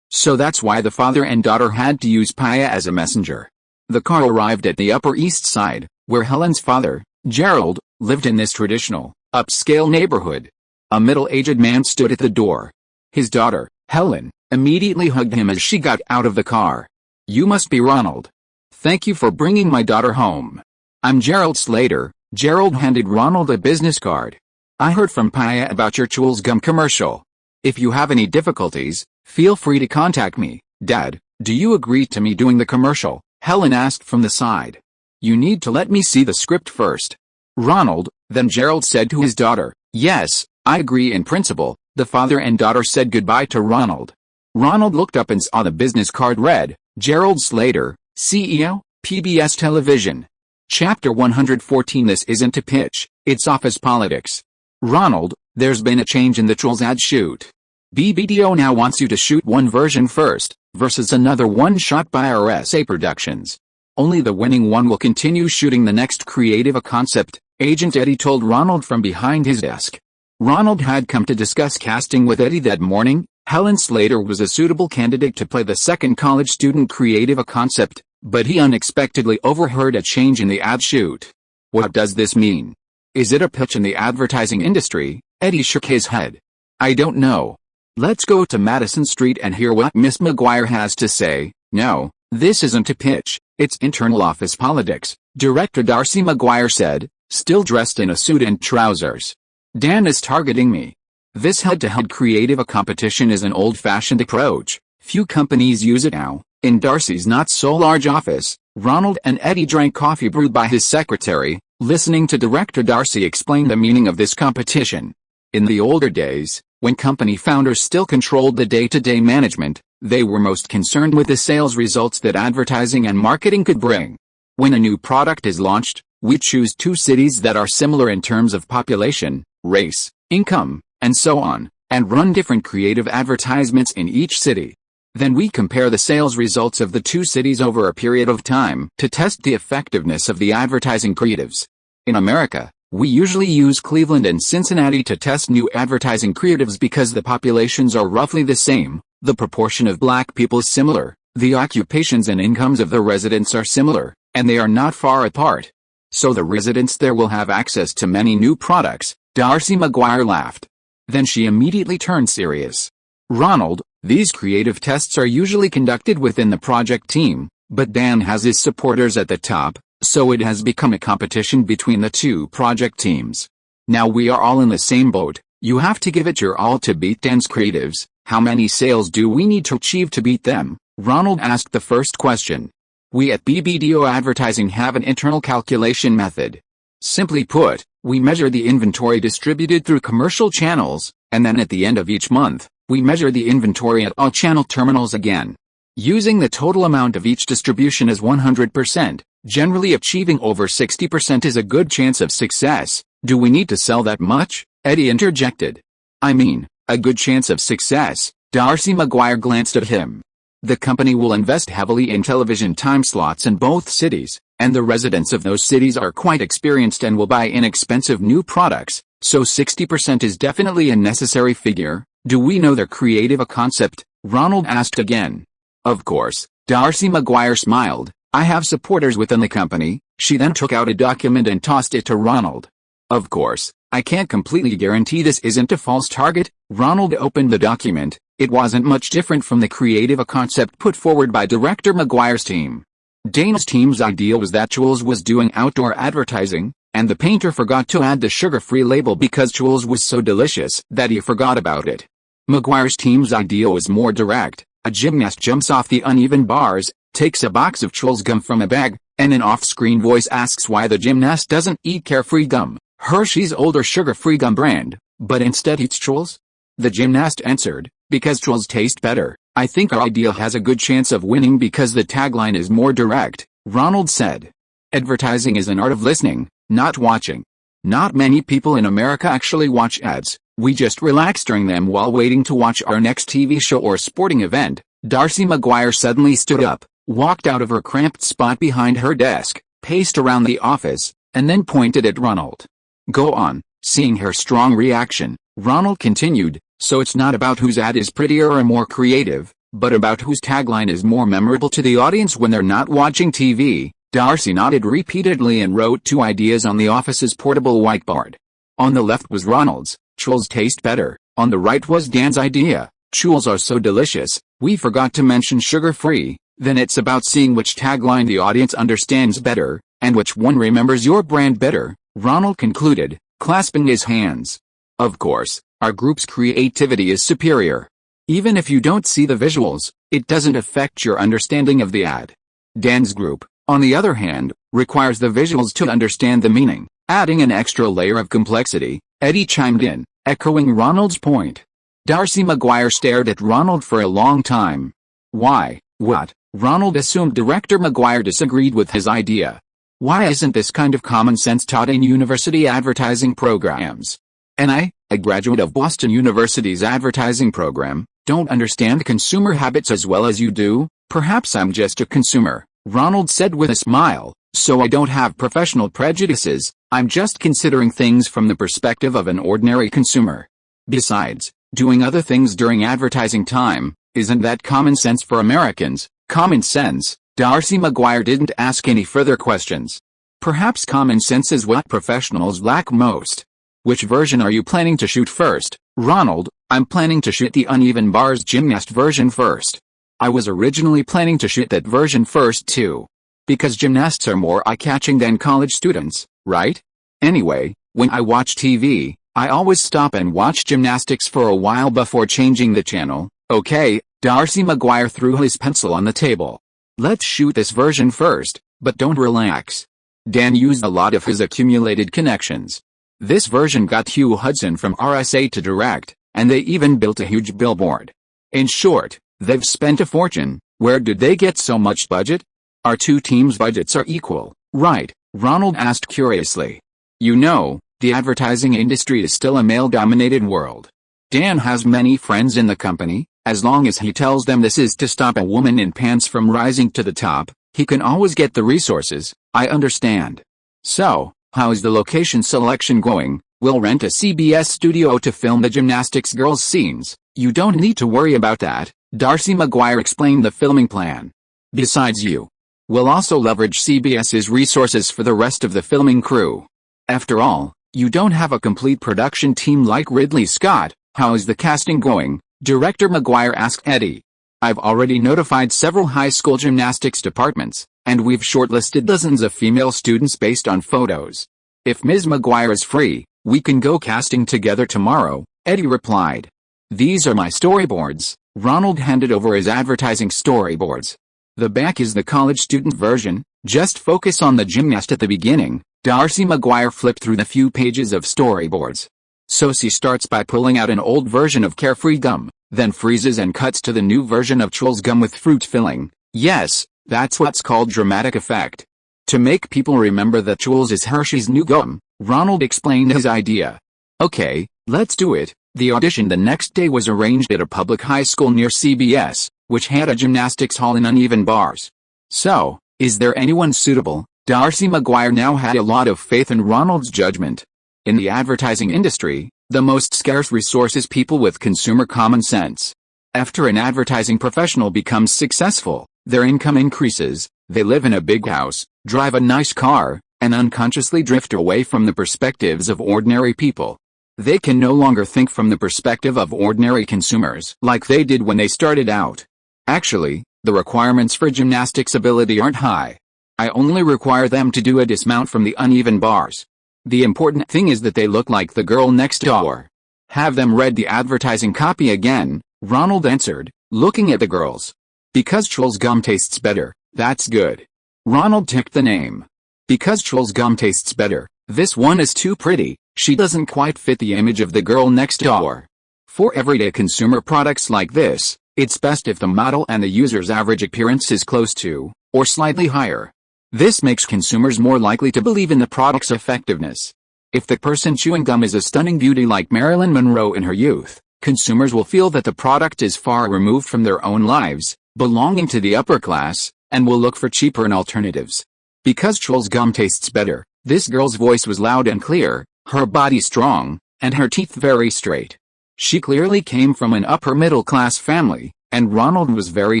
So that's why the father and daughter had to use Paya as a messenger." The car arrived at the Upper East Side, where Helen's father, Gerald, lived in this traditional, upscale neighborhood. A middle-aged man stood at the door. His daughter, Helen, immediately hugged him as she got out of the car. "You must be Ronald. Thank you for bringing my daughter home. I'm Gerald Slater." Gerald handed Ronald a business card. "I heard from Paya about your Trolls Gum commercial. If you have any difficulties, feel free to contact me." "Dad, do you agree to me doing the commercial?" Helen asked from the side. "You need to let me see the script first." Ronald, then Gerald said to his daughter, "Yes, I agree in principle." The father and daughter said goodbye to Ronald. Ronald looked up and saw the business card read, "Gerald Slater, CEO, PBS Television. Chapter 114. This isn't a pitch, it's office politics. Ronald, there's been a change in the Trolls ad shoot. BBDO now wants you to shoot one version first, versus another one shot by RSA Productions. Only the winning one will continue shooting the next creative concept," Agent Eddie told Ronald from behind his desk. Ronald had come to discuss casting with Eddie that morning. Helen Slater was a suitable candidate to play the second college student creative concept, but he unexpectedly overheard a change in the ad shoot. "What does this mean? Is it a pitch in the advertising industry?" Eddie shook his head. "I don't know. Let's go to Madison Street and hear what Miss McGuire has to say." "No, this isn't a pitch, it's internal office politics," Director Darcy McGuire said, still dressed in a suit and trousers. "Dan is targeting me. This head-to-head creative competition is an old-fashioned approach. Few companies use it now." In Darcy's not-so-large office, Ronald and Eddie drank coffee brewed by his secretary, listening to Director Darcy explain the meaning of this competition. In the older days, when company founders still controlled the day-to-day management, they were most concerned with the sales results that advertising and marketing could bring. When a new product is launched, we choose two cities that are similar in terms of population, race, income, and so on, and run different creative advertisements in each city. Then we compare the sales results of the two cities over a period of time to test the effectiveness of the advertising creatives. In America, we usually use Cleveland and Cincinnati to test new advertising creatives because the populations are roughly the same, the proportion of black people is similar, the occupations and incomes of the residents are similar, and they are not far apart. So the residents there will have access to many new products. Darcy McGuire laughed. Then she immediately turned serious. "Ronald, these creative tests are usually conducted within the project team, but Dan has his supporters at the top, so it has become a competition between the two project teams. Now we are all in the same boat. You have to give it your all to beat Dan's creatives. How many sales do we need to achieve to beat them?" Ronald asked the first question. "We at BBDO Advertising have an internal calculation method. Simply put, we measure the inventory distributed through commercial channels, and then at the end of each month, we measure the inventory at all channel terminals again. Using the total amount of each distribution as 100%, generally achieving over 60% is a good chance of success." "Do we need to sell that much?" Eddie interjected. "I mean, a good chance of success." Darcy McGuire glanced at him. The company will invest heavily in television time slots in both cities, and the residents of those cities are quite experienced and will buy inexpensive new products, so 60% is definitely a necessary figure. Do we know their creative concept? Ronald asked again. Of course, Darcy McGuire smiled. I have supporters within the company. She then took out a document and tossed it to Ronald. Of course, I can't completely guarantee this isn't a false target. Ronald opened the document. It wasn't much different from the creative concept put forward by director McGuire's team. Dana's team's idea was that Jules was doing outdoor advertising, and the painter forgot to add the sugar-free label because Jules was so delicious that he forgot about it. McGuire's team's idea was more direct. A gymnast jumps off the uneven bars, takes a box of Jules gum from a bag, and an off-screen voice asks why the gymnast doesn't eat Carefree gum, Hershey's older sugar-free gum brand, but instead eats Jules. The gymnast answered, because Jules taste better. I think our idea has a good chance of winning because the tagline is more direct, Ronald said. Advertising is an art of listening, not watching. Not many people in America actually watch ads. We just relax during them while waiting to watch our next TV show or sporting event. Darcy McGuire suddenly stood up, walked out of her cramped spot behind her desk, paced around the office, and then pointed at Ronald. Go on. Seeing her strong reaction, Ronald continued, so it's not about whose ad is prettier or more creative, but about whose tagline is more memorable to the audience when they're not watching TV. Darcy nodded repeatedly and wrote two ideas on the office's portable whiteboard. On the left was Ronald's, Jules taste better. On the right was Dan's idea, Jules are so delicious, we forgot to mention sugar-free. Then it's about seeing which tagline the audience understands better, and which one remembers your brand better, Ronald concluded, clasping his hands. Of course, our group's creativity is superior. Even if you don't see the visuals, it doesn't affect your understanding of the ad. Dan's group, on the other hand, requires the visuals to understand the meaning, adding an extra layer of complexity. Eddie chimed in, echoing Ronald's point. Darcy McGuire stared at Ronald for a long time. Why? What? Ronald assumed director McGuire disagreed with his idea. Why isn't this kind of common sense taught in university advertising programs? And I, a graduate of Boston University's advertising program, don't understand consumer habits as well as you do. Perhaps I'm just a consumer, Ronald said with a smile, so I don't have professional prejudices. I'm just considering things from the perspective of an ordinary consumer. Besides, doing other things during advertising time, isn't that common sense for Americans? Common sense? Darcy McGuire didn't ask any further questions. Perhaps common sense is what professionals lack most. Which version are you planning to shoot first, Ronald? I'm planning to shoot the uneven bars gymnast version first. I was originally planning to shoot that version first too. Because gymnasts are more eye-catching than college students, right? Anyway, when I watch TV, I always stop and watch gymnastics for a while before changing the channel. Okay, Darcy McGuire threw his pencil on the table. Let's shoot this version first, but don't relax. Dan used a lot of his accumulated connections. This version got Hugh Hudson from RSA to direct, and they even built a huge billboard. In short, they've spent a fortune. Where did they get so much budget? Our two teams' budgets are equal, right? Ronald asked curiously. You know, the advertising industry is still a male-dominated world. Dan has many friends in the company. As long as he tells them this is to stop a woman in pants from rising to the top, he can always get the resources. I understand. So, how is the location selection going? We'll rent a CBS studio to film the gymnastics girls' scenes. You don't need to worry about that, Darcy McGuire explained the filming plan. Besides you, we'll also leverage CBS's resources for the rest of the filming crew. After all, you don't have a complete production team like Ridley Scott. How is the casting going? Director McGuire asked Eddie. I've already notified several high school gymnastics departments, and we've shortlisted dozens of female students based on photos. If Ms. McGuire is free, we can go casting together tomorrow, Eddie replied. These are my storyboards. Ronald handed over his advertising storyboards. The back is the college student version, just focus on the gymnast at the beginning. Darcy McGuire flipped through the few pages of storyboards. So she starts by pulling out an old version of Carefree gum, then freezes and cuts to the new version of Jules gum with fruit filling. Yes, that's what's called dramatic effect. To make people remember that Jules is Hershey's new gum, Ronald explained his idea. Okay, let's do it. The audition the next day was arranged at a public high school near CBS. which had a gymnastics hall and uneven bars. So, is there anyone suitable? Darcy McGuire now had a lot of faith in Ronald's judgment. In the advertising industry, the most scarce resource is people with consumer common sense. After an advertising professional becomes successful, their income increases, they live in a big house, drive a nice car, and unconsciously drift away from the perspectives of ordinary people. They can no longer think from the perspective of ordinary consumers like they did when they started out. Actually, the requirements for gymnastics ability aren't high. I only require them to do a dismount from the uneven bars. The important thing is that they look like the girl next door. Have them read the advertising copy again, Ronald answered, looking at the girls. Because Chew's gum tastes better, that's good. Ronald ticked the name. Because Chew's gum tastes better, this one is too pretty, she doesn't quite fit the image of the girl next door. For everyday consumer products like this, it's best if the model and the user's average appearance is close to, or slightly higher. This makes consumers more likely to believe in the product's effectiveness. If the person chewing gum is a stunning beauty like Marilyn Monroe in her youth, consumers will feel that the product is far removed from their own lives, belonging to the upper class, and will look for cheaper alternatives. Because Chew's gum tastes better, this girl's voice was loud and clear, her body strong, and her teeth very straight. She clearly came from an upper middle class family, and Ronald was very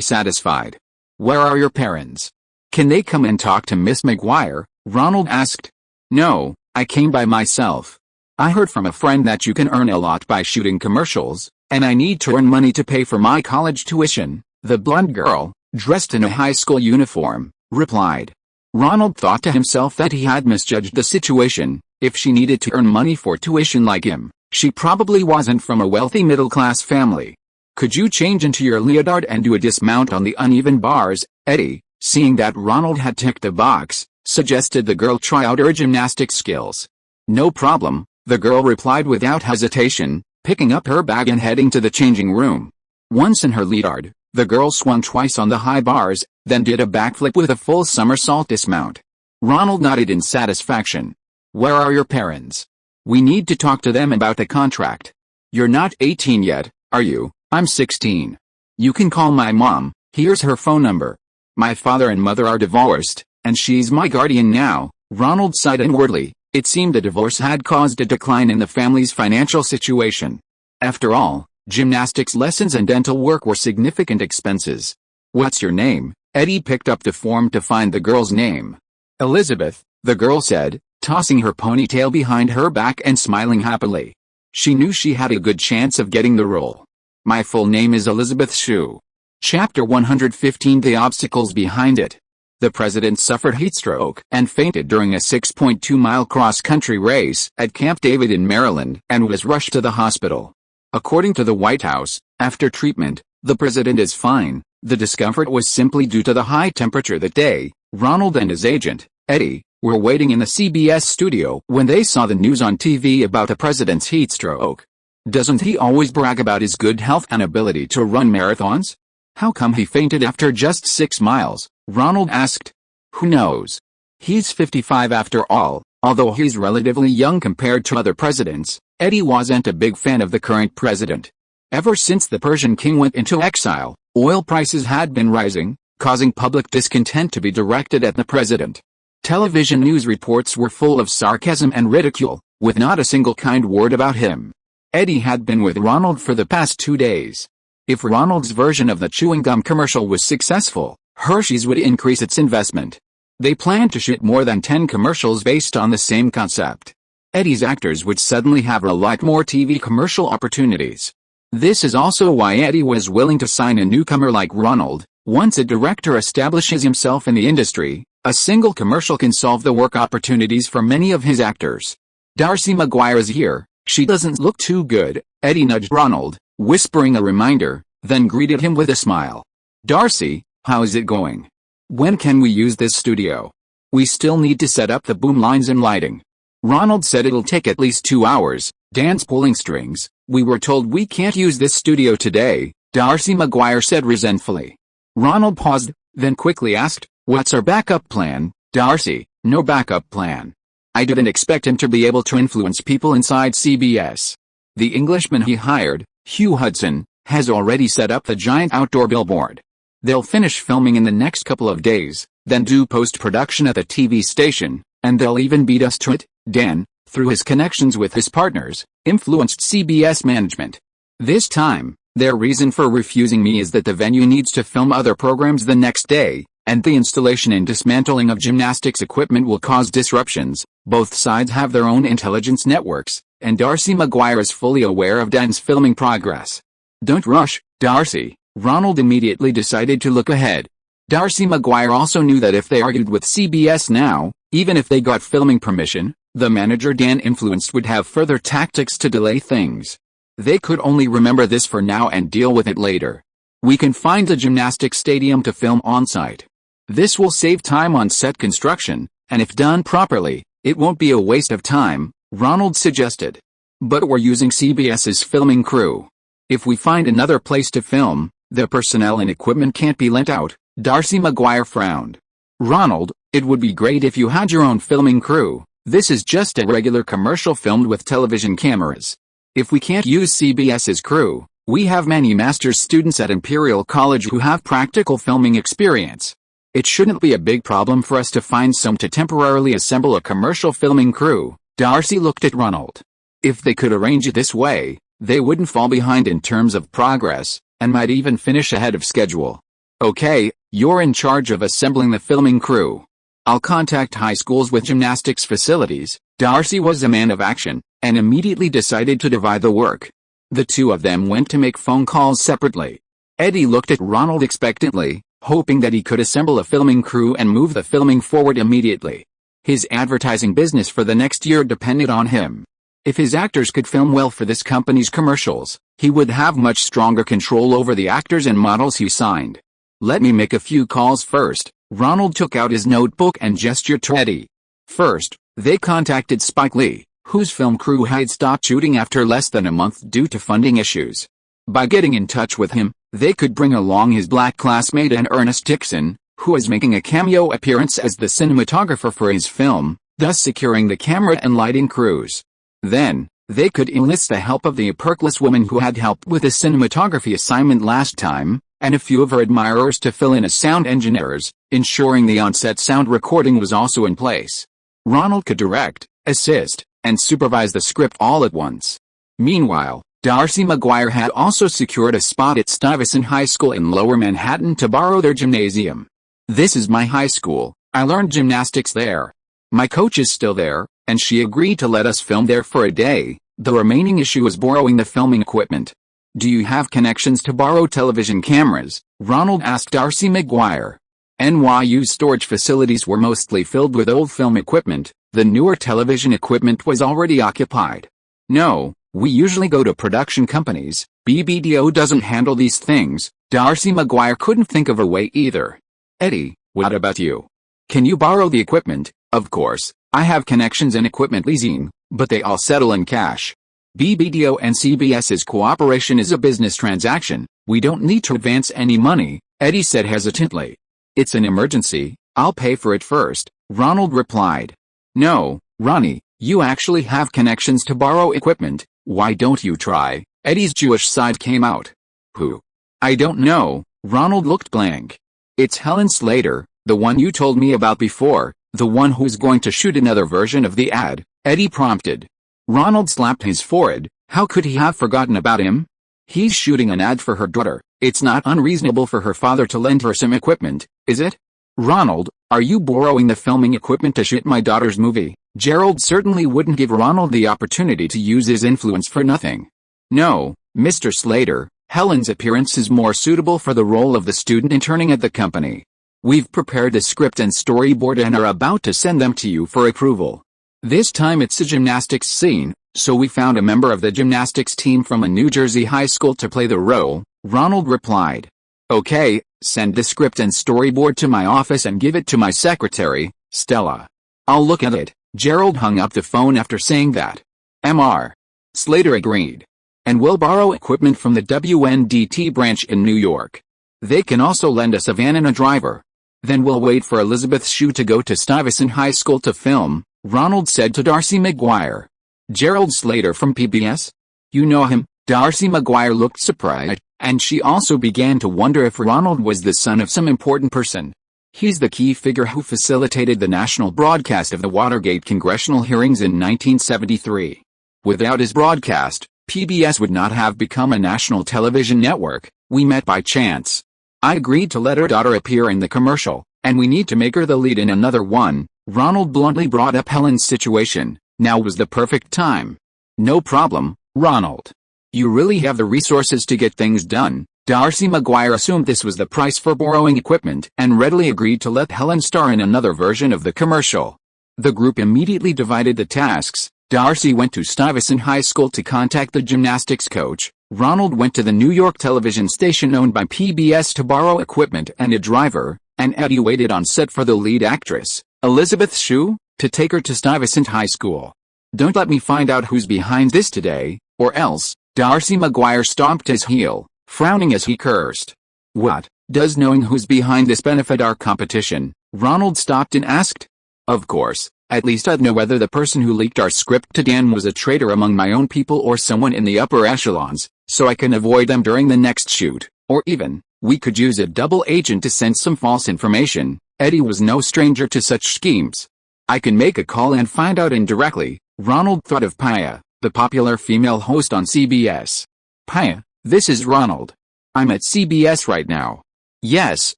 satisfied. Where are your parents? Can they come and talk to Miss McGuire? Ronald asked. No, I came by myself. I heard from a friend that you can earn a lot by shooting commercials, and I need to earn money to pay for my college tuition, the blonde girl, dressed in a high school uniform, replied. Ronald thought to himself that he had misjudged the situation. If she needed to earn money for tuition like him, she probably wasn't from a wealthy middle-class family. Could you change into your leotard and do a dismount on the uneven bars, Eddie? Seeing that Ronald had ticked the box, suggested the girl try out her gymnastics skills. No problem, the girl replied without hesitation, picking up her bag and heading to the changing room. Once in her leotard, the girl swung twice on the high bars, then did a backflip with a full somersault dismount. Ronald nodded in satisfaction. Where are your parents? We need to talk to them about the contract. You're not 18 yet, are you? I'm 16. You can call my mom, here's her phone number. My father and mother are divorced, and she's my guardian now. Ronald sighed inwardly. It seemed the divorce had caused a decline in the family's financial situation. After all, gymnastics lessons and dental work were significant expenses. What's your name? Eddie picked up the form to find the girl's name. Elizabeth, the girl said, tossing her ponytail behind her back and smiling happily. She knew she had a good chance of getting the role. My full name is Elizabeth Shue. Chapter 115 The Obstacles Behind It. The president suffered heatstroke and fainted during a 6.2-mile cross-country race at Camp David in Maryland and was rushed to the hospital. According to the White House, after treatment, the president is fine. The discomfort was simply due to the high temperature that day. Ronald and his agent, Eddie, were waiting in the CBS studio when they saw the news on TV about the president's heatstroke. Doesn't he always brag about his good health and ability to run marathons? How come he fainted after just 6 miles? Ronald asked. Who knows? He's 55 after all, although he's relatively young compared to other presidents. Eddie wasn't a big fan of the current president. Ever since the Persian king went into exile, oil prices had been rising, causing public discontent to be directed at the president. Television news reports were full of sarcasm and ridicule, with not a single kind word about him. Eddie had been with Ronald for the past 2 days. If Ronald's version of the chewing gum commercial was successful, Hershey's would increase its investment. They planned to shoot more than 10 commercials based on the same concept. Eddie's actors would suddenly have a lot more TV commercial opportunities. This is also why Eddie was willing to sign a newcomer like Ronald. Once a director establishes himself in the industry, a single commercial can solve the work opportunities for many of his actors. Darcy McGuire is here. She doesn't look too good, Eddie nudged Ronald, whispering a reminder, then greeted him with a smile. Darcy, how's it going? When can we use this studio? We still need to set up the boom lines and lighting. Ronald said it'll take at least 2 hours. Dan's pulling strings. We were told we can't use this studio today, Darcy McGuire said resentfully. Ronald paused, then quickly asked, what's our backup plan? Darcy, no backup plan. I didn't expect him to be able to influence people inside CBS. The Englishman he hired, Hugh Hudson, has already set up the giant outdoor billboard. They'll finish filming in the next couple of days, then do post-production at the TV station, and they'll even beat us to it. Dan, through his connections with his partners, influenced CBS management. This time, their reason for refusing me is that the venue needs to film other programs the next day, and the installation and dismantling of gymnastics equipment will cause disruptions. Both sides have their own intelligence networks, and Darcy McGuire is fully aware of Dan's filming progress. Don't rush, Darcy. Ronald immediately decided to look ahead. Darcy McGuire also knew that if they argued with CBS now, even if they got filming permission, the manager Dan influenced would have further tactics to delay things. They could only remember this for now and deal with it later. We can find a gymnastics stadium to film on-site. This will save time on set construction, and if done properly, it won't be a waste of time, Ronald suggested. But we're using CBS's filming crew. If we find another place to film, the personnel and equipment can't be lent out. Darcy McGuire frowned. Ronald, it would be great if you had your own filming crew. This is just a regular commercial filmed with television cameras. If we can't use CBS's crew, we have many master's students at Imperial College who have practical filming experience. It shouldn't be a big problem for us to find some to temporarily assemble a commercial filming crew. Darcy looked at Ronald. If they could arrange it this way, they wouldn't fall behind in terms of progress, and might even finish ahead of schedule. Okay, you're in charge of assembling the filming crew. I'll contact high schools with gymnastics facilities. Darcy was a man of action, and immediately decided to divide the work. The two of them went to make phone calls separately. Eddie looked at Ronald expectantly, hoping that he could assemble a filming crew and move the filming forward immediately. His advertising business for the next year depended on him. If his actors could film well for this company's commercials, he would have much stronger control over the actors and models he signed. Let me make a few calls first. Ronald took out his notebook and gestured to Eddie. First, they contacted Spike Lee, whose film crew had stopped shooting after less than a month due to funding issues. By getting in touch with him, they could bring along his black classmate and Ernest Dixon, who was making a cameo appearance as the cinematographer for his film, thus securing the camera and lighting crews. Then, they could enlist the help of the Perkless woman who had helped with the cinematography assignment last time, and a few of her admirers to fill in as sound engineers, ensuring the on-set sound recording was also in place. Ronald could direct, assist, and supervise the script all at once. Meanwhile, Darcy McGuire had also secured a spot at Stuyvesant High School in Lower Manhattan to borrow their gymnasium. This is my high school. I learned gymnastics there. My coach is still there, and she agreed to let us film there for a day. The remaining issue was borrowing the filming equipment. Do you have connections to borrow television cameras? Ronald asked Darcy McGuire. NYU's storage facilities were mostly filled with old film equipment. The newer television equipment was already occupied. No, we usually go to production companies. BBDO doesn't handle these things. Darcy McGuire couldn't think of a way either. Eddie, what about you? Can you borrow the equipment? Of course, I have connections in equipment leasing, but they all settle in cash. BBDO and CBS's cooperation is a business transaction. We don't need to advance any money, Eddie said hesitantly. It's an emergency. I'll pay for it first, Ronald replied. No, Ronnie, you actually have connections to borrow equipment. Why don't you try? Eddie's Jewish side came out. Who? I don't know. Ronald looked blank. It's Helen Slater, the one you told me about before, the one who's going to shoot another version of the ad, Eddie prompted. Ronald slapped his forehead. How could he have forgotten about him? He's shooting an ad for her daughter. It's not unreasonable for her father to lend her some equipment, is it? Ronald, are you borrowing the filming equipment to shoot my daughter's movie? Gerald certainly wouldn't give Ronald the opportunity to use his influence for nothing. No, Mr. Slater, Helen's appearance is more suitable for the role of the student interning at the company. We've prepared the script and storyboard and are about to send them to you for approval. This time it's a gymnastics scene, so we found a member of the gymnastics team from a New Jersey high school to play the role, Ronald replied. Okay, send the script and storyboard to my office and give it to my secretary, Stella. I'll look at it. Gerald hung up the phone after saying that. Mr. Slater agreed. And we'll borrow equipment from the WNDT branch in New York. They can also lend us a van and a driver. Then we'll wait for Elizabeth Shue to go to Stuyvesant High School to film, Ronald said to Darcy McGuire. Gerald Slater from PBS? You know him? Darcy McGuire looked surprised. And she also began to wonder if Ronald was the son of some important person. He's the key figure who facilitated the national broadcast of the Watergate congressional hearings in 1973. Without his broadcast, PBS would not have become a national television network. We met by chance. I agreed to let her daughter appear in the commercial, and we need to make her the lead in another one. Ronald bluntly brought up Helen's situation. Now was the perfect time. No problem, Ronald. You really have the resources to get things done. Darcy Maguire assumed this was the price for borrowing equipment and readily agreed to let Helen star in another version of the commercial. The group immediately divided the tasks. Darcy went to Stuyvesant High School to contact the gymnastics coach. Ronald went to the New York television station owned by PBS to borrow equipment and a driver, and Eddie waited on set for the lead actress, Elizabeth Shue, to take her to Stuyvesant High School. Don't let me find out who's behind this today, or else. Darcy Maguire stomped his heel, frowning as he cursed. What, does knowing who's behind this benefit our competition? Ronald stopped and asked. Of course, at least I'd know whether the person who leaked our script to Dan was a traitor among my own people or someone in the upper echelons, so I can avoid them during the next shoot, or even, we could use a double agent to send some false information. Eddie was no stranger to such schemes. I can make a call and find out indirectly. Ronald thought of Paya, the popular female host on CBS. Paya, this is Ronald. I'm at CBS right now. Yes,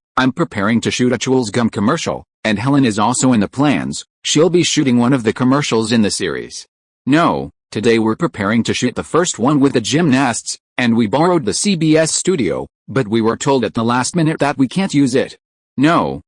I'm preparing to shoot a Chewels Gum commercial, and Helen is also in the plans. She'll be shooting one of the commercials in the series. No, today we're preparing to shoot the first one with the gymnasts, and we borrowed the CBS studio, but we were told at the last minute that we can't use it. No,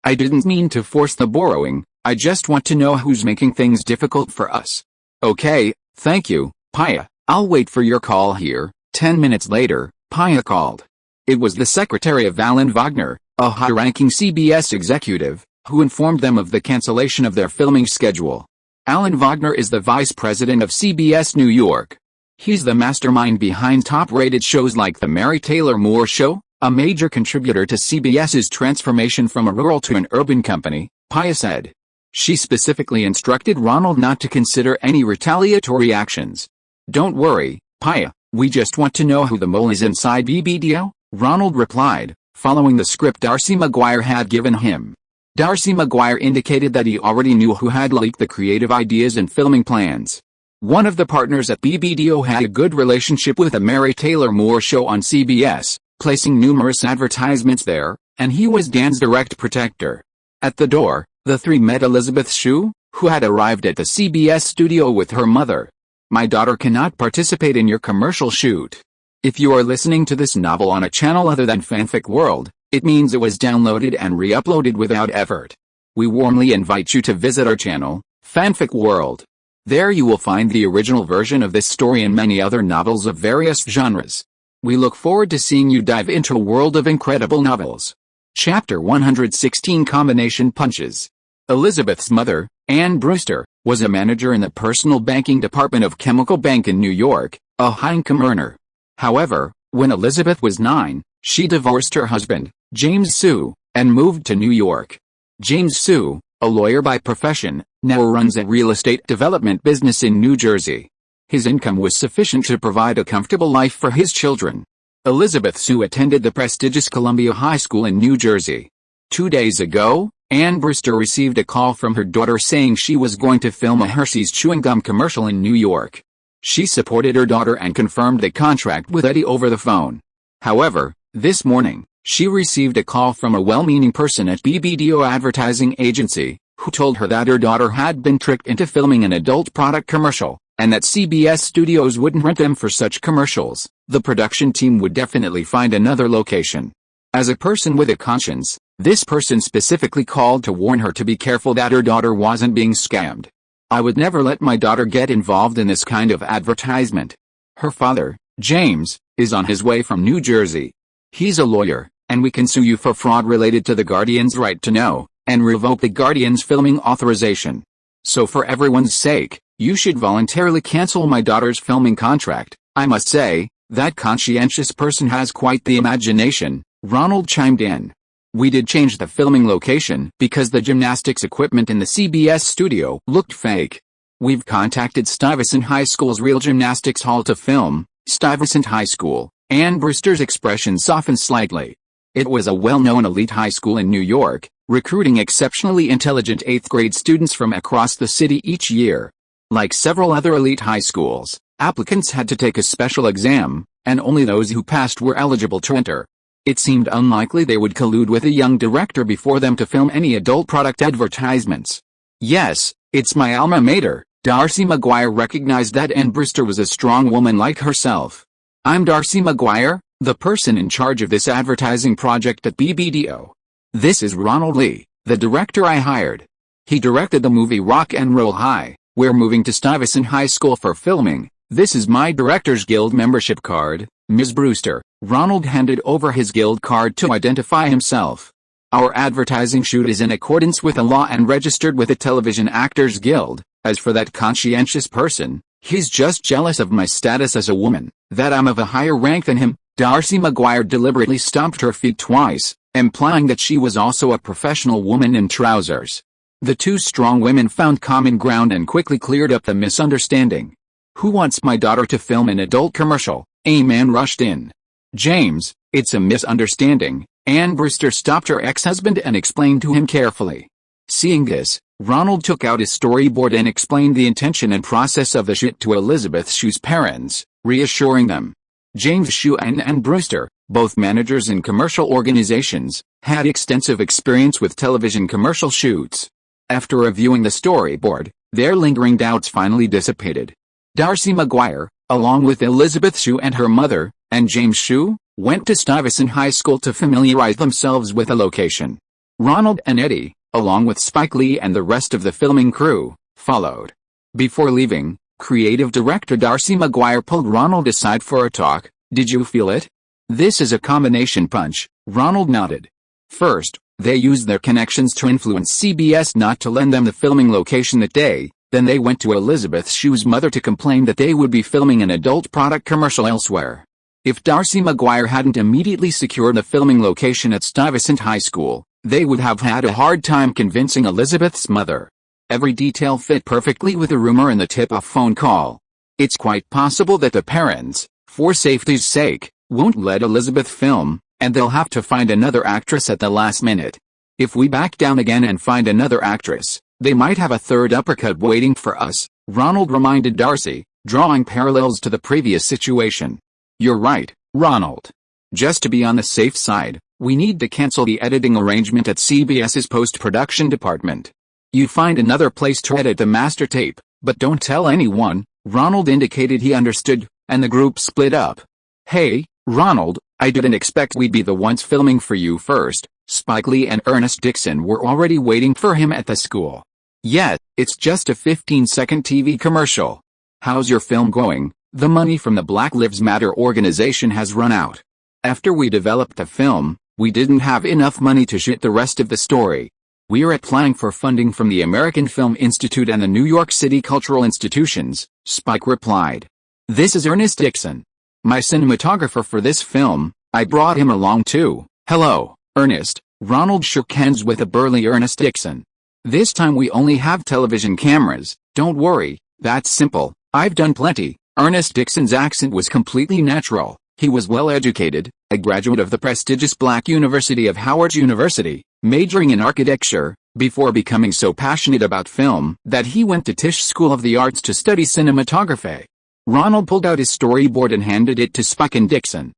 I didn't mean to force the borrowing. I just want to know who's making things difficult for us. Okay, thank you, Paya. I'll wait for your call here. 10 minutes later, Paya called. It was the secretary of Alan Wagner, a high-ranking CBS executive, who informed them of the cancellation of their filming schedule. Alan Wagner is the vice president of CBS New York. He's the mastermind behind top-rated shows like The Mary Taylor Moore Show, a major contributor to CBS's transformation from a rural to an urban company, Paya said. She specifically instructed Ronald not to consider any retaliatory actions. Don't worry, Paya, we just want to know who the mole is inside BBDO, Ronald replied, following the script Darcy Maguire had given him. Darcy Maguire indicated that he already knew who had leaked the creative ideas and filming plans. One of the partners at BBDO had a good relationship with the Mary Taylor Moore Show on CBS, placing numerous advertisements there, and he was Dan's direct protector. At the door, the three met Elizabeth Shue, who had arrived at the CBS studio with her mother. My daughter cannot participate in your commercial shoot. If you are listening to this novel on a channel other than Fanfic World, it means it was downloaded and re-uploaded without effort. We warmly invite you to visit our channel, Fanfic World. There you will find the original version of this story and many other novels of various genres. We look forward to seeing you dive into a world of incredible novels. Chapter 116 Combination Punches. Elizabeth's mother, Ann Brewster, was a manager in the personal banking department of Chemical Bank in New York, a high-income earner. However, when Elizabeth was 9, she divorced her husband, James Sue, and moved to New York. James Sue, a lawyer by profession, now runs a real estate development business in New Jersey. His income was sufficient to provide a comfortable life for his children. Elizabeth Sue attended the prestigious Columbia High School in New Jersey. 2 days ago, Ann Brewster received a call from her daughter saying she was going to film a Hershey's chewing gum commercial in New York. She supported her daughter and confirmed the contract with Eddie over the phone. However, this morning, she received a call from a well-meaning person at BBDO Advertising Agency, who told her that her daughter had been tricked into filming an adult product commercial, and that CBS studios wouldn't rent them for such commercials. The production team would definitely find another location. As a person with a conscience, this person specifically called to warn her to be careful that her daughter wasn't being scammed. I would never let my daughter get involved in this kind of advertisement. Her father, James, is on his way from New Jersey. He's a lawyer, and we can sue you for fraud related to the Guardian's right to know, and revoke the Guardian's filming authorization. So for everyone's sake, you should voluntarily cancel my daughter's filming contract. I must say, that conscientious person has quite the imagination, Ronald chimed in. We did change the filming location because the gymnastics equipment in the CBS studio looked fake. We've contacted Stuyvesant High School's real gymnastics hall to film. Stuyvesant High School, Ann Brewster's expression softened slightly. It was a well-known elite high school in New York, recruiting exceptionally intelligent 8th-grade students from across the city each year. Like several other elite high schools, applicants had to take a special exam, and only those who passed were eligible to enter. It seemed unlikely they would collude with a young director before them to film any adult product advertisements. Yes, it's my alma mater. Darcy McGuire recognized that Ann Brewster was a strong woman like herself. I'm Darcy McGuire, the person in charge of this advertising project at BBDO. This is Ronald Lee, the director I hired. He directed the movie Rock and Roll High. We're moving to Stuyvesant High School for filming. This is my Directors Guild membership card, Ms. Brewster. Ronald handed over his guild card to identify himself. Our advertising shoot is in accordance with the law and registered with the Television Actors Guild. As for that conscientious person, he's just jealous of my status as a woman, that I'm of a higher rank than him. Darcy McGuire deliberately stomped her feet twice, implying that she was also a professional woman in trousers. The two strong women found common ground and quickly cleared up the misunderstanding. Who wants my daughter to film an adult commercial? A man rushed in. James, it's a misunderstanding. Ann Brewster stopped her ex-husband and explained to him carefully. Seeing this, Ronald took out his storyboard and explained the intention and process of the shoot to Elizabeth Shue's parents, reassuring them. James Shue and Ann Brewster, both managers in commercial organizations, had extensive experience with television commercial shoots. After reviewing the storyboard, their lingering doubts finally dissipated. Darcy McGuire, along with Elizabeth Shue and her mother, and James Shue, went to Stuyvesant High School to familiarize themselves with the location. Ronald and Eddie, along with Spike Lee and the rest of the filming crew, followed. Before leaving, creative director Darcy McGuire pulled Ronald aside for a talk. Did you feel it? This is a combination punch. Ronald nodded. First, they used their connections to influence CBS not to lend them the filming location that day. Then they went to Elizabeth Shue's mother to complain that they would be filming an adult product commercial elsewhere. If Darcy McGuire hadn't immediately secured the filming location at Stuyvesant High School, they would have had a hard time convincing Elizabeth's mother. Every detail fit perfectly with the rumor in the tip-off phone call. It's quite possible that the parents, for safety's sake, won't let Elizabeth film, and they'll have to find another actress at the last minute. If we back down again and find another actress, they might have a third uppercut waiting for us, Ronald reminded Darcy, drawing parallels to the previous situation. You're right, Ronald. Just to be on the safe side, we need to cancel the editing arrangement at CBS's post-production department. You find another place to edit the master tape, but don't tell anyone. Ronald indicated he understood, and the group split up. Hey, Ronald, I didn't expect we'd be the ones filming for you first. Spike Lee and Ernest Dixon were already waiting for him at the school. Yeah, it's just a 15-second TV commercial. How's your film going? The money from the Black Lives Matter organization has run out. After we developed the film, we didn't have enough money to shoot the rest of the story. We're applying for funding from the American Film Institute and the New York City Cultural Institutions, Spike replied. This is Ernest Dixon. My cinematographer for this film. I brought him along too. Hello, Ernest. Ronald shook hands with a burly Ernest Dixon. This time we only have television cameras. Don't worry, that's simple. I've done plenty. Ernest Dixon's accent was completely natural. He was well educated, a graduate of the prestigious Black University of Howard University, majoring in architecture, before becoming so passionate about film that he went to Tisch School of the Arts to study cinematography. Ronald pulled out his storyboard and handed it to Spike and Dixon.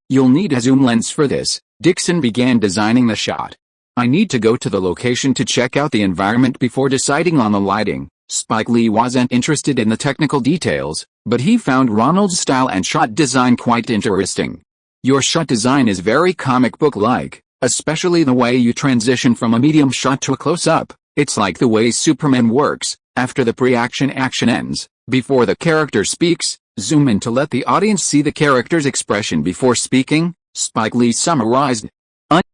You'll need a zoom lens for this. Dixon began designing the shot. I need to go to the location to check out the environment before deciding on the lighting. Spike Lee wasn't interested in the technical details, but he found Ronald's style and shot design quite interesting. Your shot design is very comic book-like, especially the way you transition from a medium shot to a close-up. It's like the way Superman works. After the pre-action action ends, before the character speaks, zoom in to let the audience see the character's expression before speaking, Spike Lee summarized.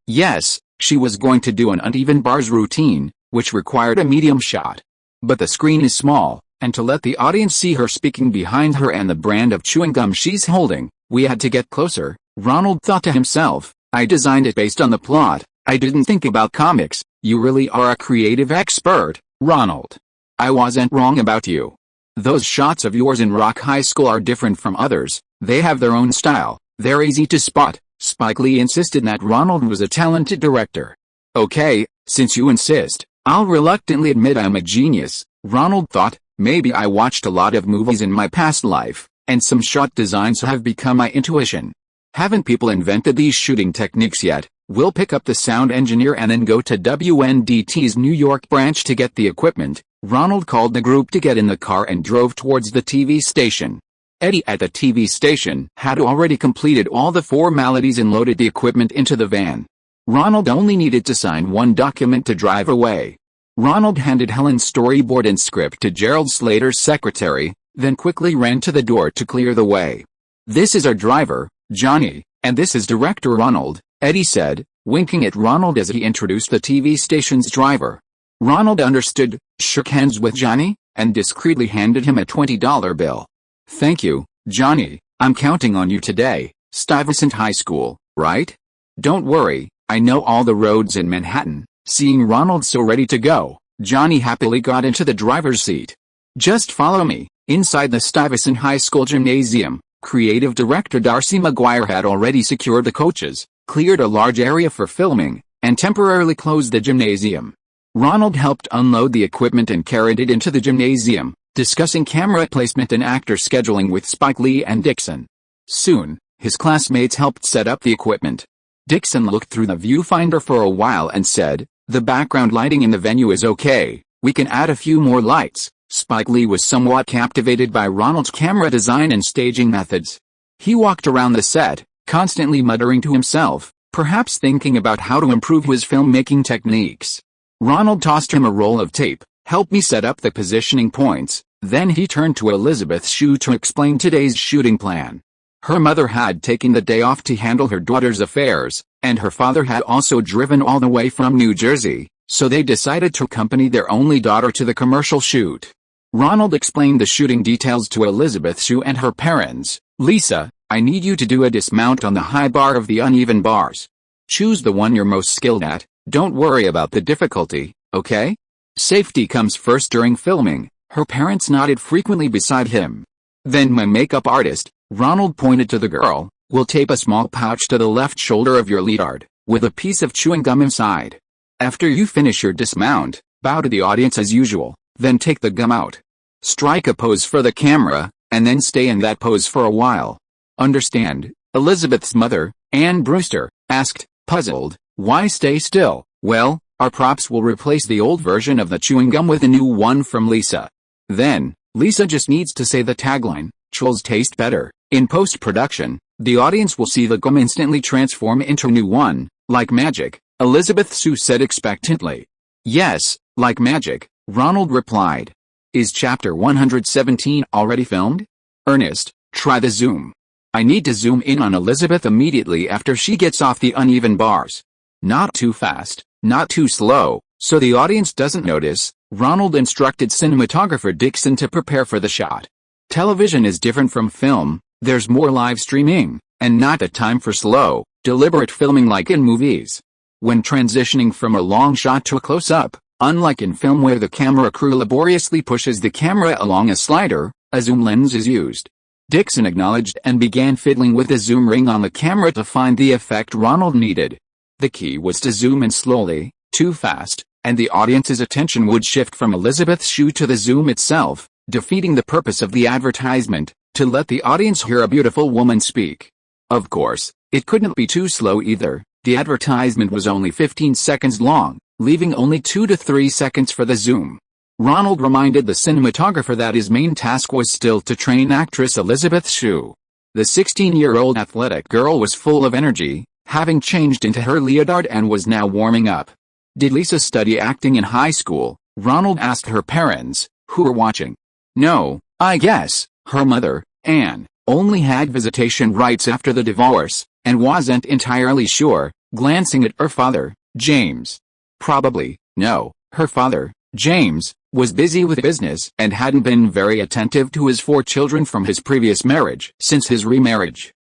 Yes, she was going to do an uneven bars routine, which required a medium shot. But the screen is small, and to let the audience see her speaking behind her and the brand of chewing gum she's holding, we had to get closer. Ronald thought to himself, I designed it based on the plot. I didn't think about comics. You really are a creative expert, Ronald. I wasn't wrong about you. Those shots of yours in Rock High School are different from others. They have their own style. They're easy to spot. Spike Lee insisted that Ronald was a talented director. Okay, since you insist, I'll reluctantly admit I'm a genius, Ronald thought. Maybe I watched a lot of movies in my past life, and some shot designs have become my intuition. Haven't people invented these shooting techniques yet? We'll pick up the sound engineer and then go to WNDT's New York branch to get the equipment. Ronald called the group to get in the car and drove towards the TV station. Eddie at the TV station had already completed all the formalities and loaded the equipment into the van. Ronald only needed to sign one document to drive away. Ronald handed Helen's storyboard and script to Gerald Slater's secretary, then quickly ran to the door to clear the way. "This is our driver, Johnny, and this is Director Ronald," Eddie said, winking at Ronald as he introduced the TV station's driver. Ronald understood, shook hands with Johnny, and discreetly handed him a $20 bill. "Thank you, Johnny, I'm counting on you today. Stuyvesant High School, right? Don't worry, I know all the roads in Manhattan." Seeing Ronald so ready to go, Johnny happily got into the driver's seat. "Just follow me." Inside the Stuyvesant High School gymnasium, creative director Darcy McGuire had already secured the coaches, cleared a large area for filming, and temporarily closed the gymnasium. Ronald helped unload the equipment and carried it into the gymnasium, discussing camera placement and actor scheduling with Spike Lee and Dixon. Soon, his classmates helped set up the equipment. Dixon looked through the viewfinder for a while and said, "The background lighting in the venue is okay, we can add a few more lights." Spike Lee was somewhat captivated by Ronald's camera design and staging methods. He walked around the set, constantly muttering to himself, perhaps thinking about how to improve his filmmaking techniques. Ronald tossed him a roll of tape. "Help me set up the positioning points." Then he turned to Elizabeth Shue to explain today's shooting plan. Her mother had taken the day off to handle her daughter's affairs, and her father had also driven all the way from New Jersey, so they decided to accompany their only daughter to the commercial shoot. Ronald explained the shooting details to Elizabeth Shue and her parents. "Lisa, I need you to do a dismount on the high bar of the uneven bars. Choose the one you're most skilled at, don't worry about the difficulty, okay? Safety comes first during filming." Her parents nodded frequently beside him. "Then my makeup artist," Ronald pointed to the girl, "will tape a small pouch to the left shoulder of your leotard, with a piece of chewing gum inside. After you finish your dismount, bow to the audience as usual, then take the gum out. Strike a pose for the camera, and then stay in that pose for a while. Understand?" Elizabeth's mother, Ann Brewster, asked, puzzled, "Why stay still?" "Well, our props will replace the old version of the chewing gum with a new one from Lisa. Then, Lisa just needs to say the tagline, 'Chewels taste better.' In post-production, the audience will see the gum instantly transform into a new one, like magic," Elizabeth Shue said expectantly. "Yes, like magic," Ronald replied. "Is chapter 117 already filmed? Ernest, try the zoom." "I need to zoom in on Elizabeth immediately after she gets off the uneven bars. Not too fast, not too slow, so the audience doesn't notice." Ronald instructed cinematographer Dixon to prepare for the shot. Television is different from film, there's more live streaming, and not the time for slow, deliberate filming like in movies. When transitioning from a long shot to a close-up, unlike in film where the camera crew laboriously pushes the camera along a slider, a zoom lens is used. Dixon acknowledged and began fiddling with the zoom ring on the camera to find the effect Ronald needed. The key was to zoom in slowly, too fast, and the audience's attention would shift from Elizabeth Shue to the zoom itself, defeating the purpose of the advertisement, to let the audience hear a beautiful woman speak. Of course, it couldn't be too slow either. The advertisement was only 15 seconds long, leaving only 2 to 3 seconds for the zoom. Ronald reminded the cinematographer that his main task was still to train actress Elizabeth Shue. The 16-year-old athletic girl was full of energy, having changed into her leotard and was now warming up. "Did Lisa study acting in high school?" Ronald asked her parents, who were watching. "No, I guess." Her mother, Anne, only had visitation rights after the divorce, and wasn't entirely sure, glancing at her father, James. "Probably, no." Her father, James, was busy with business and hadn't been very attentive to his 4 children from his previous marriage since his remarriage.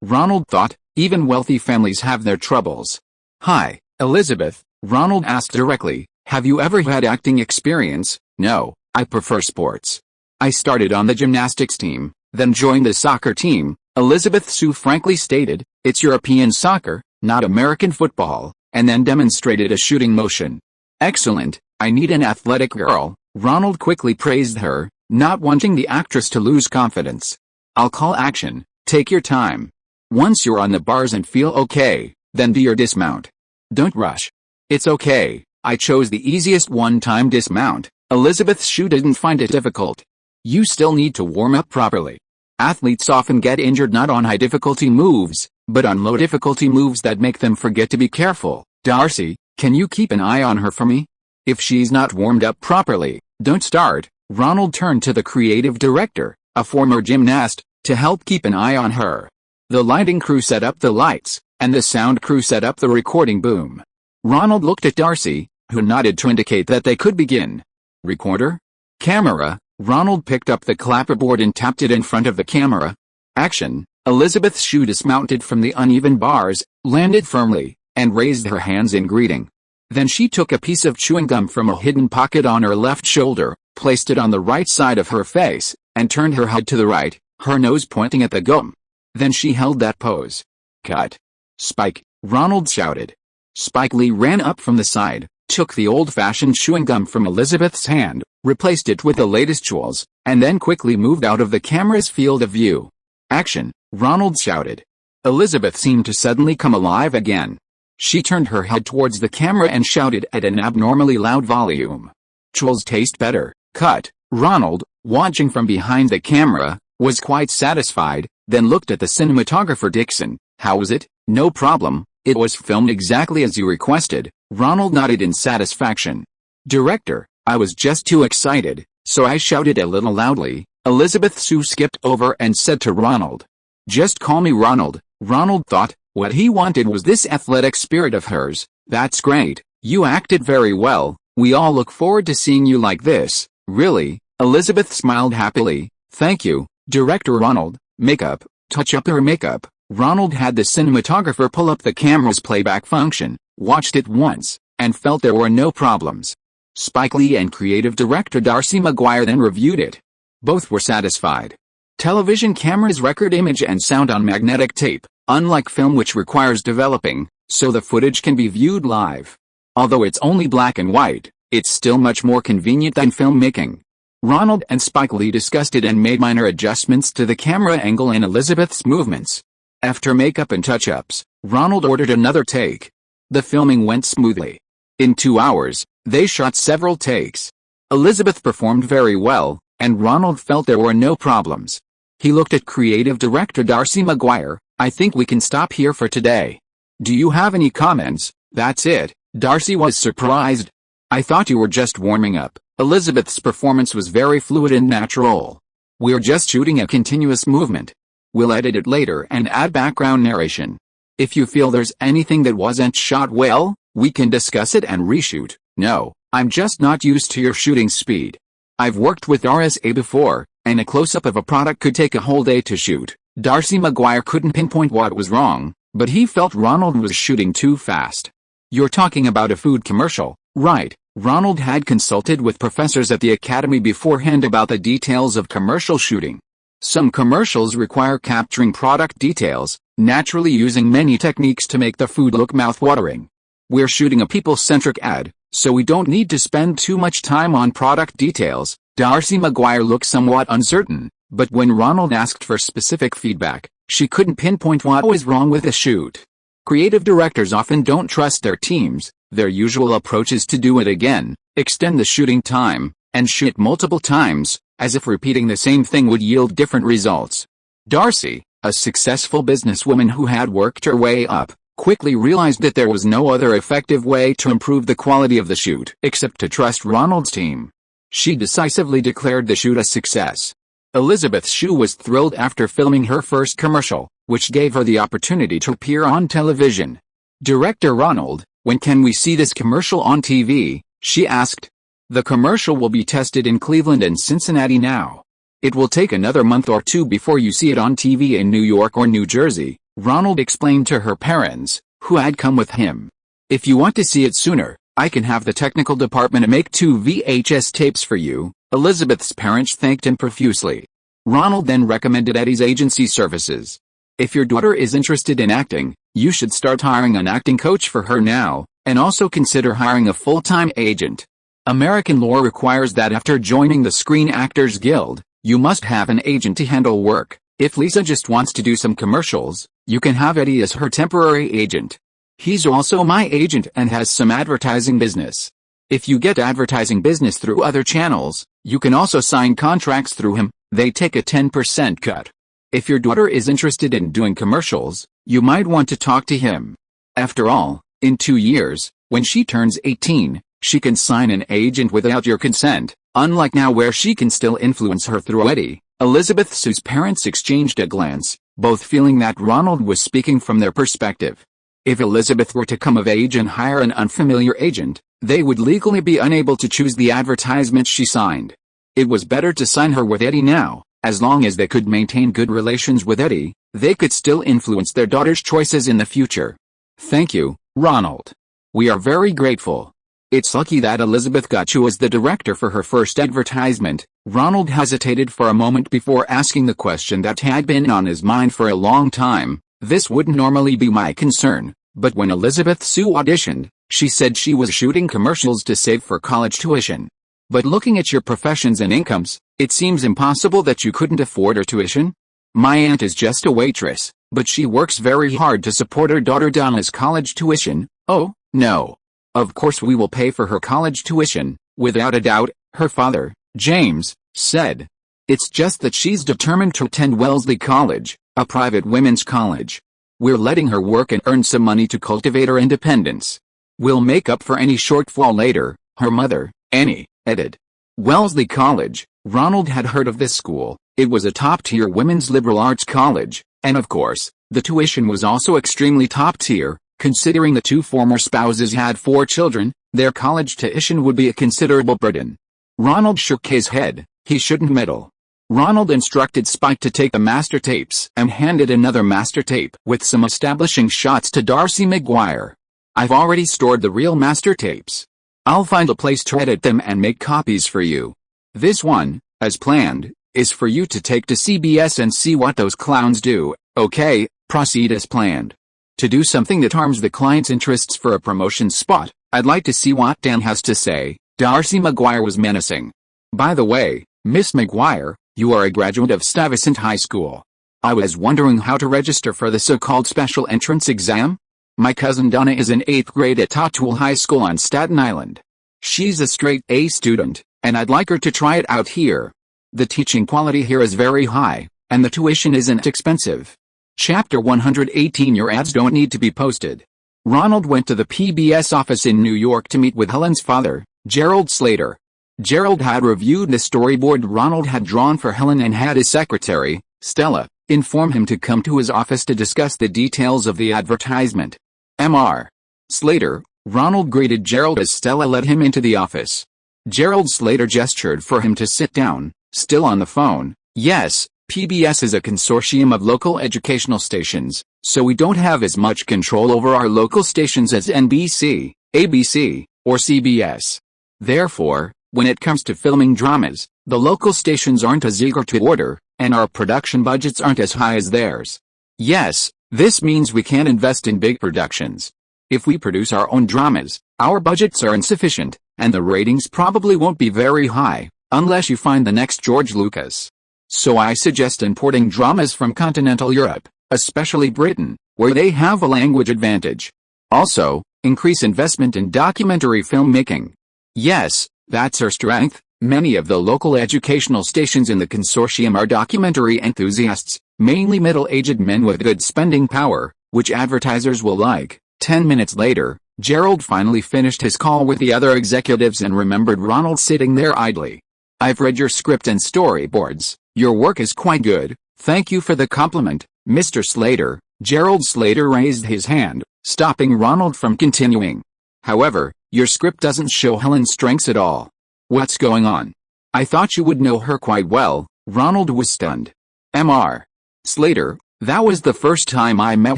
Ronald thought, even wealthy families have their troubles. "Hi, Elizabeth," Ronald asked directly, "have you ever had acting experience?" "No, I prefer sports. I started on the gymnastics team, then joined the soccer team," Elizabeth Shue frankly stated, "It's European soccer, not American football," and then demonstrated a shooting motion. "Excellent, I need an athletic girl," Ronald quickly praised her, not wanting the actress to lose confidence. "I'll call action, take your time. Once you're on the bars and feel okay, then do your dismount. Don't rush. It's okay, I chose the easiest one-time dismount." Elizabeth Shue didn't find it difficult. "You still need to warm up properly. Athletes often get injured not on high-difficulty moves, but on low-difficulty moves that make them forget to be careful. Darcy, can you keep an eye on her for me? If she's not warmed up properly, don't start." Ronald turned to the creative director, a former gymnast, to help keep an eye on her. The lighting crew set up the lights, and the sound crew set up the recording boom. Ronald looked at Darcy, who nodded to indicate that they could begin. "Recorder? Camera." Ronald picked up the clapperboard and tapped it in front of the camera. "Action." Elizabeth Shue dismounted from the uneven bars, landed firmly, and raised her hands in greeting. Then she took a piece of chewing gum from a hidden pocket on her left shoulder, placed it on the right side of her face, and turned her head to the right, her nose pointing at the gum. Then she held that pose. "Cut." "Spike," Ronald shouted. Spike Lee ran up from the side, took the old-fashioned chewing gum from Elizabeth's hand, replaced it with the latest jewels, and then quickly moved out of the camera's field of view. "Action," Ronald shouted. Elizabeth seemed to suddenly come alive again. She turned her head towards the camera and shouted at an abnormally loud volume. "Jewels taste better." "Cut." Ronald, watching from behind the camera, was quite satisfied, then looked at the cinematographer Dixon. "How was it?" "No problem, it was filmed exactly as you requested." Ronald nodded in satisfaction. "Director, I was just too excited, so I shouted a little loudly." Elizabeth Shue skipped over and said to Ronald, "Just call me Ronald." Ronald thought, what he wanted was this athletic spirit of hers. "That's great, you acted very well, we all look forward to seeing you like this." "Really?" Elizabeth smiled happily. "Thank you, Director Ronald." "Makeup, touch up her makeup." Ronald had the cinematographer pull up the camera's playback function, watched it once, and felt there were no problems. Spike Lee and creative director Darcy McGuire then reviewed it. Both were satisfied. Television cameras record image and sound on magnetic tape, unlike film which requires developing, so the footage can be viewed live. Although it's only black and white, it's still much more convenient than filmmaking. Ronald and Spike Lee discussed it and made minor adjustments to the camera angle and Elizabeth's movements. After makeup and touch-ups, Ronald ordered another take. The filming went smoothly. In 2 hours, they shot several takes. Elizabeth performed very well, and Ronald felt there were no problems. He looked at creative director Darcy McGuire. "I think we can stop here for today. Do you have any comments?" "That's it." Darcy was surprised. "I thought you were just warming up." Elizabeth's performance was very fluid and natural. "We're just shooting a continuous movement. We'll edit it later and add background narration. If you feel there's anything that wasn't shot well, we can discuss it and reshoot." "No, I'm just not used to your shooting speed. I've worked with RSA before, and a close-up of a product could take a whole day to shoot." Darcy McGuire couldn't pinpoint what was wrong, but he felt Ronald was shooting too fast. "You're talking about a food commercial, right?" Ronald had consulted with professors at the academy beforehand about the details of commercial shooting. Some commercials require capturing product details, naturally using many techniques to make the food look mouth-watering. We're shooting a people-centric ad, so we don't need to spend too much time on product details. Darcy McGuire looked somewhat uncertain, but when Ronald asked for specific feedback, she couldn't pinpoint what was wrong with the shoot. Creative directors often don't trust their teams. Their usual approach is to do it again, extend the shooting time, and shoot multiple times, as if repeating the same thing would yield different results. Darcy, a successful businesswoman who had worked her way up, quickly realized that there was no other effective way to improve the quality of the shoot except to trust Ronald's team. She decisively declared the shoot a success. Elizabeth Shue was thrilled after filming her first commercial, which gave her the opportunity to appear on television. "Director Ronald, when can we see this commercial on TV?" she asked. "The commercial will be tested in Cleveland and Cincinnati now. It will take another month or two before you see it on TV in New York or New Jersey," Ronald explained to her parents, who had come with him. "If you want to see it sooner, I can have the technical department make 2 VHS tapes for you." Elizabeth's parents thanked him profusely. Ronald then recommended Eddie's agency services. If your daughter is interested in acting, you should start hiring an acting coach for her now, and also consider hiring a full-time agent. American law requires that after joining the Screen Actors Guild, you must have an agent to handle work. If Lisa just wants to do some commercials, you can have Eddie as her temporary agent. He's also my agent and has some advertising business. If you get advertising business through other channels, you can also sign contracts through him. They take a 10% cut. If your daughter is interested in doing commercials, you might want to talk to him. After all, in 2 years, when she turns 18, she can sign an agent without your consent, unlike now where she can still influence her through Eddie. Elizabeth Sue's parents exchanged a glance, both feeling that Ronald was speaking from their perspective. If Elizabeth were to come of age and hire an unfamiliar agent, they would legally be unable to choose the advertisement she signed. It was better to sign her with Eddie now. As long as they could maintain good relations with Eddie, they could still influence their daughter's choices in the future. Thank you, Ronald. We are very grateful. It's lucky that Elizabeth got you as the director for her first advertisement. Ronald hesitated for a moment before asking the question that had been on his mind for a long time. This wouldn't normally be my concern, but when Elizabeth Sue auditioned, she said she was shooting commercials to save for college tuition. But looking at your professions and incomes, it seems impossible that you couldn't afford her tuition. My aunt is just a waitress, but she works very hard to support her daughter Donna's college tuition. Oh, no. Of course we will pay for her college tuition, without a doubt, her father, James, said. It's just that she's determined to attend Wellesley College, a private women's college. We're letting her work and earn some money to cultivate her independence. We'll make up for any shortfall later, her mother, Annie, added. Wellesley College. Ronald had heard of this school. It was a top-tier women's liberal arts college, and of course, the tuition was also extremely top-tier. Considering the two former spouses had 4 children, their college tuition would be a considerable burden. Ronald shook his head. He shouldn't meddle. Ronald instructed Spike to take the master tapes and handed another master tape with some establishing shots to Darcy McGuire. I've already stored the real master tapes. I'll find a place to edit them and make copies for you. This one, as planned, is for you to take to CBS and see what those clowns do. Okay, proceed as planned. To do something that harms the client's interests for a promotion spot, I'd like to see what Dan has to say. Darcy McGuire was menacing. By the way, Miss McGuire, you are a graduate of Stuyvesant High School. I was wondering how to register for the so-called special entrance exam. My cousin Donna is in 8th grade at Totwell High School on Staten Island. She's a straight A student, and I'd like her to try it out here. The teaching quality here is very high, and the tuition isn't expensive. Chapter 118. Your ads don't need to be posted. Ronald went to the PBS office in New York to meet with Helen's father, Gerald Slater. Gerald had reviewed the storyboard Ronald had drawn for Helen and had his secretary, Stella, inform him to come to his office to discuss the details of the advertisement. Mr. Slater, Ronald greeted Gerald as Stella led him into the office. Gerald Slater gestured for him to sit down, still on the phone. Yes, PBS is a consortium of local educational stations, so we don't have as much control over our local stations as NBC, ABC, or CBS. Therefore, when it comes to filming dramas, the local stations aren't as eager to order, and our production budgets aren't as high as theirs. Yes, this means we can't invest in big productions. If we produce our own dramas, our budgets are insufficient, and the ratings probably won't be very high, unless you find the next George Lucas. So I suggest importing dramas from continental Europe, especially Britain, where they have a language advantage. Also, increase investment in documentary filmmaking. Yes, that's our strength. Many of the local educational stations in the consortium are documentary enthusiasts, mainly middle-aged men with good spending power, which advertisers will like. 10 minutes later, Gerald finally finished his call with the other executives and remembered Ronald sitting there idly. I've read your script and storyboards. Your work is quite good. Thank you for the compliment, Mr. Slater. Gerald Slater raised his hand, stopping Ronald from continuing. However, your script doesn't show Helen's strengths at all. What's going on? I thought you would know her quite well. Ronald was stunned. Mr. Slater, that was the first time I met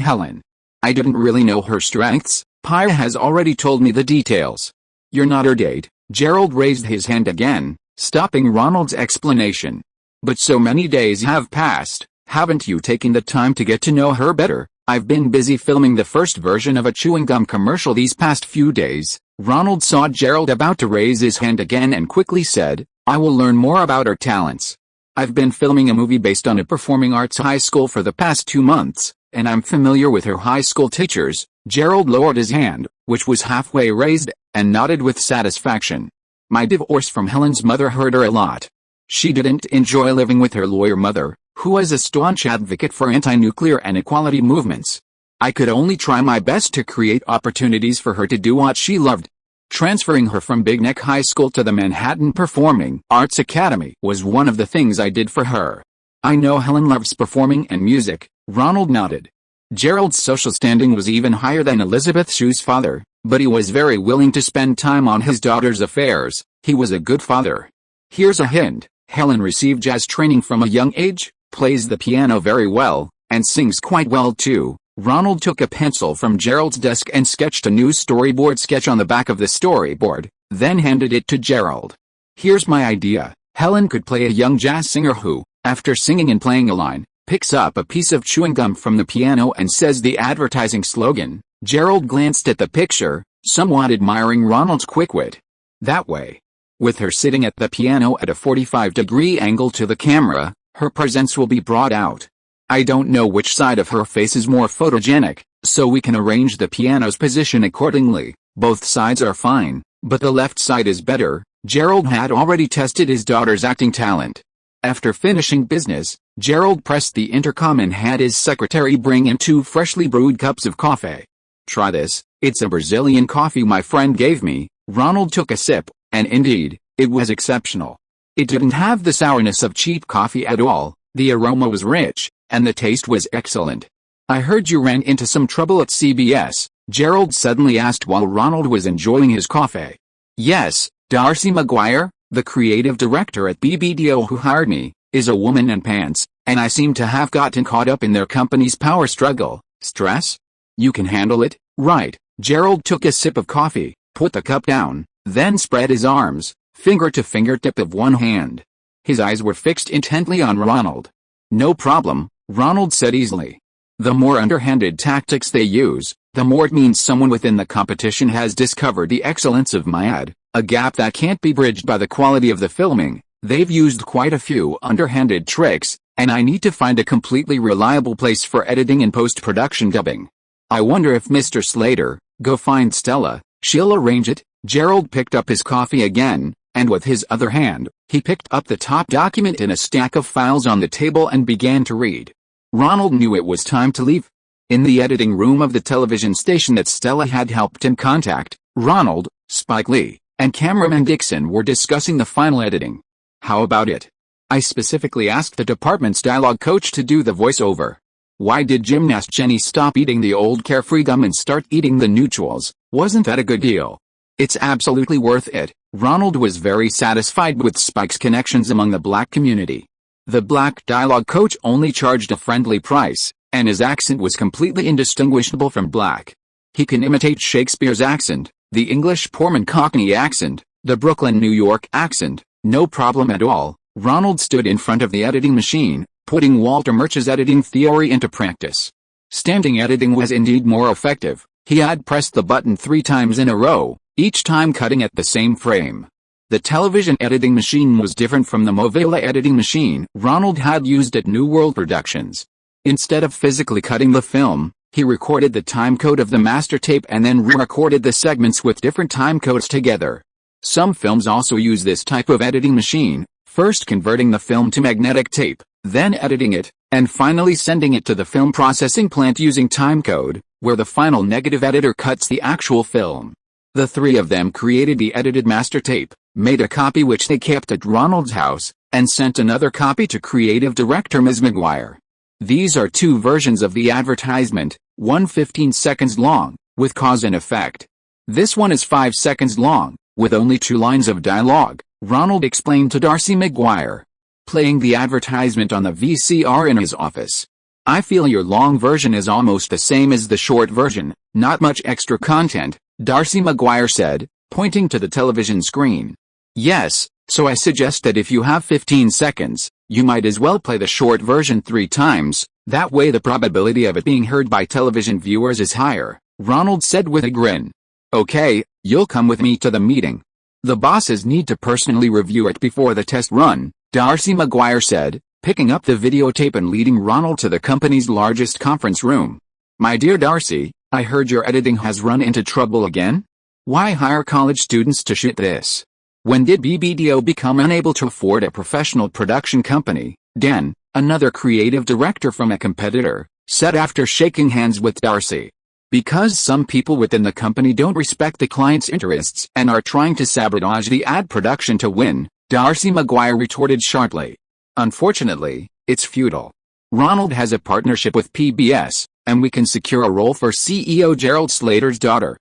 Helen. I didn't really know her strengths. Pia has already told me the details. You're not her date. Gerald raised his hand again, stopping Ronald's explanation. But so many days have passed, Haven't you taken the time to get to know her better? I've been busy filming the first version of a chewing gum commercial these past few days. Ronald saw Gerald about to raise his hand again and quickly said, I will learn more about her talents. I've been filming a movie based on a performing arts high school for the past 2 months, and I'm familiar with her high school teachers. Gerald lowered his hand, which was halfway raised, and nodded with satisfaction. My divorce from Helen's mother hurt her a lot. She didn't enjoy living with her lawyer mother, who was a staunch advocate for anti-nuclear and equality movements. I could only try my best to create opportunities for her to do what she loved. Transferring her from Big Neck High School to the Manhattan Performing Arts Academy was one of the things I did for her. I know Helen loves performing and music. Ronald nodded. Gerald's social standing was even higher than Elizabeth Shue's father, but he was very willing to spend time on his daughter's affairs. He was a good father. Here's a hint. Helen received jazz training from a young age, plays the piano very well, and sings quite well too. Ronald took a pencil from Gerald's desk and sketched a new storyboard sketch on the back of the storyboard, then handed it to Gerald. Here's my idea. Helen could play a young jazz singer who, after singing and playing a line, picks up a piece of chewing gum from the piano and says the advertising slogan. Gerald glanced at the picture, somewhat admiring Ronald's quick wit. That way, with her sitting at the piano at a 45-degree angle to the camera, her presence will be brought out. I don't know which side of her face is more photogenic, so we can arrange the piano's position accordingly. Both sides are fine, but the left side is better. Gerald had already tested his daughter's acting talent. After finishing business, Gerald pressed the intercom and had his secretary bring in 2 freshly brewed cups of coffee. Try this, it's a Brazilian coffee my friend gave me. Ronald took a sip, and indeed, it was exceptional. It didn't have the sourness of cheap coffee at all, the aroma was rich, and the taste was excellent. I heard you ran into some trouble at CBS, Gerald suddenly asked while Ronald was enjoying his coffee. Yes, Darcy McGuire, the creative director at BBDO who hired me, is a woman in pants, and I seem to have gotten caught up in their company's power struggle. Stress? You can handle it, right? Gerald took a sip of coffee, put the cup down, then spread his arms, finger to fingertip of one hand. His eyes were fixed intently on Ronald. No problem, Ronald said easily. The more underhanded tactics they use, the more it means someone within the competition has discovered the excellence of my ad, a gap that can't be bridged by the quality of the filming. They've used quite a few underhanded tricks, and I need to find a completely reliable place for editing and post-production dubbing. I wonder if Mr. Slater, go find Stella, she'll arrange it. Gerald picked up his coffee again, and with his other hand, he picked up the top document in a stack of files on the table and began to read. Ronald knew it was time to leave. In the editing room of the television station that Stella had helped him contact, Ronald, Spike Lee, and cameraman Dixon were discussing the final editing. How about it? I specifically asked the department's dialogue coach to do the voiceover. Why did gymnast Jenny stop eating the old carefree gum and start eating the Nutrials? Wasn't that a good deal? It's absolutely worth it. Ronald was very satisfied with Spike's connections among the black community. The black dialogue coach only charged a friendly price, and his accent was completely indistinguishable from black. He can imitate Shakespeare's accent, the English Pullman Cockney accent, the Brooklyn, New York accent, no problem at all. Ronald stood in front of the editing machine, putting Walter Murch's editing theory into practice. Standing editing was indeed more effective. He had pressed the button 3 times in a row, each time cutting at the same frame. The television editing machine was different from the Movila editing machine Ronald had used at New World Productions. Instead of physically cutting the film, he recorded the timecode of the master tape and then re-recorded the segments with different timecodes together. Some films also use this type of editing machine, first converting the film to magnetic tape, then editing it, and finally sending it to the film processing plant using timecode, where the final negative editor cuts the actual film. The 3 of them created the edited master tape, made a copy which they kept at Ronald's house, and sent another copy to creative director Ms. McGuire. These are 2 versions of the advertisement, one 15 seconds long, with cause and effect. This one is 5 seconds long, with only 2 lines of dialogue, Ronald explained to Darcy McGuire, playing the advertisement on the VCR in his office. I feel your long version is almost the same as the short version, not much extra content, Darcy McGuire said, pointing to the television screen. Yes, so I suggest that if you have 15 seconds, You might as well play the short version 3 times, that way the probability of it being heard by television viewers is higher, Ronald said with a grin. Okay, you'll come with me to the meeting. The bosses need to personally review it before the test run, Darcy McGuire said, picking up the videotape and leading Ronald to the company's largest conference room. My dear Darcy, I heard your editing has run into trouble again? Why hire college students to shoot this? When did BBDO become unable to afford a professional production company? Dan, another creative director from a competitor, said after shaking hands with Darcy. Because some people within the company don't respect the client's interests and are trying to sabotage the ad production to win, Darcy McGuire retorted sharply. Unfortunately, it's futile. Ronald has a partnership with PBS, and we can secure a role for CEO Gerald Slater's daughter.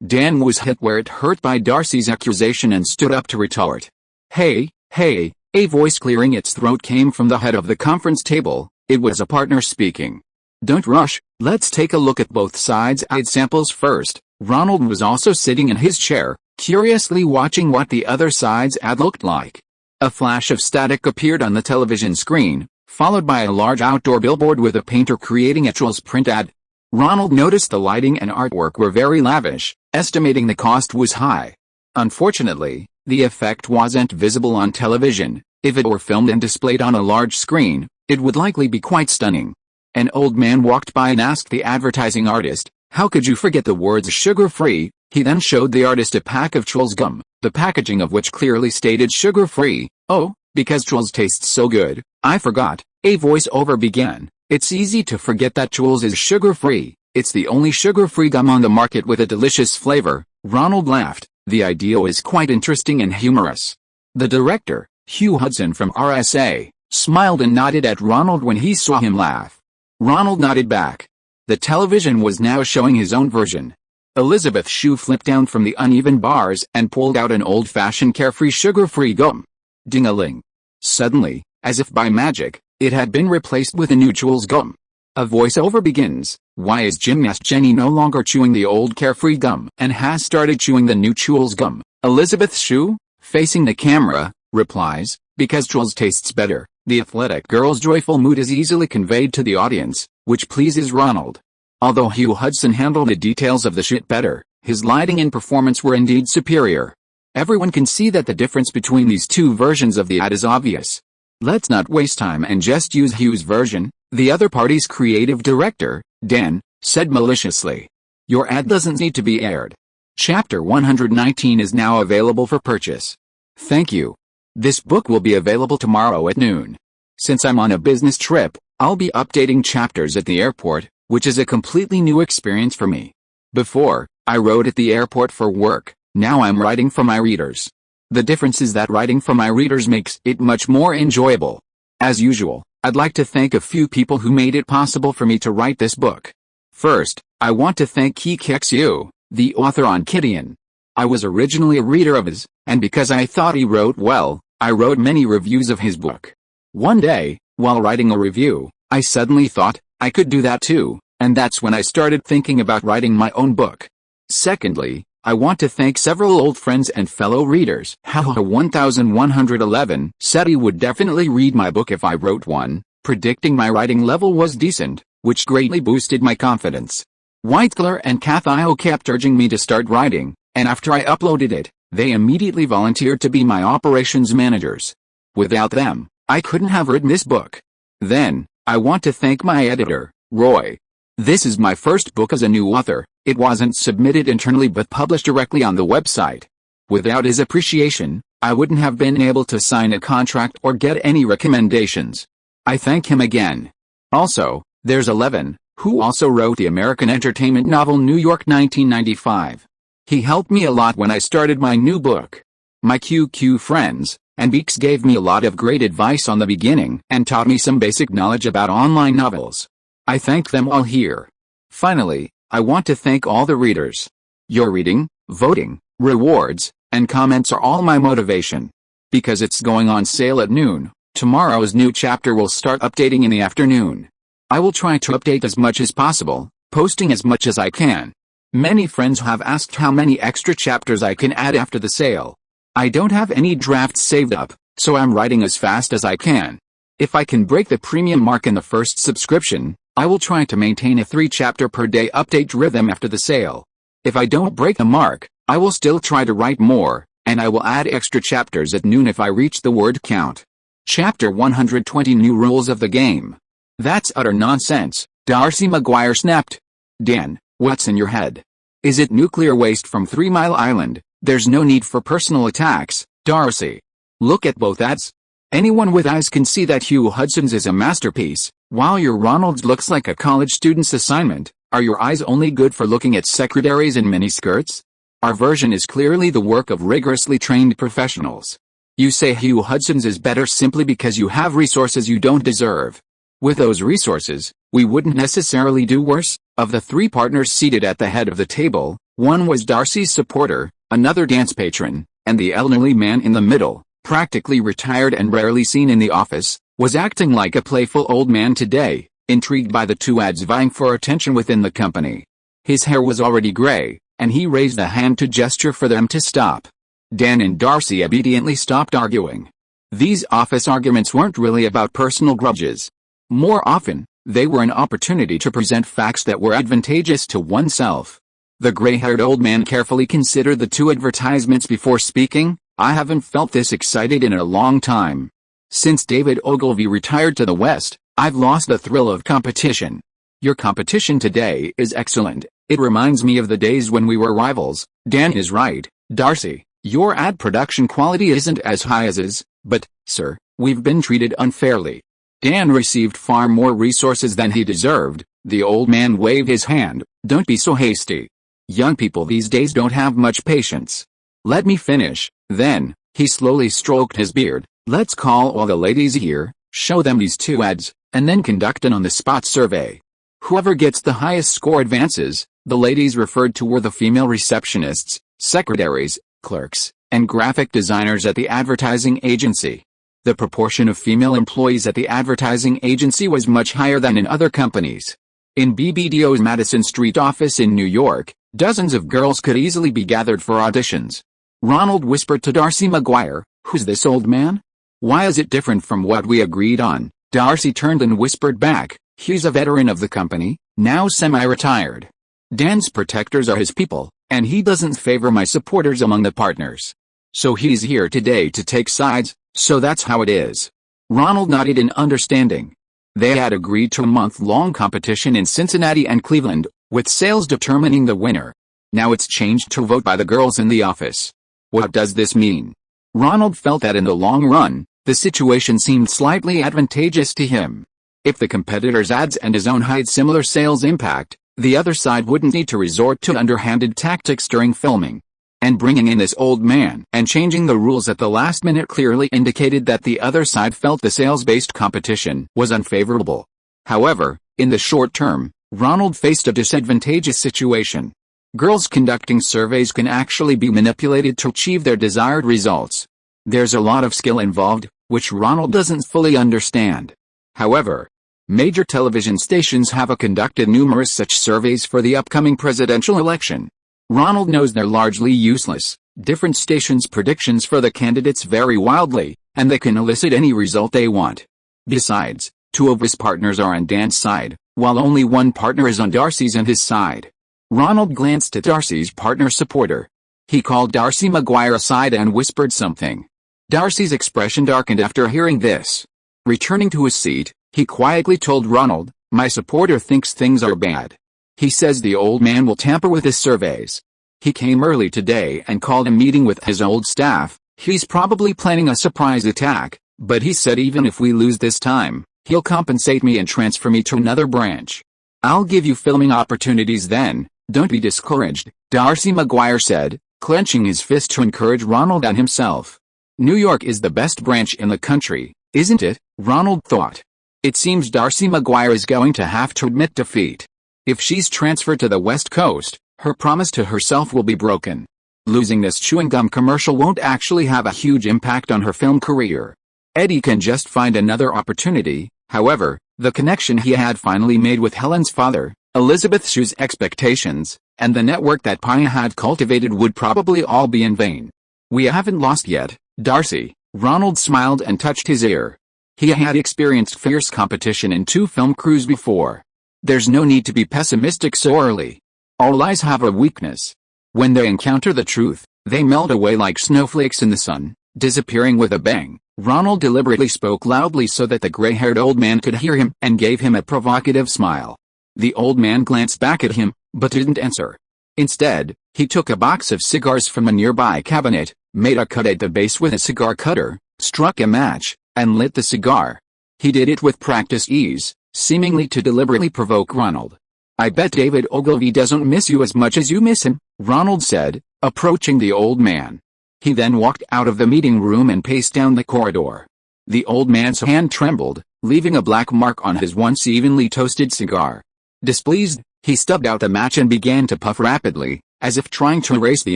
Dan was hit where it hurt by Darcy's accusation and stood up to retort. Hey, a voice clearing its throat came from the head of the conference table. It was a partner speaking. Don't rush, let's take a look at both sides' ad samples first. Ronald was also sitting in his chair, curiously watching what the other side's ad looked like. A flash of static appeared on the television screen, followed by a large outdoor billboard with a painter creating a Trolls print ad. Ronald noticed the lighting and artwork were very lavish, estimating the cost was high. Unfortunately, the effect wasn't visible on television. If it were filmed and displayed on a large screen, it would likely be quite stunning. An old man walked by and asked the advertising artist, "How could you forget the words sugar-free?" He then showed the artist a pack of Trolls gum, the packaging of which clearly stated sugar-free. "Oh, because Trolls tastes so good, I forgot," a voiceover began. "It's easy to forget that Trolls is sugar-free. It's the only sugar-free gum on the market with a delicious flavor." Ronald laughed. The idea is quite interesting and humorous. The director, Hugh Hudson from RSA, smiled and nodded at Ronald when he saw him laugh. Ronald nodded back. The television was now showing his own version. Elizabeth Shue flipped down from the uneven bars and pulled out an old-fashioned carefree sugar-free gum. Ding-a-ling. Suddenly, as if by magic, it had been replaced with a new Trolls gum. A voiceover begins. Why is gymnast Jenny no longer chewing the old carefree gum and has started chewing the new Trolls gum? Elizabeth Shue, facing the camera, replies, because Trolls tastes better. The athletic girl's joyful mood is easily conveyed to the audience, which pleases Ronald. Although Hugh Hudson handled the details of the shoot better, his lighting and performance were indeed superior. Everyone can see that the difference between these two versions of the ad is obvious. Let's not waste time and just use Hugh's version, the other party's creative director, Dan, said maliciously. Your ad doesn't need to be aired. Chapter 119 is now available for purchase. Thank you. This book will be available tomorrow at noon. Since I'm on a business trip, I'll be updating chapters at the airport, which is a completely new experience for me. Before, I wrote at the airport for work, now I'm writing for my readers. The difference is that writing for my readers makes it much more enjoyable. As usual, I'd like to thank a few people who made it possible for me to write this book. First, I want to thank Ki Kexu, the author on Gideon. I was originally a reader of his, and because I thought he wrote well, I wrote many reviews of his book. One day, while writing a review, I suddenly thought, I could do that too, and that's when I started thinking about writing my own book. Secondly, I want to thank several old friends and fellow readers. Haha 1111 said he would definitely read my book if I wrote one, predicting my writing level was decent, which greatly boosted my confidence. Whiteclar and Kathio kept urging me to start writing, and after I uploaded it, they immediately volunteered to be my operations managers. Without them, I couldn't have written this book. Then, I want to thank my editor, Roy. This is my first book as a new author. It wasn't submitted internally but published directly on the website. Without his appreciation, I wouldn't have been able to sign a contract or get any recommendations. I thank him again. Also, there's Eleven, who also wrote the American entertainment novel New York 1995. He helped me a lot when I started my new book. My QQ friends and Beaks gave me a lot of great advice on the beginning and taught me some basic knowledge about online novels. I thank them all here. Finally, I want to thank all the readers. Your reading, voting, rewards, and comments are all my motivation. Because it's going on sale at noon, tomorrow's new chapter will start updating in the afternoon. I will try to update as much as possible, posting as much as I can. Many friends have asked how many extra chapters I can add after the sale. I don't have any drafts saved up, so I'm writing as fast as I can. If I can break the premium mark in the first subscription, I will try to maintain a 3-chapter per day update rhythm after the sale. If I don't break the mark, I will still try to write more, and I will add extra chapters at noon if I reach the word count. Chapter 120 New Rules of the Game. That's utter nonsense, Darcy Maguire snapped. Dan, what's in your head? Is it nuclear waste from 3 Mile Island? There's no need for personal attacks, Darcy. Look at both ads. Anyone with eyes can see that Hugh Hudson's is a masterpiece, while your Ronald's looks like a college student's assignment. Are your eyes only good for looking at secretaries in miniskirts? Our version is clearly the work of rigorously trained professionals. You say Hugh Hudson's is better simply because you have resources you don't deserve. With those resources, we wouldn't necessarily do worse. Of the 3 partners seated at the head of the table, one was Darcy's supporter, another dance patron, and the elderly man in the middle, practically retired and rarely seen in the office, was acting like a playful old man today, intrigued by the 2 ads vying for attention within the company. His hair was already gray, and he raised a hand to gesture for them to stop. Dan and Darcy obediently stopped arguing. These office arguments weren't really about personal grudges. More often, they were an opportunity to present facts that were advantageous to oneself. The gray-haired old man carefully considered the 2 advertisements before speaking. I haven't felt this excited in a long time. Since David Ogilvy retired to the West, I've lost the thrill of competition. Your competition today is excellent. It reminds me of the days when we were rivals. Dan is right, Darcy. Your ad production quality isn't as high as his, but, sir, we've been treated unfairly. Dan received far more resources than he deserved. The old man waved his hand. Don't be so hasty. Young people these days don't have much patience. Let me finish. Then, he slowly stroked his beard. Let's call all the ladies here, show them these 2 ads, and then conduct an on-the-spot survey. Whoever gets the highest score advances. The ladies referred to were the female receptionists, secretaries, clerks, and graphic designers at the advertising agency. The proportion of female employees at the advertising agency was much higher than in other companies. In BBDO's Madison Street office in New York, dozens of girls could easily be gathered for auditions. Ronald whispered to Darcy Maguire, "Who's this old man? Why is it different from what we agreed on?" Darcy turned and whispered back, "He's a veteran of the company, now semi-retired. Dan's protectors are his people, and he doesn't favor my supporters among the partners. So he's here today to take sides, so that's how it is." Ronald nodded in understanding. They had agreed to a month-long competition in Cincinnati and Cleveland, with sales determining the winner. Now it's changed to vote by the girls in the office. What does this mean? Ronald felt that in the long run, the situation seemed slightly advantageous to him. If the competitor's ads and his own had similar sales impact, the other side wouldn't need to resort to underhanded tactics during filming. And bringing in this old man and changing the rules at the last minute clearly indicated that the other side felt the sales-based competition was unfavorable. However, in the short term, Ronald faced a disadvantageous situation. Girls conducting surveys can actually be manipulated to achieve their desired results. There's a lot of skill involved, which Ronald doesn't fully understand. However, major television stations have conducted numerous such surveys for the upcoming presidential election. Ronald knows they're largely useless. Different stations' predictions for the candidates vary wildly, and they can elicit any result they want. Besides, 2 of his partners are on Dan's side, while only 1 partner is on Darcy's and his side. Ronald glanced at Darcy's partner supporter. He called Darcy Maguire aside and whispered something. Darcy's expression darkened after hearing this. Returning to his seat, he quietly told Ronald, "My supporter thinks things are bad. He says the old man will tamper with his surveys. He came early today and called a meeting with his old staff. He's probably planning a surprise attack, but he said even if we lose this time, he'll compensate me and transfer me to another branch. I'll give you filming opportunities then, don't be discouraged," Darcy Maguire said, clenching his fist to encourage Ronald and himself. New York is the best branch in the country, isn't it? Ronald thought. It seems Darcy Maguire is going to have to admit defeat. If she's transferred to the West Coast, her promise to herself will be broken. Losing this chewing gum commercial won't actually have a huge impact on her film career. Eddie can just find another opportunity. However, the connection he had finally made with Helen's father, Elizabeth Shue's expectations, and the network that Paya had cultivated would probably all be in vain. "We haven't lost yet, Darcy," Ronald smiled and touched his ear. He had experienced fierce competition in 2 film crews before. There's no need to be pessimistic so early. All lies have a weakness. When they encounter the truth, they melt away like snowflakes in the sun, disappearing with a bang. Ronald deliberately spoke loudly so that the gray-haired old man could hear him and gave him a provocative smile. The old man glanced back at him, but didn't answer. Instead, he took a box of cigars from a nearby cabinet, made a cut at the base with a cigar cutter, struck a match, and lit the cigar. He did it with practiced ease, seemingly to deliberately provoke Ronald. "I bet David Ogilvy doesn't miss you as much as you miss him," Ronald said, approaching the old man. He then walked out of the meeting room and paced down the corridor. The old man's hand trembled, leaving a black mark on his once evenly toasted cigar. Displeased, he stubbed out the match and began to puff rapidly, as if trying to erase the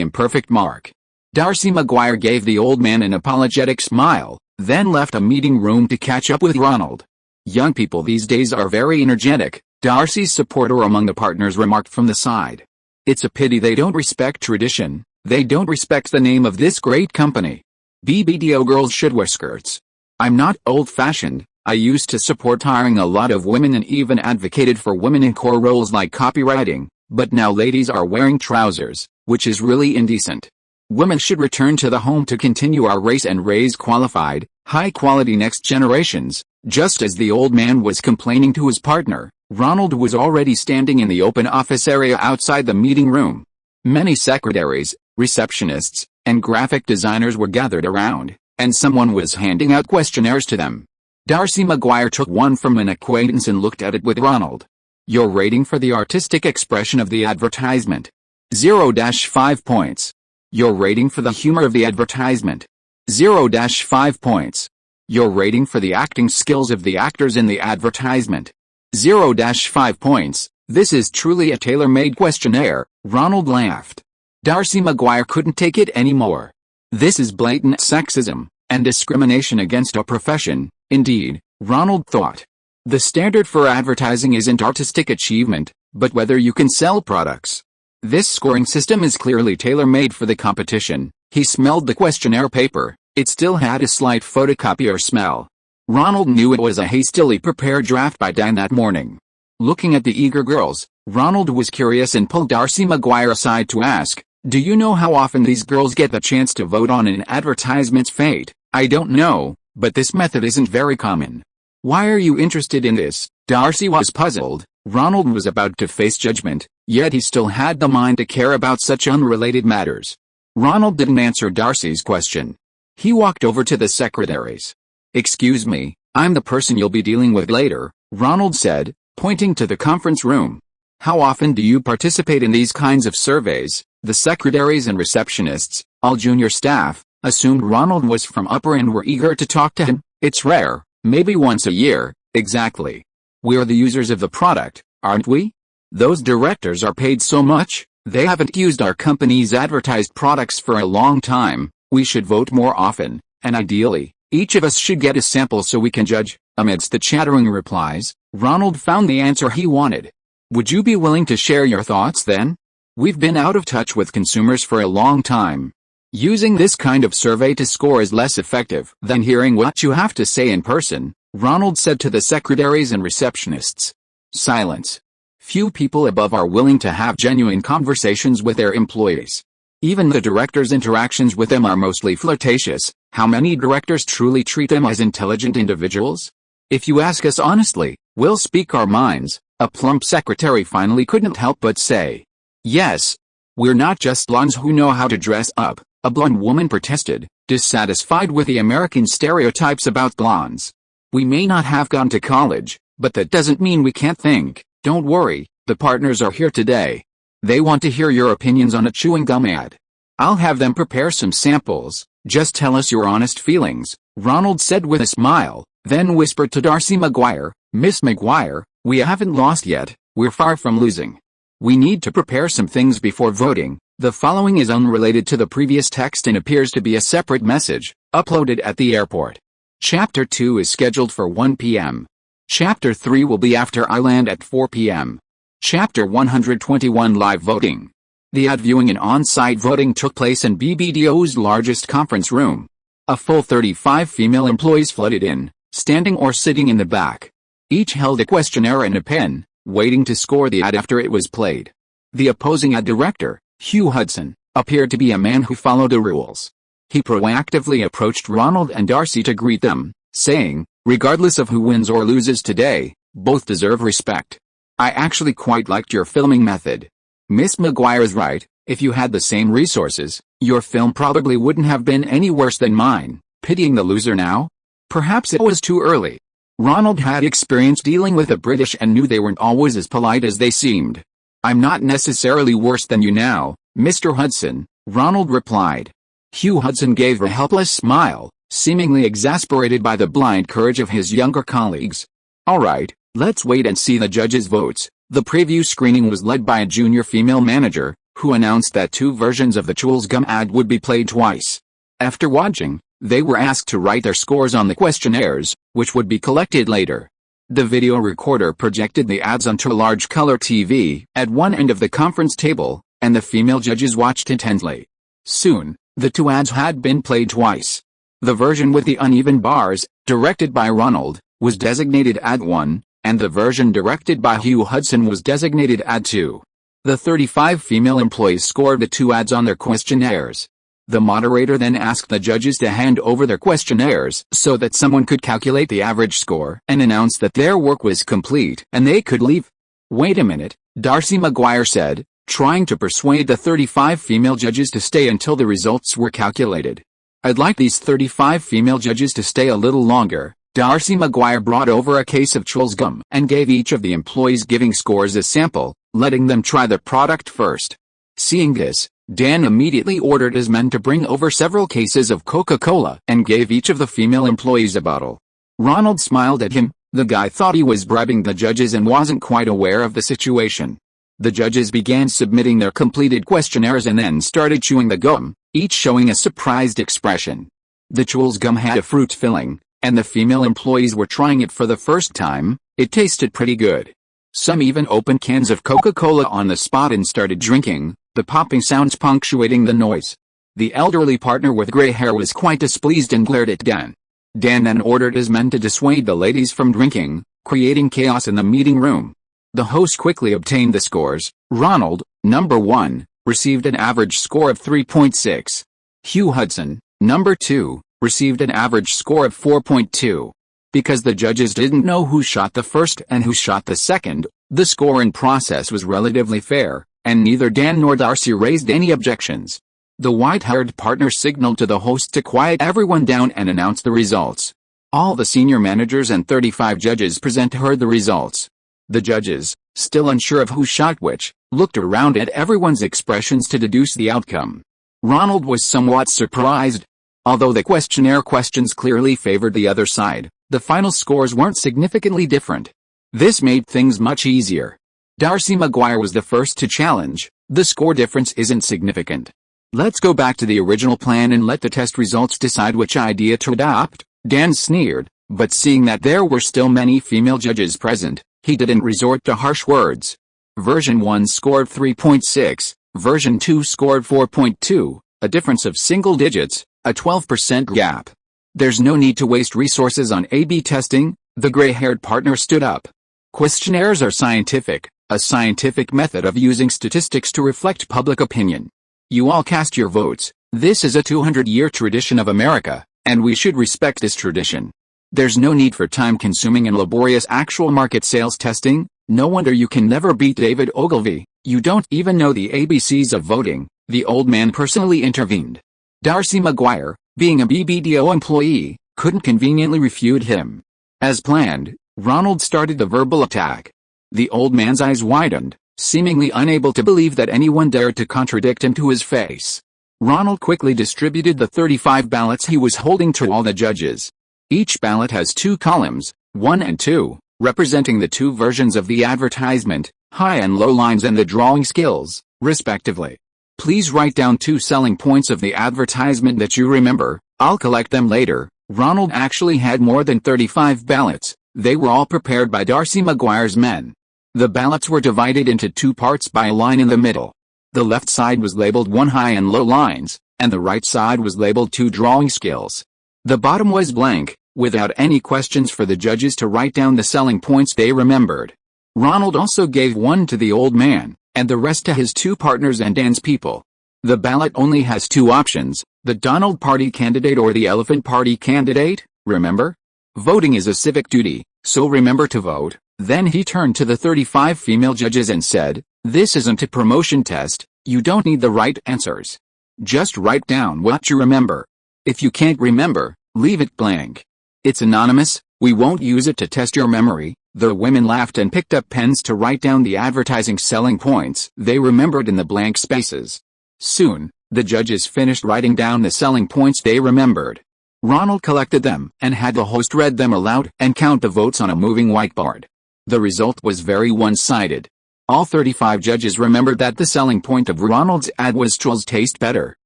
imperfect mark. Darcy Maguire gave the old man an apologetic smile, then left a meeting room to catch up with Ronald. "Young people these days are very energetic," Darcy's supporter among the partners remarked from the side. "It's a pity they don't respect tradition. They don't respect the name of this great company. BBDO girls should wear skirts. I'm not old-fashioned. I used to support hiring a lot of women and even advocated for women in core roles like copywriting, but now ladies are wearing trousers, which is really indecent. Women should return to the home to continue our race and raise qualified, high-quality next generations." Just as the old man was complaining to his partner, Ronald was already standing in the open office area outside the meeting room. Many secretaries, receptionists, and graphic designers were gathered around, and someone was handing out questionnaires to them. Darcy Maguire took one from an acquaintance and looked at it with Ronald. "Your rating for the artistic expression of the advertisement. 0-5 points. Your rating for the humor of the advertisement. 0-5 points. Your rating for the acting skills of the actors in the advertisement. 0-5 points. This is truly a tailor-made questionnaire," Ronald laughed. Darcy Maguire couldn't take it anymore. "This is blatant sexism and discrimination against a profession." Indeed, Ronald thought. The standard for advertising isn't artistic achievement, but whether you can sell products. This scoring system is clearly tailor-made for the competition. He smelled the questionnaire paper. It still had a slight photocopier smell. Ronald knew it was a hastily prepared draft by Dan that morning. Looking at the eager girls, Ronald was curious and pulled Darcy Maguire aside to ask, "Do you know how often these girls get the chance to vote on an advertisement's fate?" "I don't know, but this method isn't very common." "Why are you interested in this?" Darcy was puzzled. Ronald was about to face judgment, yet he still had the mind to care about such unrelated matters. Ronald didn't answer Darcy's question. He walked over to the secretaries. "Excuse me, I'm the person you'll be dealing with later," Ronald said, pointing to the conference room. "How often do you participate in these kinds of surveys?" The secretaries and receptionists, all junior staff, assumed Ronald was from upper and were eager to talk to him. "It's rare, maybe once a year." "Exactly. We're the users of the product, aren't we? Those directors are paid so much, they haven't used our company's advertised products for a long time. We should vote more often, and ideally, each of us should get a sample so we can judge." Amidst the chattering replies, Ronald found the answer he wanted. "Would you be willing to share your thoughts then? We've been out of touch with consumers for a long time. Using this kind of survey to score is less effective than hearing what you have to say in person," Ronald said to the secretaries and receptionists. Silence. Few people above are willing to have genuine conversations with their employees. Even the directors' interactions with them are mostly flirtatious. How many directors truly treat them as intelligent individuals? "If you ask us honestly, we'll speak our minds," a plump secretary finally couldn't help but say. "Yes. We're not just blondes who know how to dress up," a blonde woman protested, dissatisfied with the American stereotypes about blondes. "We may not have gone to college, but that doesn't mean we can't think. Don't worry, the partners are here today. They want to hear your opinions on a chewing gum ad. I'll have them prepare some samples. Just tell us your honest feelings," Ronald said with a smile, then whispered to Darcy Maguire, "Miss Maguire, we haven't lost yet. We're far from losing. We need to prepare some things before voting." The following is unrelated to the previous text and appears to be a separate message, uploaded at the airport. Chapter 2 is scheduled for 1 p.m. Chapter 3 will be after I land at 4 p.m. Chapter 121 Live Voting. The ad viewing and on-site voting took place in BBDO's largest conference room. A full 35 female employees flooded in, standing or sitting in the back. Each held a questionnaire and a pen, waiting to score the ad after it was played. The opposing ad director, Hugh Hudson, appeared to be a man who followed the rules. He proactively approached Ronald and Darcy to greet them, saying, "Regardless of who wins or loses today, both deserve respect. I actually quite liked your filming method. Miss Maguire's right, if you had the same resources, your film probably wouldn't have been any worse than mine. Pitying the loser now? Perhaps it was too early." Ronald had experience dealing with the British and knew they weren't always as polite as they seemed. "I'm not necessarily worse than you now, Mr. Hudson," Ronald replied. Hugh Hudson gave a helpless smile, seemingly exasperated by the blind courage of his younger colleagues. "All right, let's wait and see the judges' votes." The preview screening was led by a junior female manager, who announced that 2 versions of the Chewels Gum ad would be played twice. After watching, they were asked to write their scores on the questionnaires, which would be collected later. The video recorder projected the ads onto a large color TV at one end of the conference table, and the female judges watched intently. Soon, the 2 ads had been played twice. The version with the uneven bars, directed by Ronald, was designated Ad 1, and the version directed by Hugh Hudson was designated Ad 2. The 35 female employees scored the 2 ads on their questionnaires. The moderator then asked the judges to hand over their questionnaires so that someone could calculate the average score and announce that their work was complete and they could leave. "Wait a minute," Darcy Maguire said, trying to persuade the 35 female judges to stay until the results were calculated. "I'd like these 35 female judges to stay a little longer." Darcy Maguire brought over a case of Chewels Gum and gave each of the employees giving scores a sample, letting them try the product first. Seeing this, Dan immediately ordered his men to bring over several cases of Coca-Cola and gave each of the female employees a bottle. Ronald smiled at him. The guy thought he was bribing the judges and wasn't quite aware of the situation. The judges began submitting their completed questionnaires and then started chewing the gum, each showing a surprised expression. The Chewels Gum had a fruit filling, and the female employees were trying it for the first time. It tasted pretty good. Some even opened cans of Coca-Cola on the spot and started drinking, the popping sounds punctuating the noise. The elderly partner with gray hair was quite displeased and glared at Dan. Dan then ordered his men to dissuade the ladies from drinking, creating chaos in the meeting room. The host quickly obtained the scores. Ronald, number 1, received an average score of 3.6. Hugh Hudson, number 2, received an average score of 4.2. Because the judges didn't know who shot the first and who shot the second, the scoring process was relatively fair, and neither Dan nor Darcy raised any objections. The white-haired partner signaled to the host to quiet everyone down and announce the results. All the senior managers and 35 judges present heard the results. The judges, still unsure of who shot which, looked around at everyone's expressions to deduce the outcome. Ronald was somewhat surprised. Although the questionnaire questions clearly favored the other side, the final scores weren't significantly different. This made things much easier. Darcy Maguire was the first to challenge. "The score difference isn't significant. Let's go back to the original plan and let the test results decide which idea to adopt." Dan sneered, but seeing that there were still many female judges present, he didn't resort to harsh words. Version 1 scored 3.6, version 2 scored 4.2, a difference of single digits, a 12% gap. "There's no need to waste resources on A/B testing," the gray-haired partner stood up. "Questionnaires are scientific, a scientific method of using statistics to reflect public opinion. You all cast your votes. This is a 200-year tradition of America, and we should respect this tradition. There's no need for time-consuming and laborious actual market sales testing. No wonder you can never beat David Ogilvy. You don't even know the ABCs of voting," the old man personally intervened. Darcy Maguire, being a BBDO employee, couldn't conveniently refute him. As planned, Ronald started the verbal attack. The old man's eyes widened, seemingly unable to believe that anyone dared to contradict him to his face. Ronald quickly distributed the 35 ballots he was holding to all the judges. Each ballot has 2 columns, 1 and 2, representing the 2 versions of the advertisement, high and low lines and the drawing skills, respectively. "Please write down 2 selling points of the advertisement that you remember. I'll collect them later." Ronald actually had more than 35 ballots. They were all prepared by Darcy Maguire's men. The ballots were divided into 2 parts by a line in the middle. The left side was labeled 1 high and low lines, and the right side was labeled 2 drawing skills. The bottom was blank, without any questions for the judges to write down the selling points they remembered. Ronald also gave one to the old man, and the rest to his two partners and Dan's people. The ballot only has two options, the Donald Party candidate or the Elephant Party candidate, remember? Voting is a civic duty, so remember to vote. Then he turned to the 35 female judges and said, "This isn't a promotion test, you don't need the right answers. Just write down what you remember. If you can't remember, leave it blank. It's anonymous, we won't use it to test your memory." The women laughed and picked up pens to write down the advertising selling points they remembered in the blank spaces. Soon, the judges finished writing down the selling points they remembered. Ronald collected them and had the host read them aloud and count the votes on a moving whiteboard. The result was very one-sided. All 35 judges remembered that the selling point of Ronald's ad was Trolls taste better.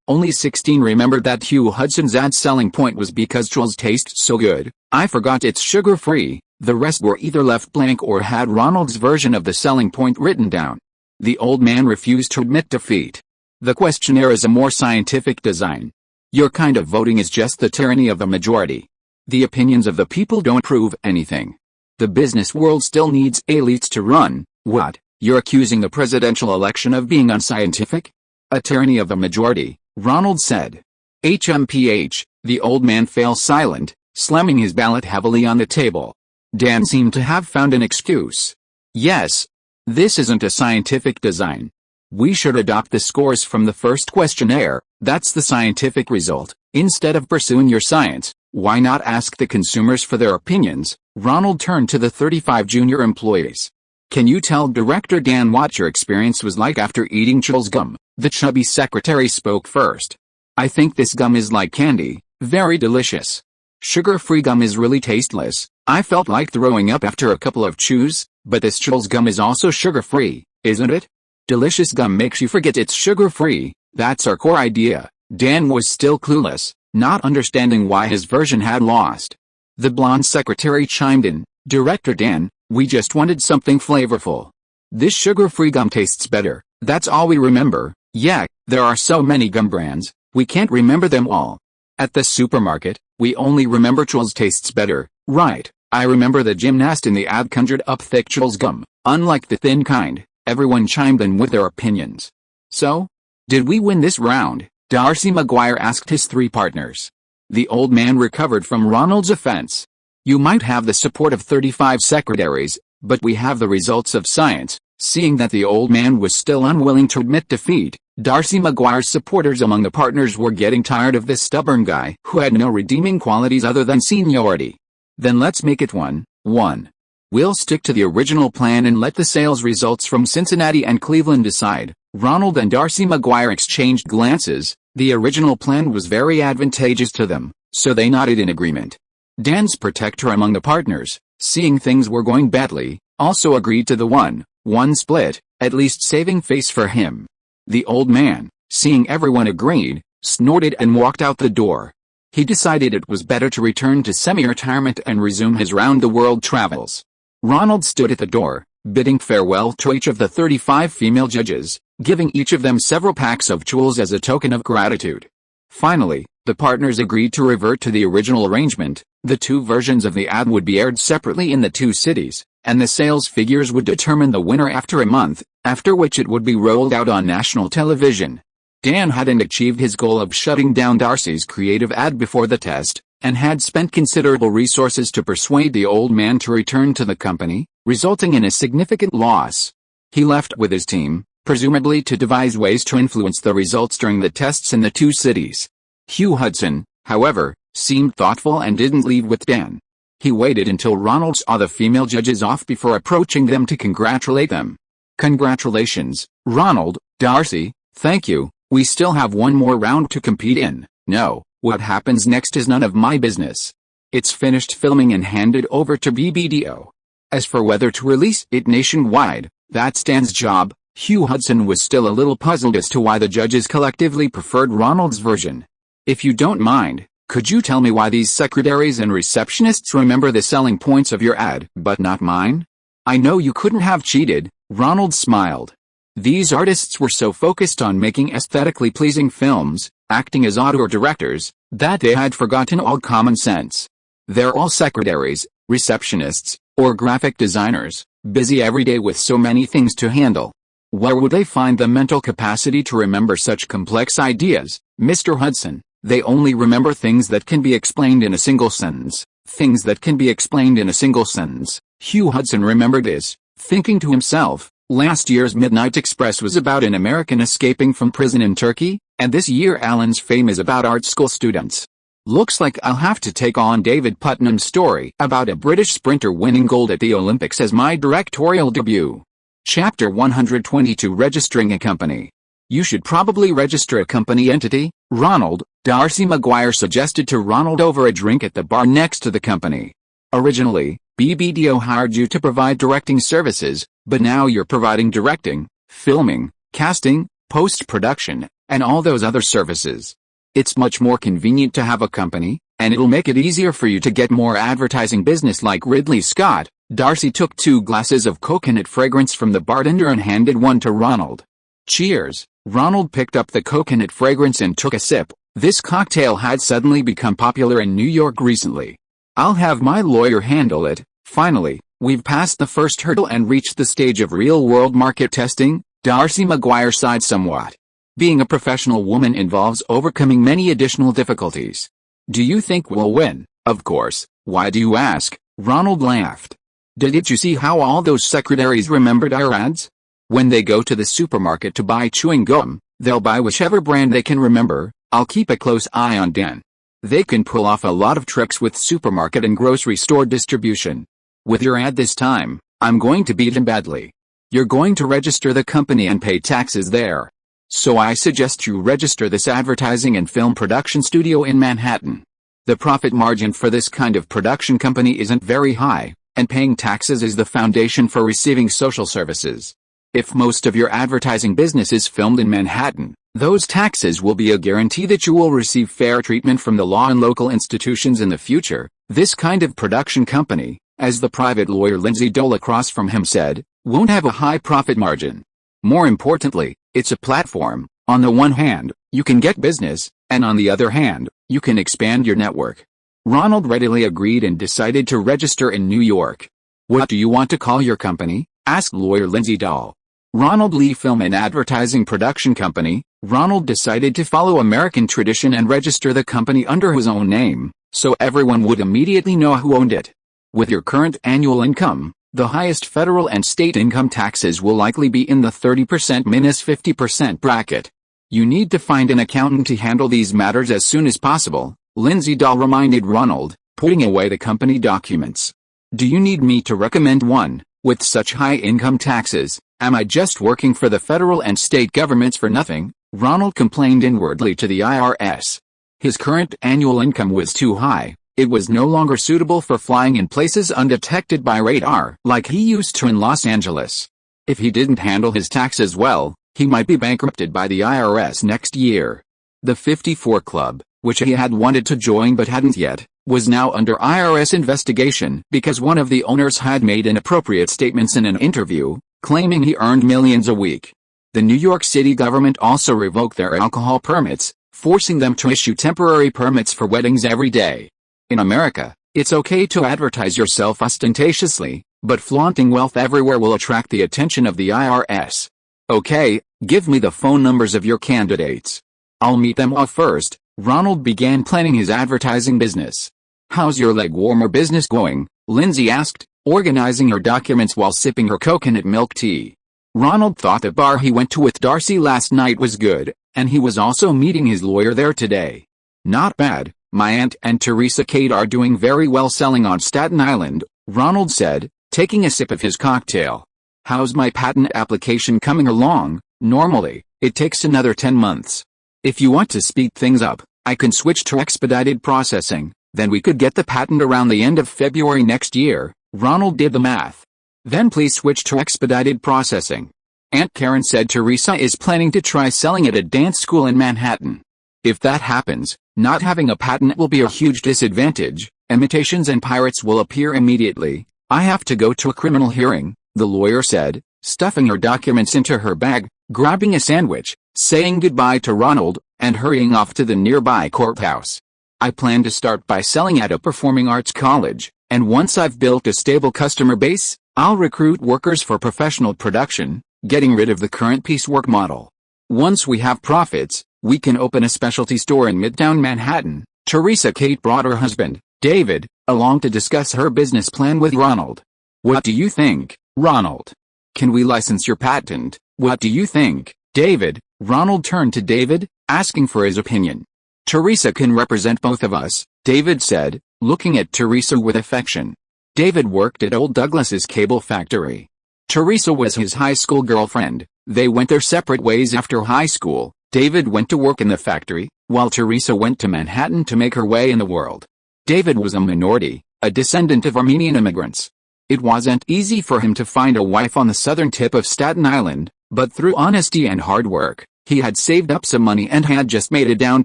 Only 16 remembered that Hugh Hudson's ad selling point was because Trolls taste so good, I forgot it's sugar-free. The rest were either left blank or had Ronald's version of the selling point written down. The old man refused to admit defeat. The questionnaire is a more scientific design. Your kind of voting is just the tyranny of the majority. The opinions of the people don't prove anything. The business world still needs elites to run. What? You're accusing the presidential election of being unscientific? A tyranny of the majority, Ronald said. HMPH, the old man fell silent, slamming his ballot heavily on the table. Dan seemed to have found an excuse. Yes. This isn't a scientific design. We should adopt the scores from the first questionnaire, that's the scientific result. Instead of pursuing your science, why not ask the consumers for their opinions? Ronald turned to the 35 junior employees. Can you tell Director Dan what your experience was like after eating Trolls gum? The chubby secretary spoke first. I think this gum is like candy, very delicious. Sugar-free gum is really tasteless. I felt like throwing up after a couple of chews, but this Trolls gum is also sugar-free, isn't it? Delicious gum makes you forget it's sugar-free, that's our core idea. Dan was still clueless, not understanding why his version had lost. The blonde secretary chimed in, Director Dan, we just wanted something flavorful. This sugar-free gum tastes better, that's all we remember. Yeah, there are so many gum brands, we can't remember them all. At the supermarket, we only remember Trolls tastes better, right? I remember the gymnast in the ad conjured up thick Trolls gum, unlike the thin kind. Everyone chimed in with their opinions. So? Did we win this round? Darcy McGuire asked his three partners. The old man recovered from Ronald's offense. You might have the support of 35 secretaries, but we have the results of science. Seeing that the old man was still unwilling to admit defeat, Darcy McGuire's supporters among the partners were getting tired of this stubborn guy who had no redeeming qualities other than seniority. Then let's make it 1-1. We'll stick to the original plan and let the sales results from Cincinnati and Cleveland decide. Ronald and Darcy McGuire exchanged glances. The original plan was very advantageous to them, so they nodded in agreement. Dan's protector among the partners, seeing things were going badly, also agreed to the 1-1 split, at least saving face for him. The old man, seeing everyone agreed, snorted and walked out the door. He decided it was better to return to semi-retirement and resume his round-the-world travels. Ronald stood at the door, bidding farewell to each of the 35 female judges, giving each of them several packs of Trolls as a token of gratitude. Finally, the partners agreed to revert to the original arrangement. The two versions of the ad would be aired separately in the two cities, and the sales figures would determine the winner after a month, after which it would be rolled out on national television. Dan hadn't achieved his goal of shutting down Darcy's creative ad before the test, and had spent considerable resources to persuade the old man to return to the company, resulting in a significant loss. He left with his team, presumably to devise ways to influence the results during the tests in the two cities. Hugh Hudson, however, seemed thoughtful and didn't leave with Dan. He waited until Ronald saw the female judges off before approaching them to congratulate them. Congratulations, Ronald, Darcy, thank you, we still have one more round to compete in. No, what happens next is none of my business. It's finished filming and handed over to BBDO. As for whether to release it nationwide, that's Dan's job. Hugh Hudson was still a little puzzled as to why the judges collectively preferred Ronald's version. If you don't mind, could you tell me why these secretaries and receptionists remember the selling points of your ad, but not mine? I know you couldn't have cheated, Ronald smiled. These artists were so focused on making aesthetically pleasing films, acting as auteur directors, that they had forgotten all common sense. They're all secretaries, receptionists, or graphic designers, busy every day with so many things to handle. Where would they find the mental capacity to remember such complex ideas, Mr. Hudson? They only remember things that can be explained in a single sentence. Things that can be explained in a single sentence. Hugh Hudson remembered this, thinking to himself, last year's Midnight Express was about an American escaping from prison in Turkey, and this year Alan's fame is about art school students. Looks like I'll have to take on David Putnam's story about a British sprinter winning gold at the Olympics as my directorial debut. Chapter 122 Registering a Company. You should probably register a company entity, Ronald, Darcy Maguire suggested to Ronald over a drink at the bar next to the company. Originally, BBDO hired you to provide directing services, but now you're providing directing, filming, casting, post-production, and all those other services. It's much more convenient to have a company, and it'll make it easier for you to get more advertising business like Ridley Scott. Darcy took 2 glasses of coconut fragrance from the bartender and handed one to Ronald. Cheers. Ronald picked up the coconut fragrance and took a sip. This cocktail had suddenly become popular in New York recently. I'll have my lawyer handle it. Finally, we've passed the first hurdle and reached the stage of real-world market testing. Darcy Maguire sighed somewhat. Being a professional woman involves overcoming many additional difficulties. Do you think we'll win? Of course. Why do you ask? Ronald laughed. Did you see how all those secretaries remembered our ads? When they go to the supermarket to buy chewing gum, they'll buy whichever brand they can remember. I'll keep a close eye on Dan. They can pull off a lot of tricks with supermarket and grocery store distribution. With your ad this time, I'm going to beat him badly. You're going to register the company and pay taxes there. So I suggest you register this advertising and film production studio in Manhattan. The profit margin for this kind of production company isn't very high, and paying taxes is the foundation for receiving social services. If most of your advertising business is filmed in Manhattan, those taxes will be a guarantee that you will receive fair treatment from the law and local institutions in the future. This kind of production company, as the private lawyer Lindsay Dole across from him said, won't have a high profit margin. More importantly, it's a platform. On the one hand, you can get business, and on the other hand, you can expand your network. Ronald readily agreed and decided to register in New York. What do you want to call your company? Asked lawyer Lindsay Dole. Ronald Lee Film and Advertising Production Company. Ronald decided to follow American tradition and register the company under his own name, so everyone would immediately know who owned it. With your current annual income, the highest federal and state income taxes will likely be in the 30%-50% bracket. You need to find an accountant to handle these matters as soon as possible, Lindsay Dole reminded Ronald, putting away the company documents. Do you need me to recommend one? With such high income taxes, am I just working for the federal and state governments for nothing? Ronald complained inwardly to the IRS. His current annual income was too high. It was no longer suitable for flying in places undetected by radar like he used to in Los Angeles. If he didn't handle his taxes well, he might be bankrupted by the IRS next year. The 54 Club, which he had wanted to join but hadn't yet, was now under IRS investigation because one of the owners had made inappropriate statements in an interview, claiming he earned millions a week. The New York City government also revoked their alcohol permits, forcing them to issue temporary permits for weddings every day. In America, it's okay to advertise yourself ostentatiously, but flaunting wealth everywhere will attract the attention of the IRS. Okay, give me the phone numbers of your candidates. I'll meet them all first. Ronald began planning his advertising business. How's your leg warmer business going? Lindsay asked, organizing her documents while sipping her coconut milk tea. Ronald thought the bar he went to with Darcy last night was good, and he was also meeting his lawyer there today. Not bad. My aunt and Teresa Kate are doing very well selling on Staten Island, Ronald said, taking a sip of his cocktail. How's my patent application coming along? Normally, it takes another 10 months. If you want to speed things up, I can switch to expedited processing, then we could get the patent around the end of February next year. Ronald did the math. Then please switch to expedited processing. Aunt Karen said Teresa is planning to try selling at a dance school in Manhattan. If that happens, not having a patent will be a huge disadvantage. Imitations and pirates will appear immediately. I have to go to a criminal hearing, the lawyer said, stuffing her documents into her bag, grabbing a sandwich, saying goodbye to Ronald, and hurrying off to the nearby courthouse. I plan to start by selling at a performing arts college, and once I've built a stable customer base, I'll recruit workers for professional production, getting rid of the current piecework model. Once we have profits, we can open a specialty store in Midtown Manhattan. Teresa Kate brought her husband, David, along to discuss her business plan with Ronald. What do you think, Ronald? Can we license your patent? What do you think, David? Ronald turned to David, asking for his opinion. Teresa can represent both of us, David said, looking at Teresa with affection. David worked at Old Douglas's cable factory. Teresa was his high school girlfriend. They went their separate ways after high school. David went to work in the factory, while Teresa went to Manhattan to make her way in the world. David was a minority, a descendant of Armenian immigrants. It wasn't easy for him to find a wife on the southern tip of Staten Island, but through honesty and hard work, he had saved up some money and had just made a down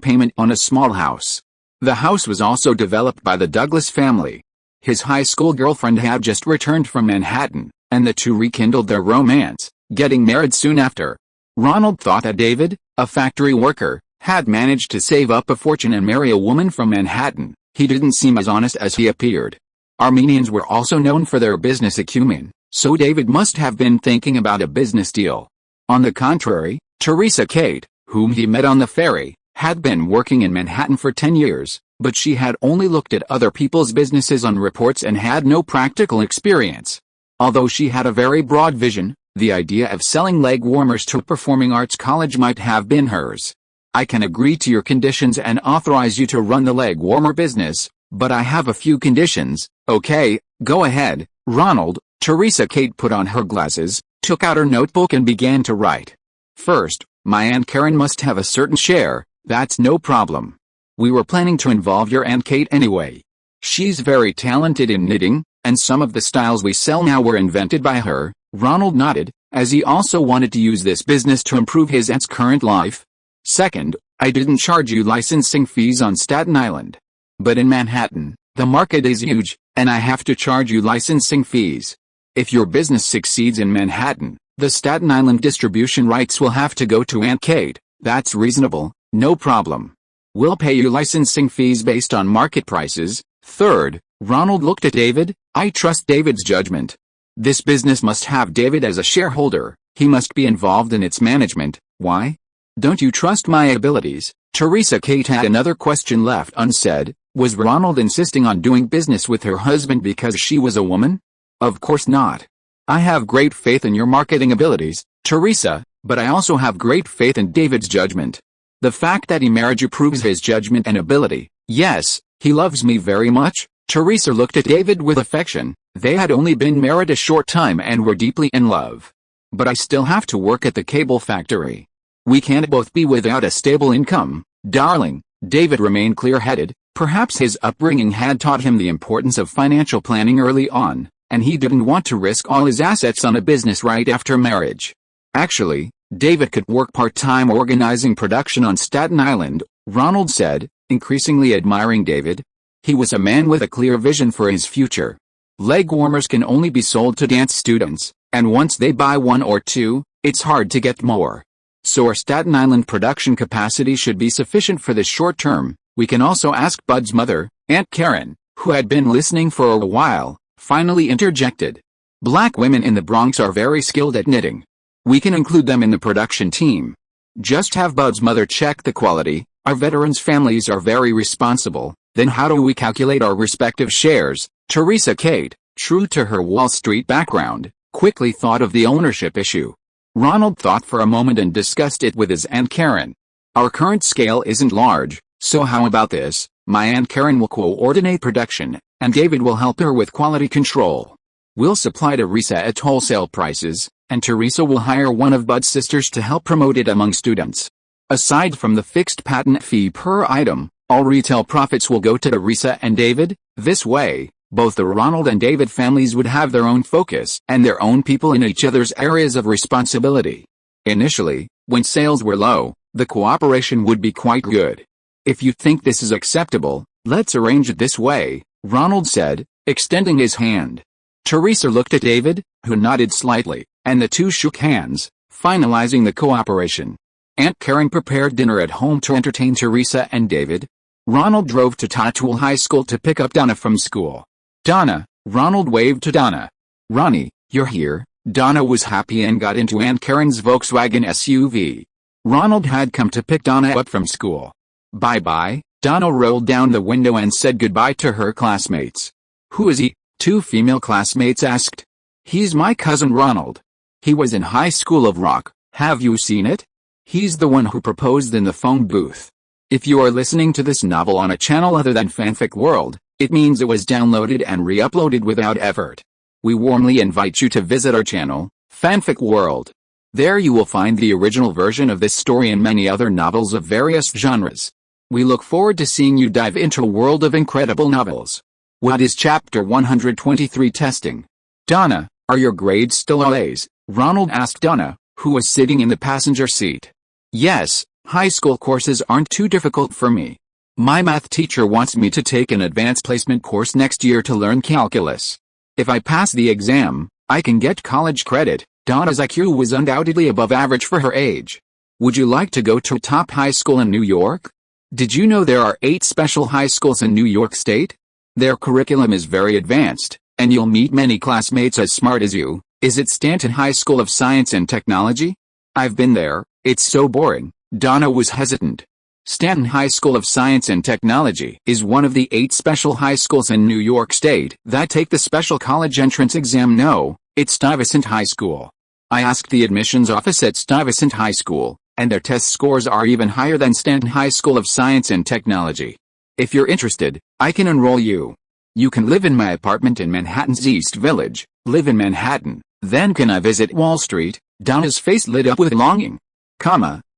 payment on a small house. The house was also developed by the Douglas family. His high school girlfriend had just returned from Manhattan, and the two rekindled their romance, getting married soon after. Ronald thought that David, a factory worker, had managed to save up a fortune and marry a woman from Manhattan. He didn't seem as honest as he appeared. Armenians were also known for their business acumen, so David must have been thinking about a business deal. On the contrary, Teresa Kate, whom he met on the ferry, had been working in Manhattan for 10 years, but she had only looked at other people's businesses on reports and had no practical experience. Although she had a very broad vision, the idea of selling leg warmers to a performing arts college might have been hers. I can agree to your conditions and authorize you to run the leg warmer business, but I have a few conditions. Okay, go ahead, Ronald. Teresa Kate put on her glasses, took out her notebook and began to write. First, my Aunt Karen must have a certain share. That's no problem. We were planning to involve your Aunt Kate anyway. She's very talented in knitting, and some of the styles we sell now were invented by her. Ronald nodded, as he also wanted to use this business to improve his aunt's current life. Second, I didn't charge you licensing fees on Staten Island. But in Manhattan, the market is huge, and I have to charge you licensing fees. If your business succeeds in Manhattan, the Staten Island distribution rights will have to go to Aunt Kate. That's reasonable, no problem. We'll pay you licensing fees based on market prices. Third, Ronald looked at David. I trust David's judgment. This business must have David as a shareholder. He must be involved in its management. Why? Don't you trust my abilities? Teresa Kate had another question left unsaid. Was Ronald insisting on doing business with her husband because she was a woman? Of course not. I have great faith in your marketing abilities, Teresa, but I also have great faith in David's judgment. The fact that he married you proves his judgment and ability. Yes, he loves me very much. Teresa looked at David with affection. They had only been married a short time and were deeply in love. But I still have to work at the cable factory. We can't both be without a stable income, darling. David remained clear-headed. Perhaps his upbringing had taught him the importance of financial planning early on, and he didn't want to risk all his assets on a business right after marriage. Actually, David could work part-time organizing production on Staten Island, Ronald said, increasingly admiring David. He was a man with a clear vision for his future. Leg warmers can only be sold to dance students, and once they buy one or two, it's hard to get more. So our Staten Island production capacity should be sufficient for the short term. We can also ask Bud's mother, Aunt Karen, who had been listening for a while, finally interjected. Black women in the Bronx are very skilled at knitting. We can include them in the production team. Just have Bud's mother check the quality. Our veterans' families are very responsible. Then how do we calculate our respective shares? Teresa Kate, true to her Wall Street background, quickly thought of the ownership issue. Ronald thought for a moment and discussed it with his Aunt Karen. Our current scale isn't large, so how about this? My Aunt Karen will coordinate production, and David will help her with quality control. We'll supply Teresa at wholesale prices, and Teresa will hire one of Bud's sisters to help promote it among students. Aside from the fixed patent fee per item, all retail profits will go to Teresa and David. This way, both the Ronald and David families would have their own focus and their own people in each other's areas of responsibility. Initially, when sales were low, the cooperation would be quite good. If you think this is acceptable, let's arrange it this way, Ronald said, extending his hand. Teresa looked at David, who nodded slightly, and the two shook hands, finalizing the cooperation. Aunt Karen prepared dinner at home to entertain Teresa and David. Ronald drove to Tatwell High School to pick up Donna from school. "Donna," Ronald waved to Donna. "Ronnie, you're here." Donna was happy and got into Aunt Karen's Volkswagen SUV. Ronald had come to pick Donna up from school. "Bye-bye." Donna rolled down the window and said goodbye to her classmates. "Who is he?" two female classmates asked. "He's my cousin Ronald. He was in High School of Rock. Have you seen it? He's the one who proposed in the phone booth." If you are listening to this novel on a channel other than Fanfic World, it means it was downloaded and re-uploaded without effort. We warmly invite you to visit our channel, Fanfic World. There you will find the original version of this story and many other novels of various genres. We look forward to seeing you dive into a world of incredible novels. What is Chapter 123 testing? "Donna, are your grades still all A's?" Ronald asked Donna, who was sitting in the passenger seat. "Yes, high school courses aren't too difficult for me. My math teacher wants me to take an advanced placement course next year to learn calculus. If I pass the exam, I can get college credit." Donna's IQ was undoubtedly above average for her age. "Would you like to go to a top high school in New York? Did you know there are 8 special high schools in New York State? Their curriculum is very advanced, and you'll meet many classmates as smart as you." "Is it Stanton High School of Science and Technology?" "I've been there. It's so boring." Donna was hesitant. Stanton High School of Science and Technology is one of the 8 special high schools in New York State that take the special college entrance exam. "No, it's Stuyvesant High School. I asked the admissions office at Stuyvesant High School, and their test scores are even higher than Stanton High School of Science and Technology. If you're interested, I can enroll you. You can live in my apartment in Manhattan's East Village." "Live in Manhattan? Then can I visit Wall Street?" Donna's face lit up with longing.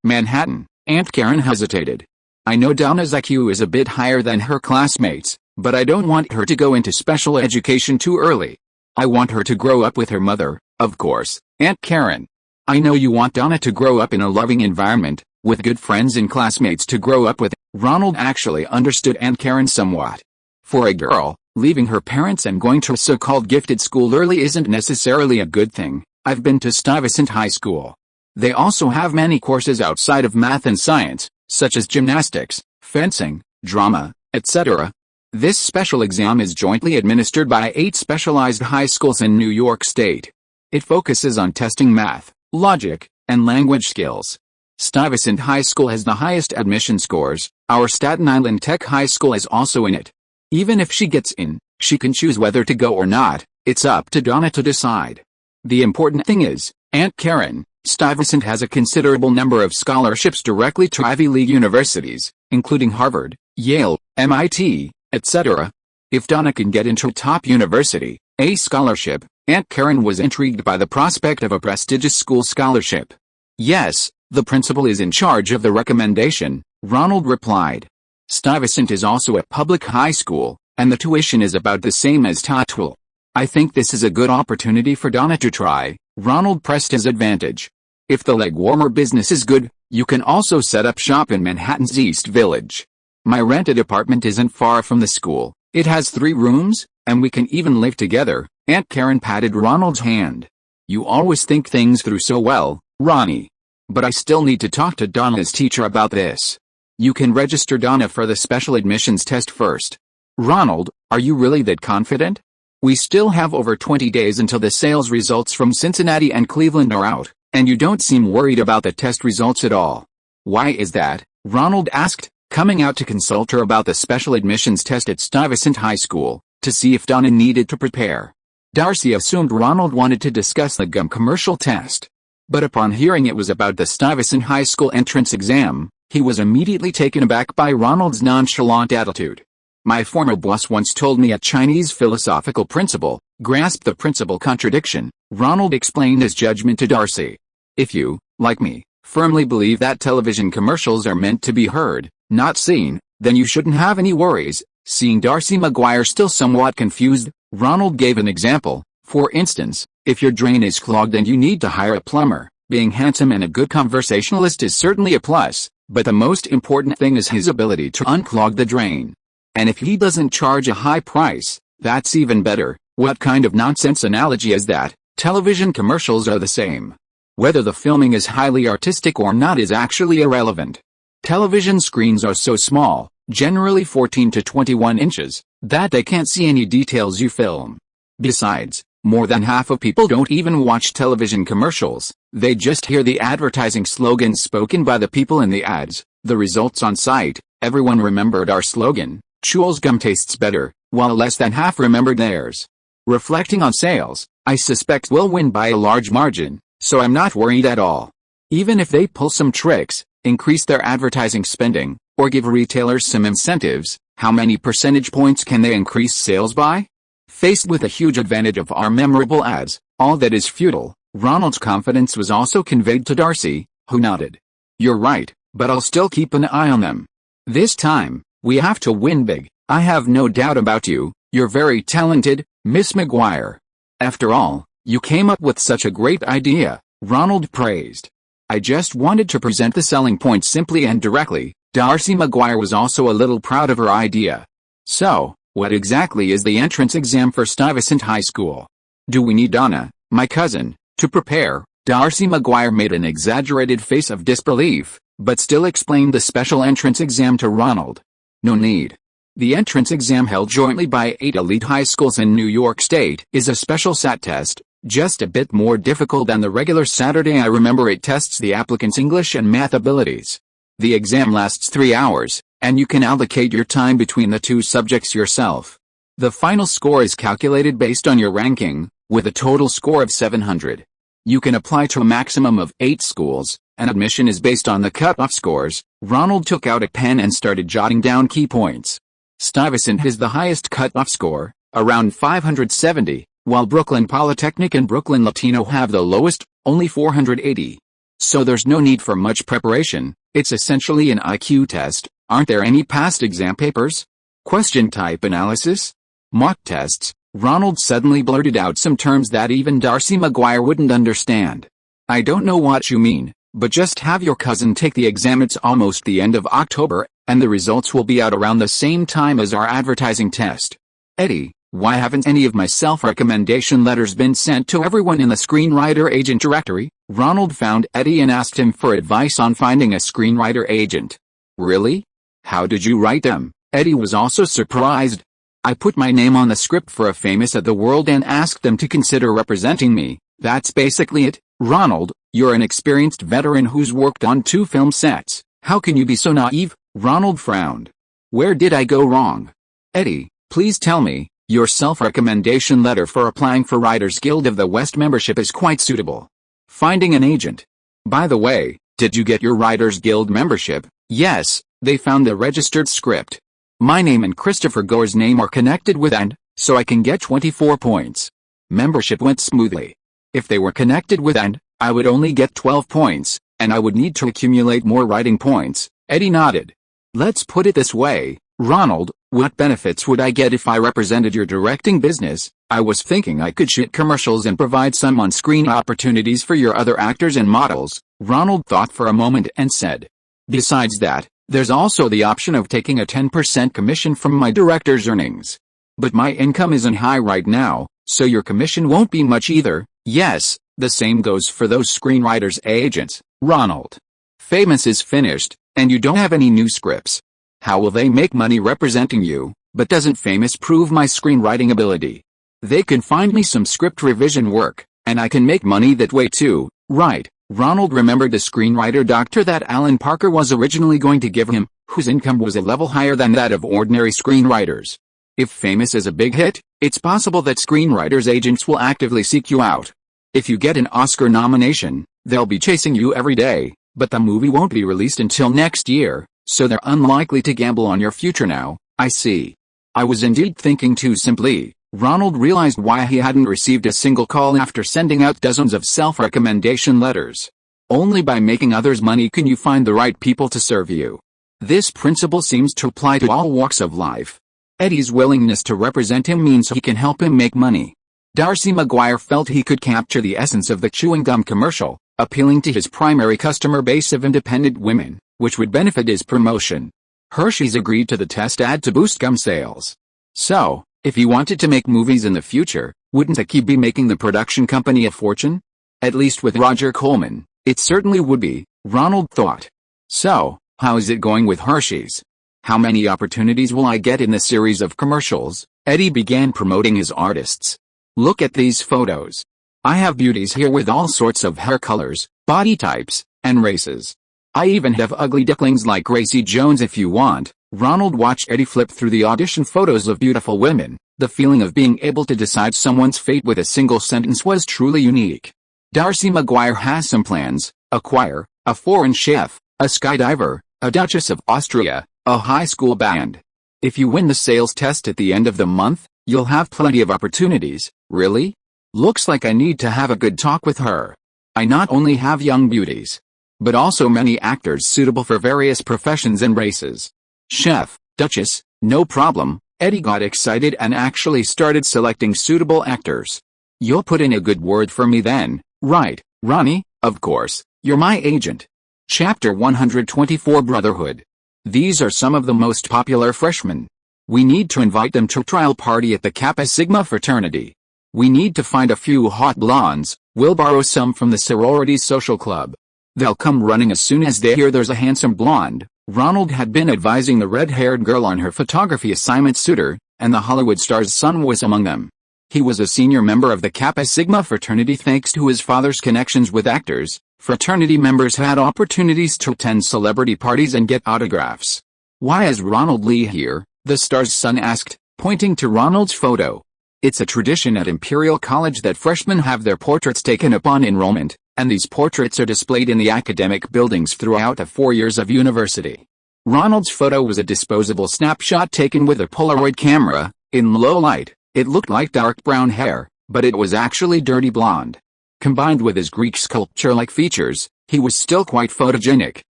Manhattan." Aunt Karen hesitated. "I know Donna's IQ is a bit higher than her classmates, but I don't want her to go into special education too early. I want her to grow up with her mother, of course, Aunt Karen. I know you want Donna to grow up in a loving environment, with good friends and classmates to grow up with." Ronald actually understood Aunt Karen somewhat. For a girl, leaving her parents and going to a so-called gifted school early isn't necessarily a good thing. "I've been to Stuyvesant High School. They also have many courses outside of math and science, such as gymnastics, fencing, drama, etc. This special exam is jointly administered by 8 specialized high schools in New York State. It focuses on testing math, logic, and language skills. Stuyvesant High School has the highest admission scores. Our Staten Island Tech High School is also in it. Even if she gets in, she can choose whether to go or not. It's up to Donna to decide. The important thing is, Aunt Karen, Stuyvesant has a considerable number of scholarships directly to Ivy League universities, including Harvard, Yale, MIT, etc. If Donna can get into a top university, a scholarship, Aunt Karen was intrigued by the prospect of a prestigious school scholarship. "Yes, the principal is in charge of the recommendation," Ronald replied. "Stuyvesant is also a public high school, and the tuition is about the same as Tatwell. I think this is a good opportunity for Donna to try." Ronald pressed his advantage. "If the leg warmer business is good, you can also set up shop in Manhattan's East Village. My rented apartment isn't far from the school. It has 3 rooms, and we can even live together." Aunt Karen patted Ronald's hand. "You always think things through so well, Ronnie. But I still need to talk to Donna's teacher about this. You can register Donna for the special admissions test first." "Ronald, are you really that confident? We still have over 20 days until the sales results from Cincinnati and Cleveland are out, and you don't seem worried about the test results at all." "Why is that?" Ronald asked, coming out to consult her about the special admissions test at Stuyvesant High School, to see if Donna needed to prepare. Darcy assumed Ronald wanted to discuss the gum commercial test. But upon hearing it was about the Stuyvesant High School entrance exam, he was immediately taken aback by Ronald's nonchalant attitude. "My former boss once told me a Chinese philosophical principle grasped the principal contradiction," Ronald explained his judgment to Darcy. "If you, like me, firmly believe that television commercials are meant to be heard, not seen, then you shouldn't have any worries." Seeing Darcy McGuire still somewhat confused, Ronald gave an example. "For instance, if your drain is clogged and you need to hire a plumber, being handsome and a good conversationalist is certainly a plus, but the most important thing is his ability to unclog the drain. And if he doesn't charge a high price, that's even better." What kind of nonsense analogy is that? Television commercials are the same. Whether the filming is highly artistic or not is actually irrelevant. Television screens are so small, generally 14 to 21 inches, that they can't see any details you film. Besides, more than half of people don't even watch television commercials, they just hear the advertising slogans spoken by the people in the ads. The results on site: everyone remembered our slogan, "Chewel's gum tastes better," while less than half remembered theirs. Reflecting on sales, I suspect we'll win by a large margin, so I'm not worried at all. Even if they pull some tricks, increase their advertising spending, or give retailers some incentives, how many percentage points can they increase sales by? Faced with a huge advantage of our memorable ads, all that is futile. Ronald's confidence was also conveyed to Darcy, who nodded. "You're right, but I'll still keep an eye on them. This time, we have to win big. I have no doubt about you. You're very talented, Miss McGuire. After all, you came up with such a great idea," Ronald praised. "I just wanted to present the selling point simply and directly." Darcy McGuire was also a little proud of her idea. "So, what exactly is the entrance exam for Stuyvesant High School? Do we need Donna, my cousin, to prepare?" Darcy McGuire made an exaggerated face of disbelief, but still explained the special entrance exam to Ronald. "No need. The entrance exam, held jointly by 8 elite high schools in New York State, is a special SAT test, just a bit more difficult than the regular Saturday. I remember it tests the applicant's English and math abilities. The exam lasts 3 hours, and you can allocate your time between the two subjects yourself. The final score is calculated based on your ranking, with a total score of 700. You can apply to a maximum of 8 schools, and admission is based on the cut-off scores." Ronald took out a pen and started jotting down key points. Stuyvesant has the highest cut-off score, around 570, while Brooklyn Polytechnic and Brooklyn Latino have the lowest, only 480. So there's no need for much preparation. It's essentially an IQ test. Aren't there any past exam papers? Question type analysis? Mock tests? Ronald suddenly blurted out some terms that even Darcy McGuire wouldn't understand. "I don't know what you mean, but just have your cousin take the exam. It's almost the end of October, and the results will be out around the same time as our advertising test." "Eddie, why haven't any of my self-recommendation letters been sent to everyone in the screenwriter agent directory?" Ronald found Eddie and asked him for advice on finding a screenwriter agent. "Really? How did you write them?" Eddie was also surprised. "I put my name on the script for a famous at the world and asked them to consider representing me. That's basically it." "Ronald, you're an experienced veteran who's worked on 2 film sets. How can you be so naive?" Ronald frowned. "Where did I go wrong?" "Eddie, please tell me. Your self-recommendation letter for applying for Writers Guild of the West membership is quite suitable. Finding an agent. By the way, did you get your Writers Guild membership?" "Yes, they found the registered script. My name and Christopher Gore's name are connected with and, so I can get 24 points. Membership went smoothly. If they were connected with and, I would only get 12 points, and I would need to accumulate more writing points." Eddie nodded. "Let's put it this way, Ronald, what benefits would I get if I represented your directing business? I was thinking I could shoot commercials and provide some on-screen opportunities for your other actors and models." Ronald thought for a moment and said, "Besides that, there's also the option of taking a 10% commission from my director's earnings. But my income isn't high right now, so your commission won't be much either." "Yes, the same goes for those screenwriters' agents, Ronald. Famous is finished, and you don't have any new scripts. How will they make money representing you? But doesn't Famous prove my screenwriting ability? They can find me some script revision work, and I can make money that way too, right?" Ronald remembered the screenwriter doctor that Alan Parker was originally going to give him, whose income was a level higher than that of ordinary screenwriters. If Famous is a big hit, it's possible that screenwriters' agents will actively seek you out. If you get an Oscar nomination, they'll be chasing you every day, but the movie won't be released until next year, so they're unlikely to gamble on your future now. "I see. I was indeed thinking too simply." Ronald realized why he hadn't received a single call after sending out dozens of self-recommendation letters. Only by making others money can you find the right people to serve you. This principle seems to apply to all walks of life. Eddie's willingness to represent him means he can help him make money. Darcy McGuire felt he could capture the essence of the chewing gum commercial, appealing to his primary customer base of independent women, which would benefit his promotion. Hershey's agreed to the test ad to boost gum sales. So, if he wanted to make movies in the future, wouldn't he be making the production company a fortune? At least with Roger Coleman, it certainly would be, Ronald thought. "So, how is it going with Hershey's?" How many opportunities will I get in the series of commercials? Eddie began promoting his artists. Look at these photos. I have beauties here with all sorts of hair colors, body types, and races. I even have ugly ducklings like Gracie Jones if you want. Ronald watched Eddie flip through the audition photos of beautiful women. The feeling of being able to decide someone's fate with a single sentence was truly unique. Darcy McGuire has some plans: a choir, a foreign chef, a skydiver, a Duchess of Austria, a high school band. If you win the sales test at the end of the month, you'll have plenty of opportunities. Really? Looks like I need to have a good talk with her. I not only have young beauties, but also many actors suitable for various professions and races. Chef, Duchess, no problem. Eddie got excited and actually started selecting suitable actors. You'll put in a good word for me then, right, Ronnie? Of course, you're my agent. Chapter 124 Brotherhood. These are some of the most popular freshmen. We need to invite them to a trial party at the Kappa Sigma fraternity. We need to find a few hot blondes. We'll borrow some from the sorority's social club. They'll come running as soon as they hear there's a handsome blonde. Ronald had been advising the red-haired girl on her photography assignment suitor, and the Hollywood star's son was among them. He was a senior member of the Kappa Sigma fraternity thanks to his father's connections with actors. Fraternity members had opportunities to attend celebrity parties and get autographs. Why is Ronald Lee here? The star's son asked, pointing to Ronald's photo. It's a tradition at Imperial College that freshmen have their portraits taken upon enrollment, and these portraits are displayed in the academic buildings throughout the 4 years of university. Ronald's photo was a disposable snapshot taken with a Polaroid camera. In low light, it looked like dark brown hair, but it was actually dirty blonde. Combined with his Greek sculpture-like features, he was still quite photogenic.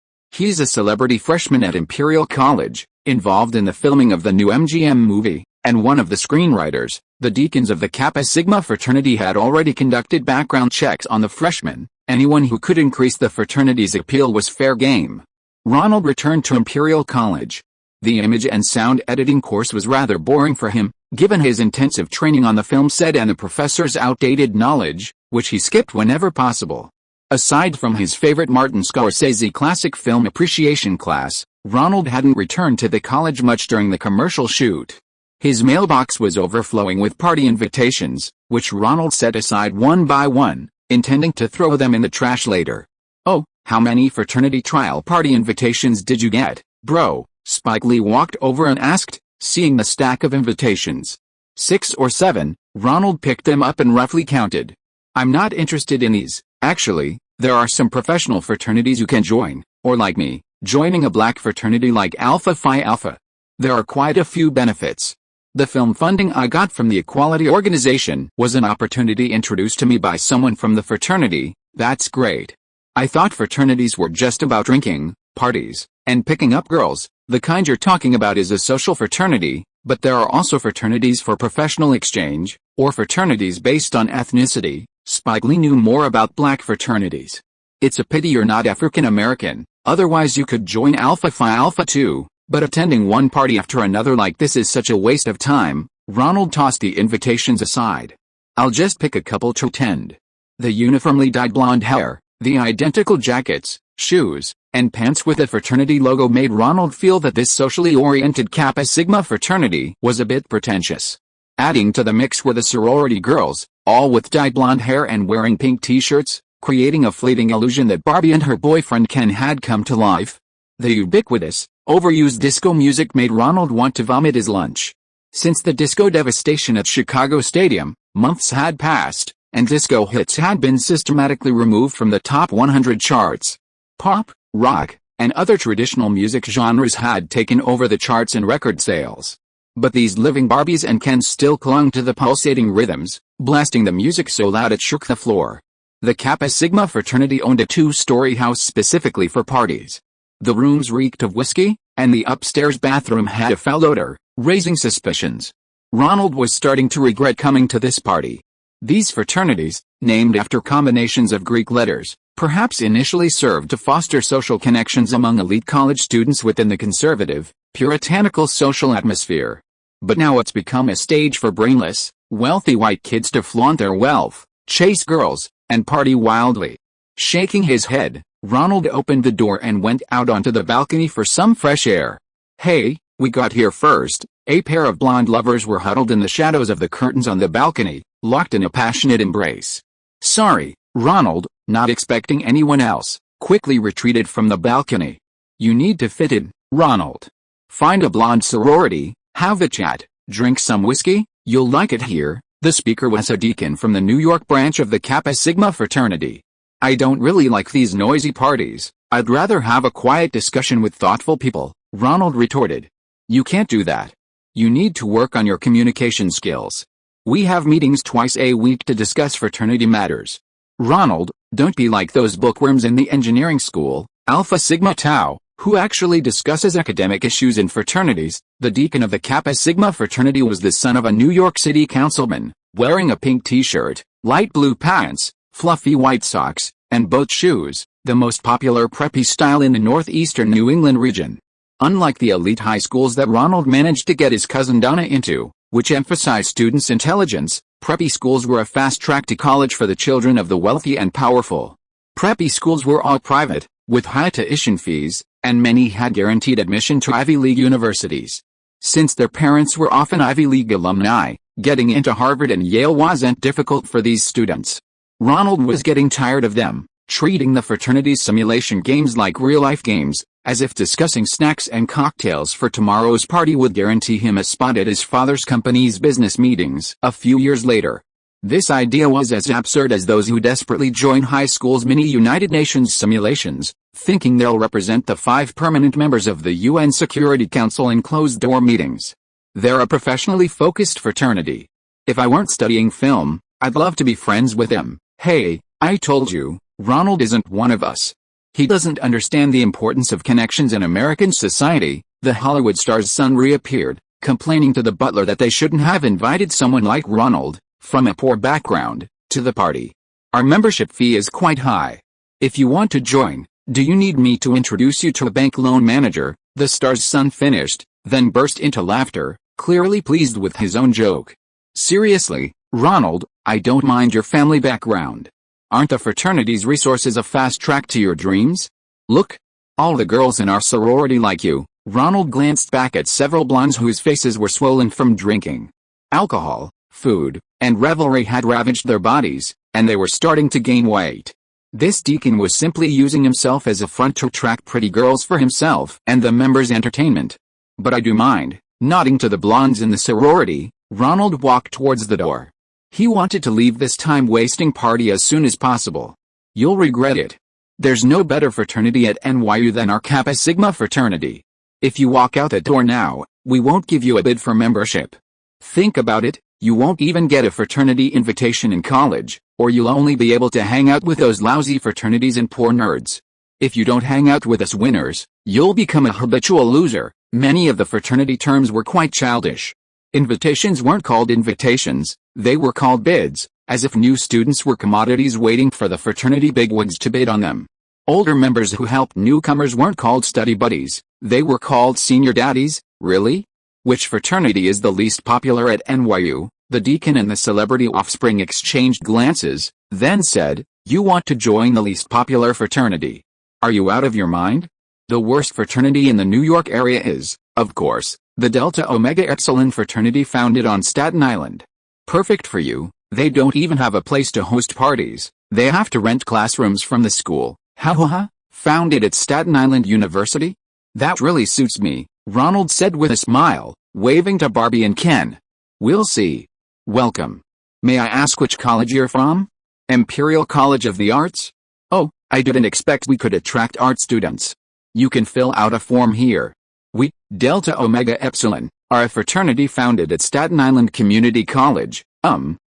He's a celebrity freshman at Imperial College, involved in the filming of the new MGM movie, and one of the screenwriters. The deacons of the Kappa Sigma fraternity had already conducted background checks on the freshmen. Anyone who could increase the fraternity's appeal was fair game. Ronald returned to Imperial College. The image and sound editing course was rather boring for him, given his intensive training on the film set and the professor's outdated knowledge, which he skipped whenever possible. Aside from his favorite Martin Scorsese classic film appreciation class, Ronald hadn't returned to the college much during the commercial shoot. His mailbox was overflowing with party invitations, which Ronald set aside one by one, intending to throw them in the trash later. Oh, how many fraternity trial party invitations did you get, bro? Spike Lee walked over and asked, seeing the stack of invitations. 6 or 7, Ronald picked them up and roughly counted. I'm not interested in these. Actually, there are some professional fraternities you can join, or like me, joining a black fraternity like Alpha Phi Alpha. There are quite a few benefits. The film funding I got from the Equality Organization was an opportunity introduced to me by someone from the fraternity. That's great. I thought fraternities were just about drinking, parties, and picking up girls. The kind you're talking about is a social fraternity, but there are also fraternities for professional exchange, or fraternities based on ethnicity. Spike Lee knew more about black fraternities. It's a pity you're not African American, otherwise you could join Alpha Phi Alpha too, but attending one party after another like this is such a waste of time. Ronald tossed the invitations aside. I'll just pick a couple to attend. The uniformly dyed blonde hair, the identical jackets, shoes, and pants with the fraternity logo made Ronald feel that this socially oriented Kappa Sigma fraternity was a bit pretentious. Adding to the mix were the sorority girls, all with dyed blonde hair and wearing pink t-shirts, creating a fleeting illusion that Barbie and her boyfriend Ken had come to life. The ubiquitous, overused disco music made Ronald want to vomit his lunch. Since the disco devastation at Chicago Stadium, months had passed, and disco hits had been systematically removed from the top 100 charts. Pop, rock, and other traditional music genres had taken over the charts and record sales. But these living Barbies and Kens still clung to the pulsating rhythms, blasting the music so loud it shook the floor. The Kappa Sigma fraternity owned a 2-story house specifically for parties. The rooms reeked of whiskey, and the upstairs bathroom had a foul odor, raising suspicions. Ronald was starting to regret coming to this party. These fraternities, named after combinations of Greek letters, perhaps initially served to foster social connections among elite college students within the conservative, puritanical social atmosphere. But now it's become a stage for brainless, wealthy white kids to flaunt their wealth, chase girls, and party wildly. Shaking his head, Ronald opened the door and went out onto the balcony for some fresh air. Hey, We got here first. A pair of blonde lovers were huddled in the shadows of the curtains on the balcony, locked in a passionate embrace. Sorry, Ronald, not expecting anyone else, quickly retreated from the balcony. You need to fit in, Ronald. Find a blonde sorority, have a chat, drink some whiskey, you'll like it here. The speaker was a deacon from the New York branch of the Kappa Sigma fraternity. I don't really like these noisy parties. I'd rather have a quiet discussion with thoughtful people, Ronald retorted. You can't do that. You need to work on your communication skills. We have meetings twice a week to discuss fraternity matters. Ronald, don't be like those bookworms in the engineering school, Alpha Sigma Tau, who actually discusses academic issues in fraternities. The deacon of the Kappa Sigma fraternity was the son of a New York City councilman, wearing a pink t-shirt, light blue pants, fluffy white socks, and boat shoes, the most popular preppy style in the northeastern New England region. Unlike the elite high schools that Ronald managed to get his cousin Donna into, which emphasized students' intelligence, preppy schools were a fast track to college for the children of the wealthy and powerful. Preppy schools were all private, with high tuition fees, and many had guaranteed admission to Ivy League universities. Since their parents were often Ivy League alumni, getting into Harvard and Yale wasn't difficult for these students. Ronald was getting tired of them, treating the fraternity's simulation games like real-life games, as if discussing snacks and cocktails for tomorrow's party would guarantee him a spot at his father's company's business meetings. A few years later, this idea was as absurd as those who desperately join high school's mini United Nations simulations, thinking they'll represent the 5 permanent members of the UN Security Council in closed-door meetings. They're a professionally focused fraternity. If I weren't studying film, I'd love to be friends with him. Hey, I told you, Ronald isn't one of us. He doesn't understand the importance of connections in American society. The Hollywood star's son reappeared, complaining to the butler that they shouldn't have invited someone like Ronald, from a poor background, to the party. Our membership fee is quite high. If you want to join, do you need me to introduce you to a bank loan manager? The star's son finished, then burst into laughter, clearly pleased with his own joke. Seriously, Ronald, I don't mind your family background. Aren't the fraternity's resources a fast track to your dreams? Look, all the girls in our sorority like you. Ronald glanced back at several blondes whose faces were swollen from drinking. Alcohol, food, and revelry had ravaged their bodies, and they were starting to gain weight. This deacon was simply using himself as a front to attract pretty girls for himself and the members' entertainment. But I do mind. Nodding to the blondes in the sorority, Ronald walked towards the door. He wanted to leave this time-wasting party as soon as possible. You'll regret it. There's no better fraternity at NYU than our Kappa Sigma fraternity. If you walk out that door now, we won't give you a bid for membership. Think about it, you won't even get a fraternity invitation in college, or you'll only be able to hang out with those lousy fraternities and poor nerds. If you don't hang out with us winners, you'll become a habitual loser. Many of the fraternity terms were quite childish. Invitations weren't called invitations, they were called bids, as if new students were commodities waiting for the fraternity bigwigs to bid on them. Older members who helped newcomers weren't called study buddies, they were called senior daddies. Really? Which fraternity is the least popular at NYU? The deacon and the celebrity offspring exchanged glances, then said, You want to join the least popular fraternity? Are you out of your mind? The worst fraternity in the New York area is, of course, the Delta Omega Epsilon fraternity founded on Staten Island. Perfect for you, they don't even have a place to host parties, they have to rent classrooms from the school. Ha ha ha, founded at Staten Island University? That really suits me, Ronald said with a smile, waving to Barbie and Ken. We'll see. Welcome. May I ask which college you're from? Imperial College of the Arts? Oh, I didn't expect we could attract art students. You can fill out a form here. We, Delta Omega Epsilon, are a fraternity founded at Staten Island Community College,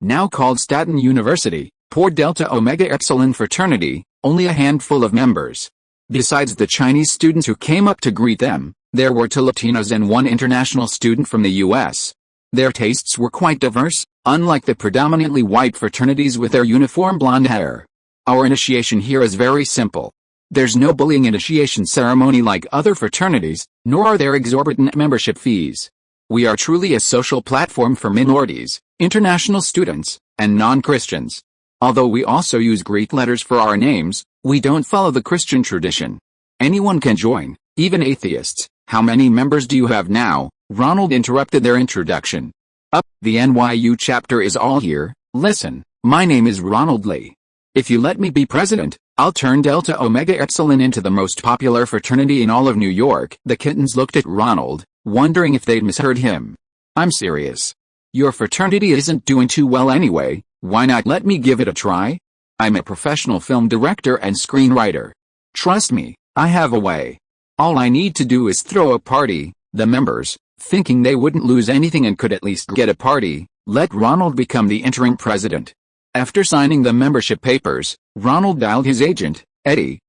now called Staten University. Poor Delta Omega Epsilon fraternity, only a handful of members. Besides the Chinese students who came up to greet them, there were 2 Latinos and 1 international student from the U.S. Their tastes were quite diverse, unlike the predominantly white fraternities with their uniform blonde hair. Our initiation here is very simple. There's no bullying initiation ceremony like other fraternities, nor are there exorbitant membership fees. We are truly a social platform for minorities, international students, and non-Christians. Although we also use Greek letters for our names, we don't follow the Christian tradition. Anyone can join, even atheists. How many members do you have now? Ronald interrupted their introduction. The NYU chapter is all here. Listen, my name is Ronald Lee. If you let me be president, I'll turn Delta Omega Epsilon into the most popular fraternity in all of New York. The kittens looked at Ronald, wondering if they'd misheard him. I'm serious. Your fraternity isn't doing too well anyway, why not let me give it a try? I'm a professional film director and screenwriter. Trust me, I have a way. All I need to do is throw a party. The members, thinking they wouldn't lose anything and could at least get a party, let Ronald become the interim president. After signing the membership papers, Ronald dialed his agent. Eddie,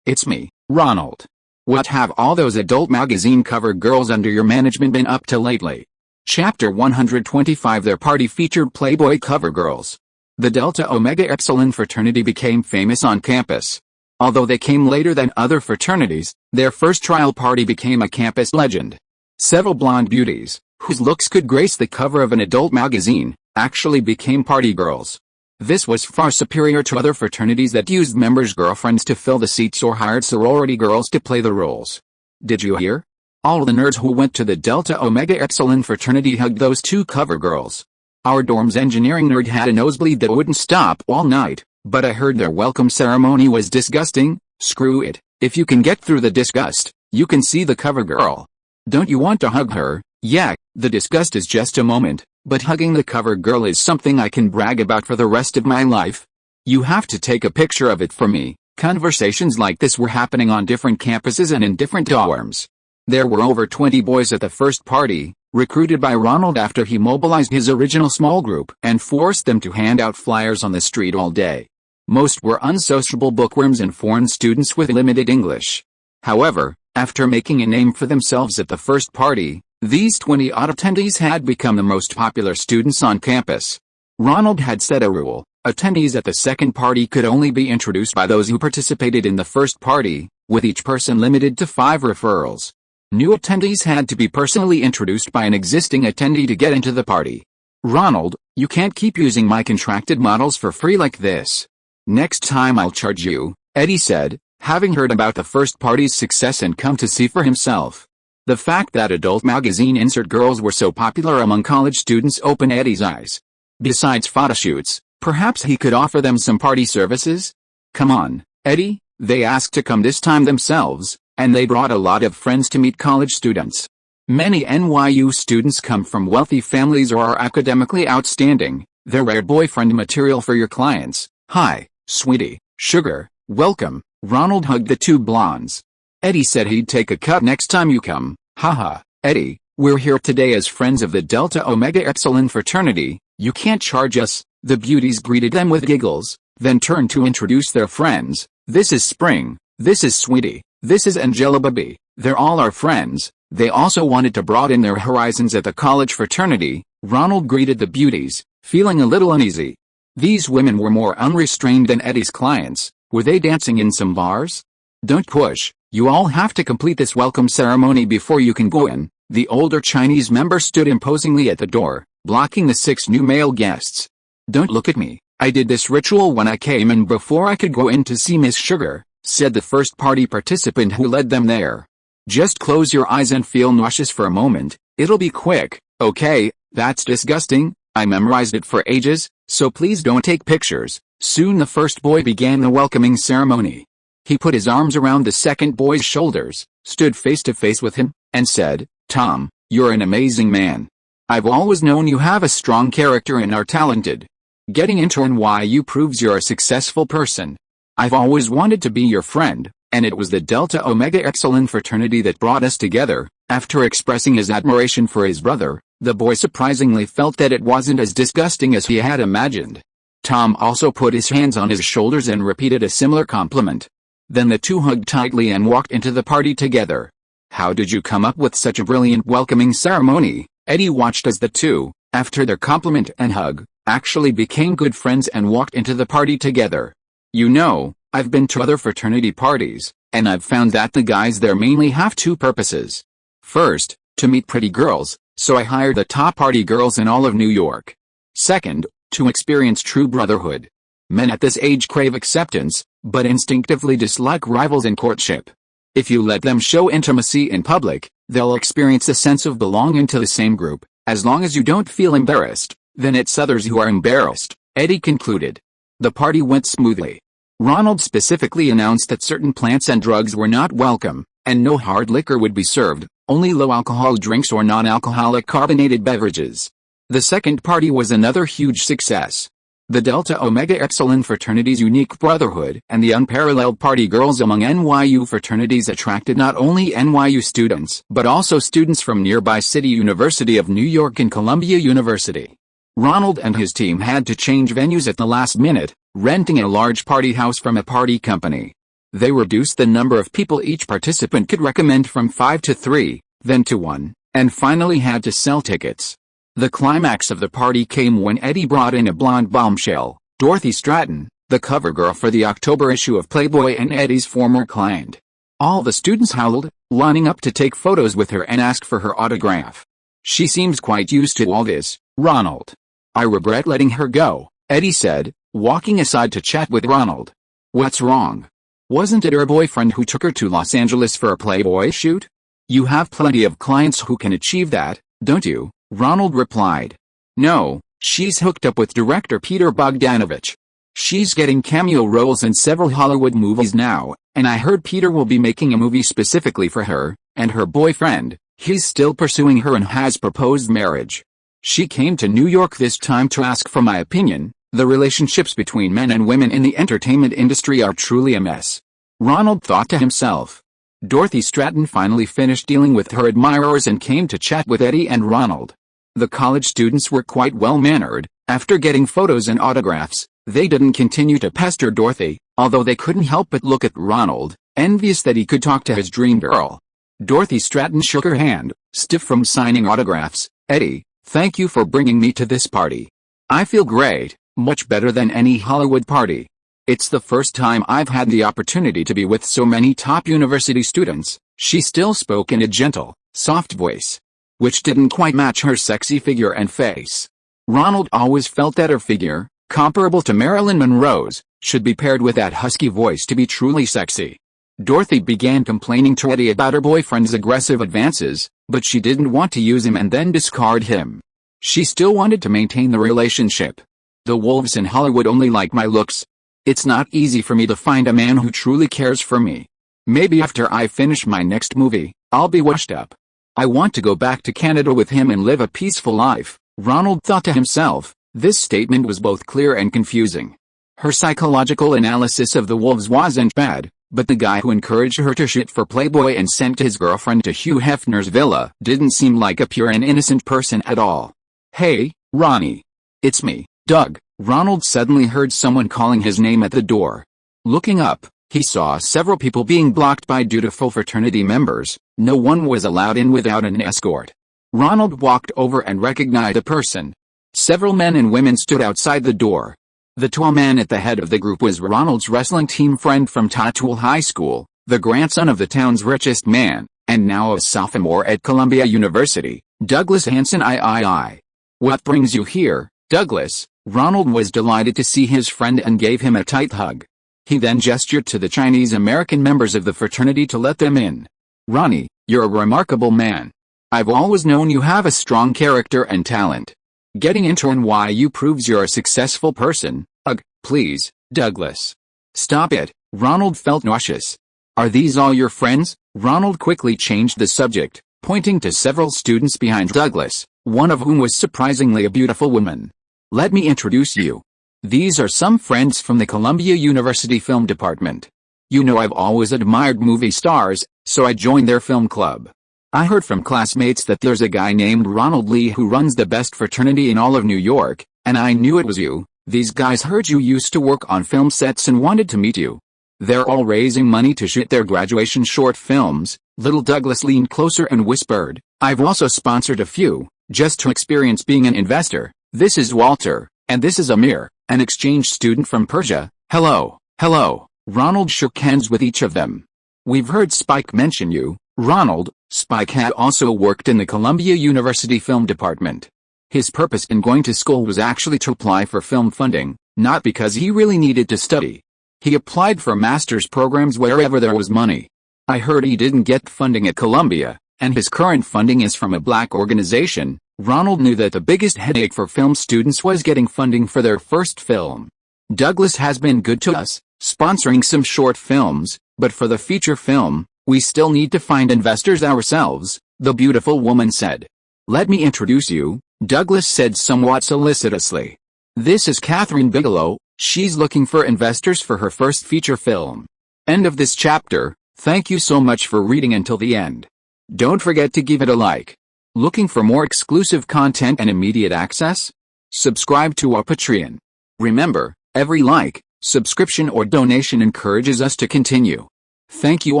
it's me, Ronald. What have all those adult magazine cover girls under your management been up to lately? Chapter 125. Their party featured Playboy cover girls. The Delta Omega Epsilon fraternity became famous on campus. Although they came later than other fraternities, their first trial party became a campus legend. Several blonde beauties, whose looks could grace the cover of an adult magazine, actually became party girls. This was far superior to other fraternities that used members' girlfriends to fill the seats or hired sorority girls to play the roles. Did you hear? All the nerds who went to the Delta Omega Epsilon fraternity hugged those two cover girls. Our dorm's engineering nerd had a nosebleed that wouldn't stop all night, but I heard their welcome ceremony was disgusting. Screw it, if you can get through the disgust, you can see the cover girl. Don't you want to hug her? Yeah, the disgust is just a moment, but hugging the cover girl is something I can brag about for the rest of my life. You have to take a picture of it for me. Conversations like this were happening on different campuses and in different dorms. There were over 20 boys at the first party, recruited by Ronald after he mobilized his original small group and forced them to hand out flyers on the street all day. Most were unsociable bookworms and foreign students with limited English. However, after making a name for themselves at the first party, these 20-odd attendees had become the most popular students on campus. Ronald had set a rule: attendees at the second party could only be introduced by those who participated in the first party, with each person limited to 5 referrals. New attendees had to be personally introduced by an existing attendee to get into the party. Ronald, you can't keep using my contracted models for free like this. Next time I'll charge you, Eddie said, having heard about the first party's success and come to see for himself. The fact that adult magazine insert girls were so popular among college students opened Eddie's eyes. Besides photoshoots, perhaps he could offer them some party services? Come on, Eddie, they asked to come this time themselves, and they brought a lot of friends to meet college students. Many NYU students come from wealthy families or are academically outstanding. They're rare boyfriend material for your clients. Hi, sweetie, sugar, welcome. Ronald hugged the two blondes. Eddie said he'd take a cut next time you come. Haha, Eddie, we're here today as friends of the Delta Omega Epsilon fraternity. You can't charge us. The beauties greeted them with giggles, then turned to introduce their friends. This is Spring. This is Sweetie. This is Angela Baby. They're all our friends. They also wanted to broaden their horizons at the college fraternity. Ronald greeted the beauties, feeling a little uneasy. These women were more unrestrained than Eddie's clients. Were they dancing in some bars? Don't push. You all have to complete this welcome ceremony before you can go in. The older Chinese member stood imposingly at the door, blocking the 6 new male guests. Don't look at me. I did this ritual when I came in before I could go in to see Miss Sugar, said the first party participant who led them there. Just close your eyes and feel nauseous for a moment. It'll be quick. Okay, that's disgusting. I memorized it for ages, so please don't take pictures. Soon the first boy began the welcoming ceremony. He put his arms around the second boy's shoulders, stood face to face with him, and said, Tom, you're an amazing man. I've always known you have a strong character and are talented. Getting into NYU proves you're a successful person. I've always wanted to be your friend, and it was the Delta Omega Epsilon fraternity that brought us together. After expressing his admiration for his brother, the boy surprisingly felt that it wasn't as disgusting as he had imagined. Tom also put his hands on his shoulders and repeated a similar compliment. Then the two hugged tightly and walked into the party together. How did you come up with such a brilliant welcoming ceremony? Eddie watched as the two, after their compliment and hug, actually became good friends and walked into the party together. You know, I've been to other fraternity parties, and I've found that the guys there mainly have 2 purposes. First, to meet pretty girls, so I hired the top party girls in all of New York. Second, to experience true brotherhood. Men at this age crave acceptance, but instinctively dislike rivals in courtship. If you let them show intimacy in public, they'll experience a sense of belonging to the same group. As long as you don't feel embarrassed, then it's others who are embarrassed, Eddie concluded. The party went smoothly. Ronald specifically announced that certain plants and drugs were not welcome, and no hard liquor would be served, only low-alcohol drinks or non-alcoholic carbonated beverages. The second party was another huge success. The Delta Omega Epsilon fraternity's unique brotherhood and the unparalleled party girls among NYU fraternities attracted not only NYU students but also students from nearby City University of New York and Columbia University. Ronald and his team had to change venues at the last minute, renting a large party house from a party company. They reduced the number of people each participant could recommend from 5 to 3, then to 1, and finally had to sell tickets. The climax of the party came when Eddie brought in a blonde bombshell, Dorothy Stratton, the cover girl for the October issue of Playboy and Eddie's former client. All the students howled, lining up to take photos with her and ask for her autograph. She seems quite used to all this, Ronald. I regret letting her go, Eddie said, walking aside to chat with Ronald. What's wrong? Wasn't it her boyfriend who took her to Los Angeles for a Playboy shoot? You have plenty of clients who can achieve that, don't you? Ronald replied. No, she's hooked up with director Peter Bogdanovich. She's getting cameo roles in several Hollywood movies now, and I heard Peter will be making a movie specifically for her, and her boyfriend, he's still pursuing her and has proposed marriage. She came to New York this time to ask for my opinion. The relationships between men and women in the entertainment industry are truly a mess. Ronald thought to himself. Dorothy Stratton finally finished dealing with her admirers and came to chat with Eddie and Ronald. The college students were quite well-mannered. After getting photos and autographs, they didn't continue to pester Dorothy, although they couldn't help but look at Ronald, envious that he could talk to his dream girl. Dorothy Stratton shook her hand, stiff from signing autographs. Eddie, thank you for bringing me to this party. I feel great, much better than any Hollywood party. It's the first time I've had the opportunity to be with so many top university students. She still spoke in a gentle, soft voice, which didn't quite match her sexy figure and face. Ronald always felt that her figure, comparable to Marilyn Monroe's, should be paired with that husky voice to be truly sexy. Dorothy began complaining to Eddie about her boyfriend's aggressive advances, but she didn't want to use him and then discard him. She still wanted to maintain the relationship. The wolves in Hollywood only like my looks. It's not easy for me to find a man who truly cares for me. Maybe after I finish my next movie, I'll be washed up. I want to go back to Canada with him and live a peaceful life, Ronald thought to himself. This statement was both clear and confusing. Her psychological analysis of the wolves wasn't bad, but the guy who encouraged her to shit for Playboy and sent his girlfriend to Hugh Hefner's villa didn't seem like a pure and innocent person at all. Hey, Ronnie. It's me, Doug. Ronald suddenly heard someone calling his name at the door. Looking up, he saw several people being blocked by dutiful fraternity members. No one was allowed in without an escort. Ronald walked over and recognized a person. Several men and women stood outside the door. The tall man at the head of the group was Ronald's wrestling team friend from Totool High School, the grandson of the town's richest man, and now a sophomore at Columbia University, Douglas Hanson III. What brings you here, Douglas? Ronald was delighted to see his friend and gave him a tight hug. He then gestured to the Chinese-American members of the fraternity to let them in. Ronnie, you're a remarkable man. I've always known you have a strong character and talent. Getting into NYU proves you're a successful person. Ugh, please, Douglas. Stop it. Ronald felt nauseous. Are these all your friends? Ronald quickly changed the subject, pointing to several students behind Douglas, one of whom was surprisingly a beautiful woman. Let me introduce you. These are some friends from the Columbia University Film Department. You know I've always admired movie stars, so I joined their film club. I heard from classmates that there's a guy named Ronald Lee who runs the best fraternity in all of New York, and I knew it was you. These guys heard you used to work on film sets and wanted to meet you. They're all raising money to shoot their graduation short films. Little Douglas leaned closer and whispered, I've also sponsored a few, just to experience being an investor. This is Walter, and this is Amir, an exchange student from Persia. Hello, hello. Ronald shook hands with each of them. We've heard Spike mention you, Ronald. Spike had also worked in the Columbia University Film Department. His purpose in going to school was actually to apply for film funding, not because he really needed to study. He applied for master's programs wherever there was money. I heard he didn't get funding at Columbia, and his current funding is from a black organization. Ronald knew that the biggest headache for film students was getting funding for their first film. Douglas has been good to us, sponsoring some short films, but for the feature film, we still need to find investors ourselves, the beautiful woman said. Let me introduce you, Douglas said somewhat solicitously. This is Catherine Bigelow. She's looking for investors for her first feature film. End of this chapter. Thank you so much for reading until the end. Don't forget to give it a like. Looking for more exclusive content and immediate access? Subscribe to our Patreon. Remember, every like, subscription or donation encourages us to continue. Thank you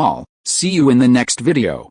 all. See you in the next video.